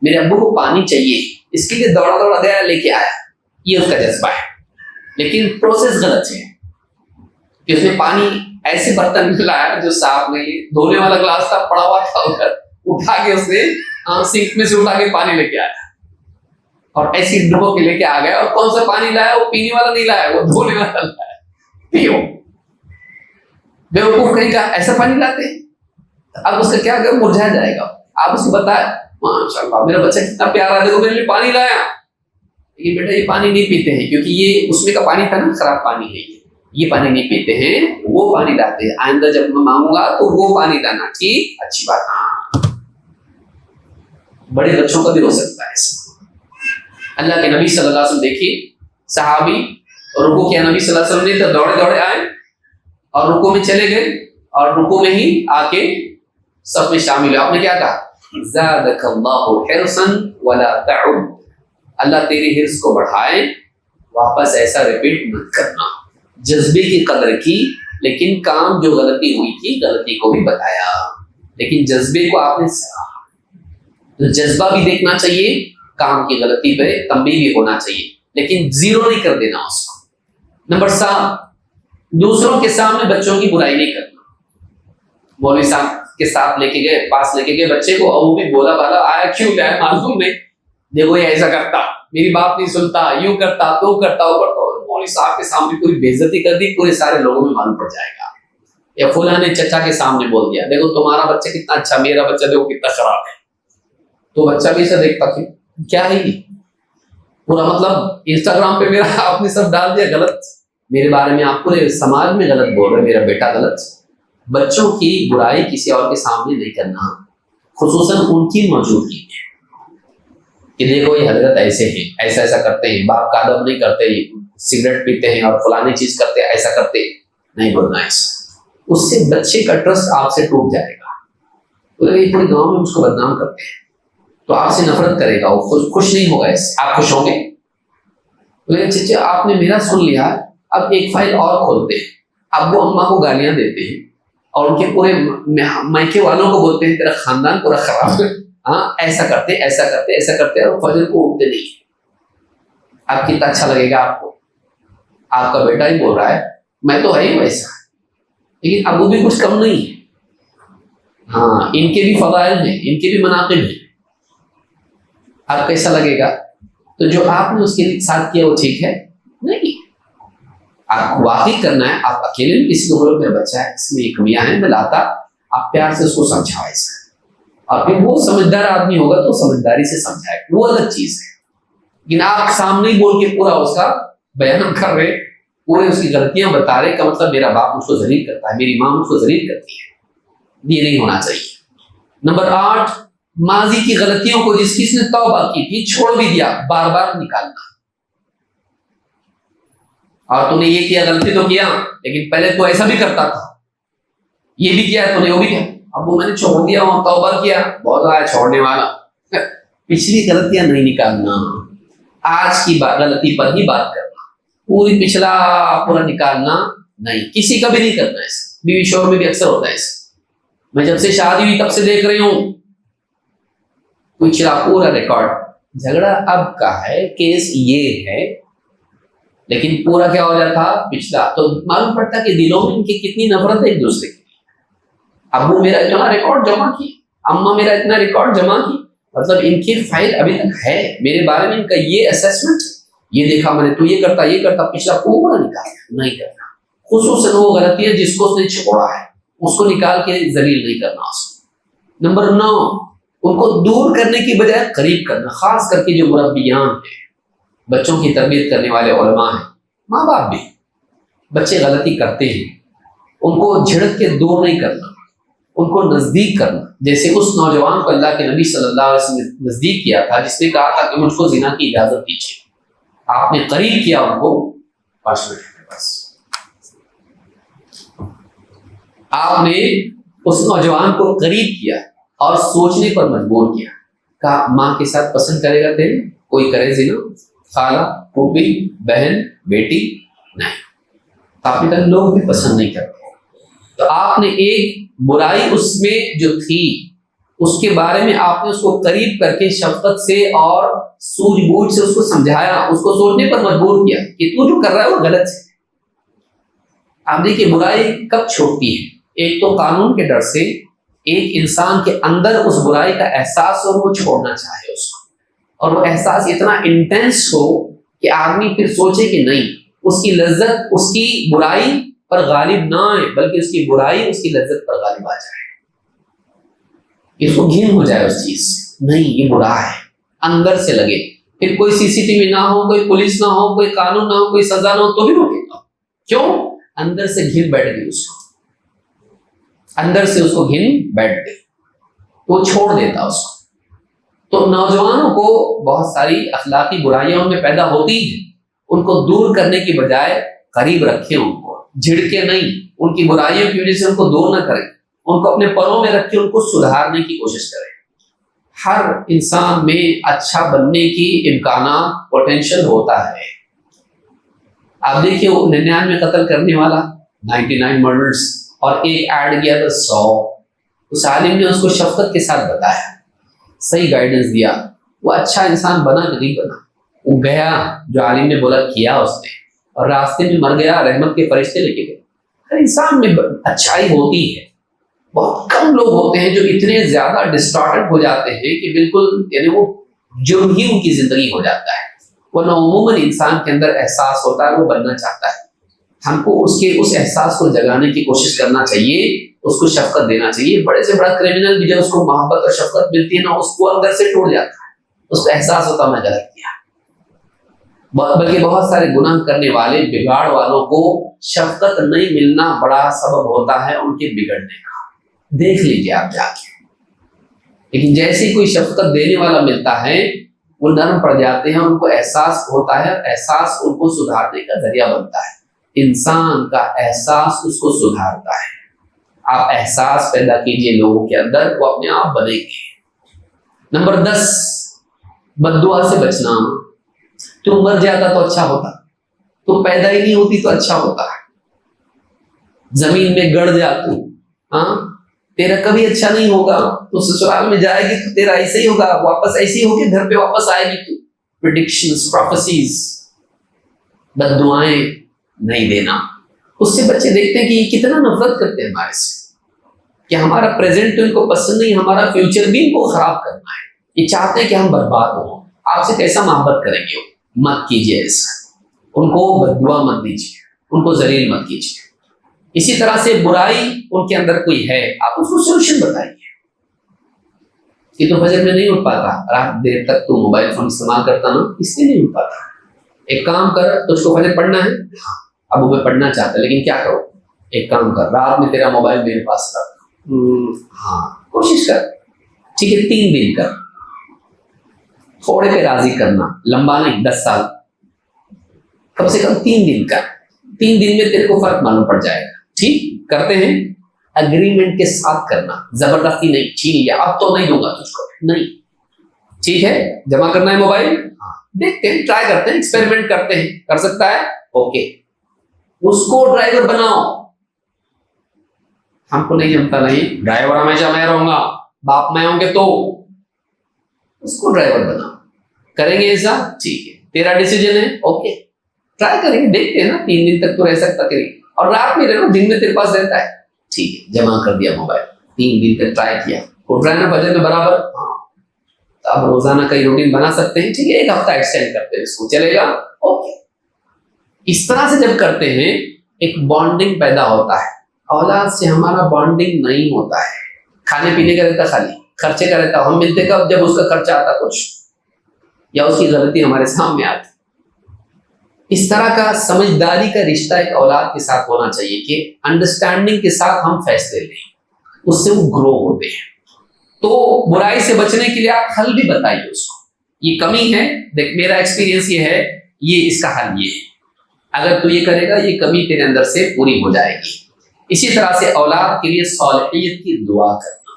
میرے ابو کو پانی چاہیے, اس کے لیے دوڑا دوڑا گیا, لے کے آیا, یہ اس کا جذبہ ہے. لیکن پروسیس غلط ہے کہ اس نے پانی ایسے برتن میں لایا جو صاف نہیں, دھونے والا گلاس تھا پڑا ہوا تھا ادھر, اٹھا کے اس نے سنک میں سے اٹھا کے پانی لے کے آیا اور ایسی ڈبو کے لے کے آ گیا. اور کون سا پانی لایا, وہ پینے والا نہیں لایا, وہ دھونے والا لایا, پیو. بیوقوف کہیں کا, ایسا پانی لاتے ہیں. اب اس کا کیا اگر مرجھا جائے گا, آپ اس کو بتائیں ماشاءاللہ میرا بچہ کتنا پیارا ہے, دیکھو میرے لیے پانی لایا, لیکن بیٹا یہ پانی نہیں پیتے ہیں کیونکہ یہ اس میں کا پانی تھا نا, خراب پانی ہے, یہ پانی نہیں پیتے ہیں, وہ پانی لاتے ہیں. آئندہ جب میں مانگوں گا تو وہ پانی لانا, ٹھیک, اچھی بات. ہاں, بڑے بچوں کا بھی ہو سکتا ہے. اللہ کے نبی صلی اللہ علیہ وسلم دیکھیے, صحابی رکوع کیا نبی صلی اللہ علیہ وسلم نے, تو دوڑے دوڑے آئے, اور رکوع میں چلے گئے اور رکوع میں ہی آ کے صف میں شامل ہوئے. آپ نے کیا کہا؟ زادک اللہ حرصا ولا تعد. اللہ تیری حرص کو بڑھائے، واپس ایسا ریپیٹ مت کرنا. جذبے کی قدر کی، لیکن کام جو غلطی ہوئی تھی غلطی کو بھی بتایا، لیکن جذبے کو آپ نے سراہا. تو جذبہ بھی دیکھنا چاہیے، کام کی غلطی پہ تنبیہ بھی ہونا چاہیے، لیکن زیرو نہیں کر دینا اس کو. نمبر 7، دوسروں کے سامنے بچوں کی برائی نہیں کرنا. مولوی صاحب کے ساتھ لے کے گئے، پاس لے کے گئے بچے کو، اور وہ بھی بولا بالا آیا، کیوں گیا معلوم نہیں، دیکھو یہ ایسا کرتا، میری بات نہیں سنتا، یوں کرتا، تو کرتا، وہ کرتا. مولوی صاحب کے سامنے پوری بے عزتی کر دی، پورے سارے لوگوں میں معلوم پڑ جائے گا. یا فلاں نے چچا کے سامنے بول دیا، دیکھو تمہارا بچہ کتنا اچھا، میرا بچہ دیکھو کتنا خراب ہے. تو بچہ بھی اسے دیکھتا کہ کیا ہے یہ، پورا مطلب انسٹاگرام پہ میرا آپ نے سب ڈال دیا غلط، میرے بارے میں آپ پورے سماج میں غلط بول رہے، میرا بیٹا غلط. بچوں کی برائی کسی اور کے سامنے نہیں کرنا، خصوصاً ان کی موجودگی میں، کہ دیکھو یہ حضرت ایسے ہیں، ایسا ایسا کرتے ہیں، باپ کا ادب نہیں کرتے، سگریٹ پیتے ہیں اور فلانی چیز کرتے ہیں، ایسا کرتے نہیں بولنا. اس سے بچے کا ٹرسٹ آپ سے ٹوٹ جائے گا. پورے گاؤں میں اس کو بدنام کرتے ہیں، تو آپ سے نفرت کرے گا، وہ خوش نہیں ہوگا. اس سے آپ خوش ہوں گے؟ بولے چچا آپ نے میرا سن لیا، اب ایک فائل اور کھولتے ہیں. ابو اماں کو گالیاں دیتے ہیں اور ان کے پورے مائکے والوں کو بولتے ہیں تیرا خاندان پورا خراب ہے، ہاں ایسا کرتے ایسا کرتے ایسا کرتے، اور فجر کو اٹھتے نہیں. اب کتنا اچھا لگے گا آپ کو، آپ کا بیٹا ہی بول رہا ہے میں تو ہے ہی ویسا، لیکن ابو بھی کچھ کم نہیں ہے. ہاں ان کے بھی فضائل ہیں، ان کے بھی مناقب ہیں. آپ کیسا لگے گا؟ تو جو آپ نے اس کے ساتھ کیا وہ ٹھیک ہے نہیں. آپ کو واقعی کرنا ہے، آپ اکیلے بھی کسی کو بولو میرا بچہ ہے اس میں یہ کمیاں ہیں میں لاتا، آپ پیار سے اس کو سمجھائے اس کا. اور پھر وہ سمجھدار آدمی ہوگا تو سمجھداری سے سمجھائے، وہ الگ چیز ہے. لیکن آپ سامنے ہی بول کے پورا اس کا بیان کر رہے، پورے اس کی غلطیاں بتا رہے، کا مطلب میرا باپ مجھ کو ذلیل کرتا ہے، میری ماں مجھ کو ذلیل کرتی ہے. یہ نہیں ہونا چاہیے. نمبر 8، ماضی کی غلطیوں کو جس کس نے توبہ کی تھی چھوڑ بھی دیا، بار بار نکالنا. اور تو نے یہ کیا، غلطی تو کیا، لیکن پہلے تو ایسا بھی کرتا تھا، یہ بھی کیا تو نے وہ بھی کیا، اب وہ میں نے چھوڑ دیا، وہاں توبہ کیا، بہت آیا چھوڑنے والا. پچھلی غلطیاں نہیں نکالنا، آج کی غلطی پر ہی بات کرنا، پوری پچھلا پورا نکالنا نہیں، کسی کا بھی نہیں کرنا. ایسا بیوی شوہر میں بھی اکثر ہوتا ہے. ایسا میں جب سے شادی ہوئی تب سے دیکھ رہی ہوں، پچھلا پورا ریکارڈ، جھگڑا اب کا ہے، کیس یہ ہے، لیکن پورا کیا ہو جاتا پچھلا. تو معلوم پڑتا کہ دلوں میں ان کی کتنی نفرت ہے ایک دوسرے کی. ابو میرا اتنا ریکارڈ جمع کی، اماں میرا اتنا ریکارڈ جمع کی، مطلب ان کی فائل ابھی تک ہے میرے بارے میں، ان کا یہ اسیسمنٹ، یہ دیکھا میں نے، تو یہ کرتا یہ کرتا، پچھلا پورا نکالا نہیں کرنا. خصوصاً وہ غلطی ہے جس کو اس نے چھوڑا ہے، اس کو نکال کے ذلیل نہیں کرنا اس کو. نمبر 9، ان کو دور کرنے کی بجائے قریب کرنا، خاص کر کے جو مربیان ہیں، بچوں کی تربیت کرنے والے علماء ہیں، ماں باپ بھی. بچے غلطی کرتے ہیں، ان کو جھڑک کے دور نہیں کرنا، ان کو نزدیک کرنا. جیسے اس نوجوان کو اللہ کے نبی صلی اللہ علیہ وسلم نے نزدیک کیا تھا، جس نے کہا تھا کہ مجھ کو زنا کی اجازت دیجیے، آپ نے قریب کیا ان کو. 5 منٹ بس. آپ نے اس نوجوان کو قریب کیا اور سوچنے پر مجبور کیا. کہا ماں کے ساتھ پسند کرے گا تیرے کوئی کرے زنا؟ خالہ، پھوپھی، بہن، بیٹی؟ نہیں. کافی تک لوگ بھی پسند نہیں کرتے. تو آپ نے ایک برائی اس میں جو تھی اس کے بارے میں آپ نے اس کو قریب کر کے شفقت سے اور سوجھ بوجھ سے اس کو سمجھایا، اس کو سوچنے پر مجبور کیا کہ تو جو کر رہا ہے وہ غلط ہے. آپ دیکھیے برائی کب چھوٹتی ہے؟ ایک تو قانون کے ڈر سے، ایک انسان کے اندر اس برائی کا احساس ہو، وہ چھوڑنا چاہے اس کو، اور وہ احساس اتنا انٹینس ہو کہ آدمی پھر سوچے کہ نہیں، اس کی لذت اس کی برائی پر غالب نہ آئے، بلکہ اس کی برائی اس کی لذت پر غالب آ جائے، اس کو گھن ہو جائے اس چیز سے، نہیں یہ برا ہے، اندر سے لگے. پھر کوئی سی سی ٹی وی نہ ہو، کوئی پولیس نہ ہو، کوئی قانون نہ ہو، کوئی سزا نہ ہو، تو بھی روکے گا. کیوں؟ اندر سے گھن بیٹھ گئی اس کو، اندر سے اس کو گھن بیٹھ گئی، وہ چھوڑ دیتا اس کو. تو نوجوانوں کو بہت ساری اخلاقی برائیاں ان میں پیدا ہوتی ہیں، ان کو دور کرنے کی بجائے قریب رکھیں، ان کو جھڑکے نہیں. ان کی برائیوں کی وجہ سے ان کو دور نہ کریں، ان کو اپنے پروں میں رکھ کے ان کو سدھارنے کی کوشش کریں۔ ہر انسان میں اچھا بننے کی امکانات، پوٹینشل ہوتا ہے۔ آپ دیکھیے وہ 99 قتل کرنے والا، 99 مرڈرز، اور ایک ایڈ کیا تھا 100۔ اس عالم نے اس کو شفقت کے ساتھ بتایا، صحیح گائیڈنس دیا، وہ اچھا انسان بنا کہ نہیں بنا؟ وہ گیا، جو عالم نے بولا کیا اس نے، اور راستے میں مر گیا، رحمت کے فرشتے لے کے گئے۔ ہر انسان میں اچھائی ہوتی ہے۔ بہت کم لوگ ہوتے ہیں جو اتنے زیادہ ڈسٹارٹڈ ہو جاتے ہیں کہ بالکل یعنی وہ جرم ہی ان کی زندگی ہو جاتا ہے، ورنہ عموماً انسان کے اندر احساس ہوتا ہے، وہ بننا چاہتا ہے۔ ہم کو اس احساس کو جگانے کی کوشش کرنا چاہیے، اس کو شفقت دینا چاہیے۔ بڑے سے بڑا کرمنل بھی جب اس کو محبت اور شفقت ملتی ہے نا، اس کو اندر سے ٹوٹ جاتا ہے، اس کو احساس ہوتا میں غلط کیا۔ بلکہ بہت سارے گناہ کرنے والے، بگاڑ والوں کو شفقت نہیں ملنا بڑا سبب ہوتا ہے ان کے بگڑنے کا۔ دیکھ لیجیے آپ جا کے، لیکن جیسے کوئی شفقت دینے والا ملتا ہے وہ نرم پڑ جاتے ہیں، ان کو احساس ہوتا ہے، احساس ان کو سدھارنے کا ذریعہ بنتا ہے۔ انسان کا احساس اس کو سدھارتا ہے۔ آپ احساس پیدا کیجئے لوگوں کے اندر، وہ اپنے آپ بنے گے۔ نمبر 10، بد دعا سے بچنا۔ تو مر جاتا تو اچھا ہوتا، تو پیدا ہی نہیں ہوتی تو اچھا ہوتا ہے۔ زمین میں گڑ جا تو، ہاں تیرا کبھی اچھا نہیں ہوگا، تو سسرال میں جائے گی تو تیرا ایسے ہی ہوگا، واپس ایسے ہی ہوگی، گھر پہ واپس آئے گی تو۔ پریڈکشنز، پروفیسیز، بد دعائیں نہیں دینا۔ اس سے بچے دیکھتے ہیں کہ یہ کتنا نفرت کرتے ہیں ہمارے سے، کہ ہمارا پریزنٹ ان کو پسند نہیں، ہمارا فیوچر بھی ان کو خراب کرنا ہے، یہ چاہتے ہیں کہ ہم برباد ہوں۔ آپ سے کیسا محبت کریں گے؟ مت کیجیے ایسا، ان کو بد دعا مت دیجیے، ان کو ذلیل مت کیجیے۔ اسی طرح سے برائی ان کے اندر کوئی ہے، آپ اس کو سولوشن بتائیے کہ تو فجر میں نہیں اٹھ پاتا، رات دیر تک تو موبائل فون استعمال کرتا نا، اس لیے نہیں اٹھ پاتا۔ ایک کام کر، تو اس کو فجر پڑھنا ہے، اب وہ میں پڑھنا چاہتا لیکن کیا کرو؟ ایک کام کر، رات میں تیرا موبائل میرے پاس رکھ، ہاں کوشش کر، ٹھیک ہے 3 دن کر، تھوڑے پہ راضی کرنا، لمبا نہیں، 10 سال، کم سے کم 3 دن کر۔ 3 دن میں تیرے کو فرق معلوم پڑ جائے گا۔ ٹھیک کرتے ہیں، اگریمنٹ کے ساتھ کرنا، زبردستی نہیں، چھین لیا اب تو نہیں دوں گا تجھ کو، نہیں، ٹھیک ہے جمع کرنا ہے موبائل، دیکھتے ہیں، ٹرائی کرتے ہیں، ایکسپیریمنٹ کرتے ہیں، کر سکتا ہے اوکے، اس کو ڈرائیور بناؤ۔ ہم کو نہیں جمتا، نہیں ڈرائیور ہمیشہ میں رہوں گا، باپ میں ہوں گے تو، اس کو ڈرائیور بناؤ۔ کریں گے ایسا؟ ٹھیک ہے، تیرا ڈیسیجن ہے، اوکے ٹرائی کریں گے، دیکھتے ہیں نا 3 دن تک تو رہ سکتا، کریں گے، اور رات میں رہنا، دن میں تیرے پاس رہتا ہے، ٹھیک ہے جمع کر دیا موبائل، 3 دن تک ٹرائی کیا، اٹھ رہا ہے نا بجٹ میں برابر، ہاں تو اب روزانہ کئی روٹین بنا سکتے ہیں، ٹھیک ہے 1 ہفتہ ایکسٹینڈ کرتے ہیں، اس کو چلے گا اوکے۔ اس طرح سے جب کرتے ہیں ایک بانڈنگ پیدا ہوتا ہے۔ اولاد سے ہمارا بانڈنگ نہیں ہوتا ہے، کھانے پینے کا رہتا، خالی خرچے کا رہتا، ہم ملتے کب؟ جب اس کا خرچہ آتا کچھ، یا اس کی غلطی ہمارے سامنے آتی۔ اس طرح کا سمجھداری کا رشتہ ایک اولاد کے ساتھ ہونا چاہیے کہ انڈرسٹینڈنگ کے ساتھ ہم فیصلے لیں، اس سے وہ گرو ہوتے ہیں۔ تو برائی سے بچنے کے لیے آپ حل بھی بتائیے اس کو، یہ کمی ہے، دیکھ میرا ایکسپیرینس یہ ہے، یہ اس کا حل یہ ہے، اگر تو یہ کرے گا یہ کمی تیرے اندر سے پوری ہو جائے گی۔ اسی طرح سے اولاد کے لیے صالحیت کی دعا کرنا۔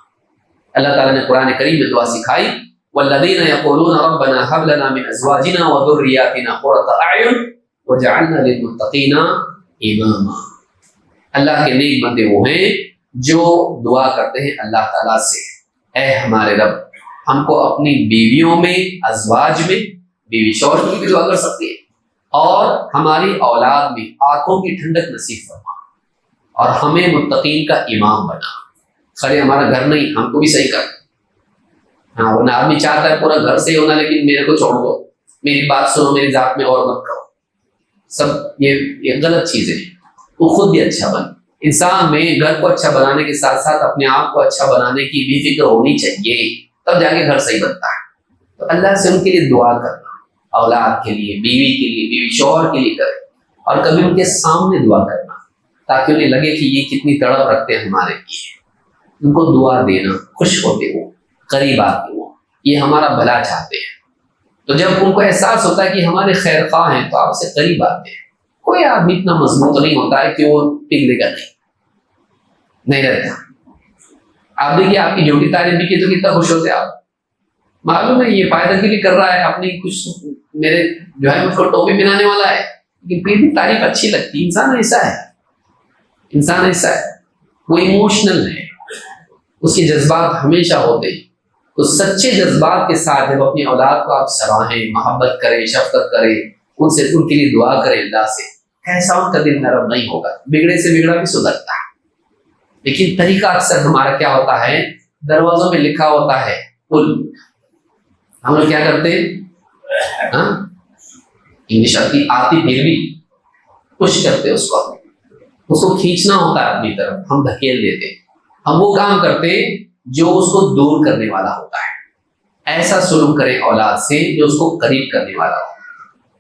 اللہ تعالیٰ نے قرآن کریم میں دعا سکھائی، والذین یقولون ربنا هب لنا من ازواجنا وذریاتنا قرۃ اعین وجعلنا للمتقین اماما۔ اللہ کے نیک بندے وہ ہیں جو دعا کرتے ہیں اللہ تعالیٰ سے، اے ہمارے رب ہم کو اپنی بیویوں میں، ازواج میں، بیوی شوہر کی بھی دعا کر سکتی ہے، اور ہماری اولاد میں آنکھوں کی ٹھنڈک نصیب فرما، اور ہمیں متقین کا امام بنا۔ خالی ہمارا گھر نہیں، ہم کو بھی صحیح کر۔ ہاں ورنہ آدمی چاہتا ہے پورا گھر صحیح ہونا، لیکن میرے کو چھوڑ دو، میری بات سنو، میری ذات میں اور مت کرو، سب یہ غلط چیزیں ہیں۔ تو خود بھی اچھا بن، انسان میں گھر کو اچھا بنانے کے ساتھ ساتھ اپنے آپ کو اچھا بنانے کی بھی فکر ہونی چاہیے، تب جا کے گھر صحیح بنتا ہے۔ تو اللہ سے ان کے لیے دعا کرنا، اولاد کے لیے، بیوی کے لیے، بیوی شوہر کے لیے کرے، اور کبھی ان کے سامنے دعا کرنا تاکہ انہیں لگے کہ یہ کتنی تڑپ رکھتے ہیں ہمارے لیے، ان کو دعا دینا، خوش ہوتے ہو، قریب آتے ہو، یہ ہمارا بھلا چاہتے ہیں۔ تو جب ان کو احساس ہوتا ہے کہ ہمارے خیر خواہ ہیں تو آپ سے قریب آتے ہیں۔ کوئی آدمی اتنا مضبوط نہیں ہوتا ہے کہ وہ پگھلے گا نہیں، نہیں رہتا. آپ دیکھیے آپ کی جھوٹی تعریف بھی کی تو کتنا خوش ہوتے آپ. معلوم ہے یہ فائدہ کے لیے کر رہا ہے, اپنی کچھ میرے جو ہے مجھ کو ٹوپی پہنانے والا ہے, لیکن پھر بھی تعریف اچھی لگتی. انسان ایسا ہے, انسان ایسا ہے, وہ ایموشنل ہے, اس کے جذبات ہمیشہ ہوتے ہیں. تو سچے جذبات کے ساتھ جب اپنی اولاد کو آپ سراہیں, محبت کریں, شفقت کریں, ان سے ان کے لیے دعا کریں اللہ سے, ایسا ان کا دل نرم نہیں ہوگا, بگڑے سے بگڑا بھی سدھرتا ہے. لیکن طریقہ اکثر ہمارا کیا ہوتا ہے, دروازوں میں لکھا ہوتا ہے پل, ہم لوگ کیا کرتے ہیں, انگلش آتی پھر بھی پش کرتے اس کو کھینچنا ہوتا ہے اپنی طرف, ہم دھکیل دیتے, ہم وہ کام کرتے جو اس کو دور کرنے والا ہوتا ہے. ایسا سلوک کریں اولاد سے جو اس کو قریب کرنے والا ہو.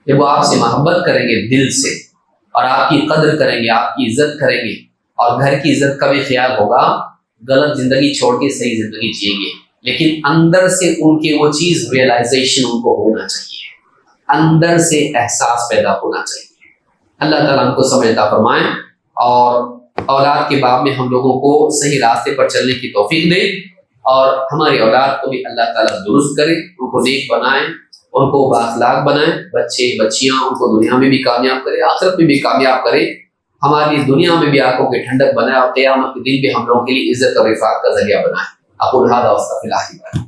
جب وہ آپ سے محبت کریں گے دل سے, اور آپ کی قدر کریں گے, آپ کی عزت کریں گے, اور گھر کی عزت کا بھی خیال ہوگا, غلط زندگی چھوڑ کے صحیح زندگی جئیں گے. لیکن اندر سے ان کی وہ چیز ریئلائزیشن ان کو ہونا چاہیے, اندر سے احساس پیدا ہونا چاہیے. اللہ تعالیٰ ہم کو سمجھتا فرمائیں, اور اولاد کے باب میں ہم لوگوں کو صحیح راستے پر چلنے کی توفیق دے, اور ہماری اولاد کو بھی اللہ تعالیٰ درست کرے, ان کو نیک بنائیں, ان کو بااخلاق بنائیں, بچے بچیاں ان کو دنیا میں بھی کامیاب کرے, آخرت میں بھی کامیاب کرے, ہماری دنیا میں بھی آنکھوں کی ٹھنڈک بنائے, اور قیامت کے دن بھی ہم لوگوں کے لیے عزت اور رفعت کا ذریعہ بنائے. اقول ھذا واستغفر اللہ.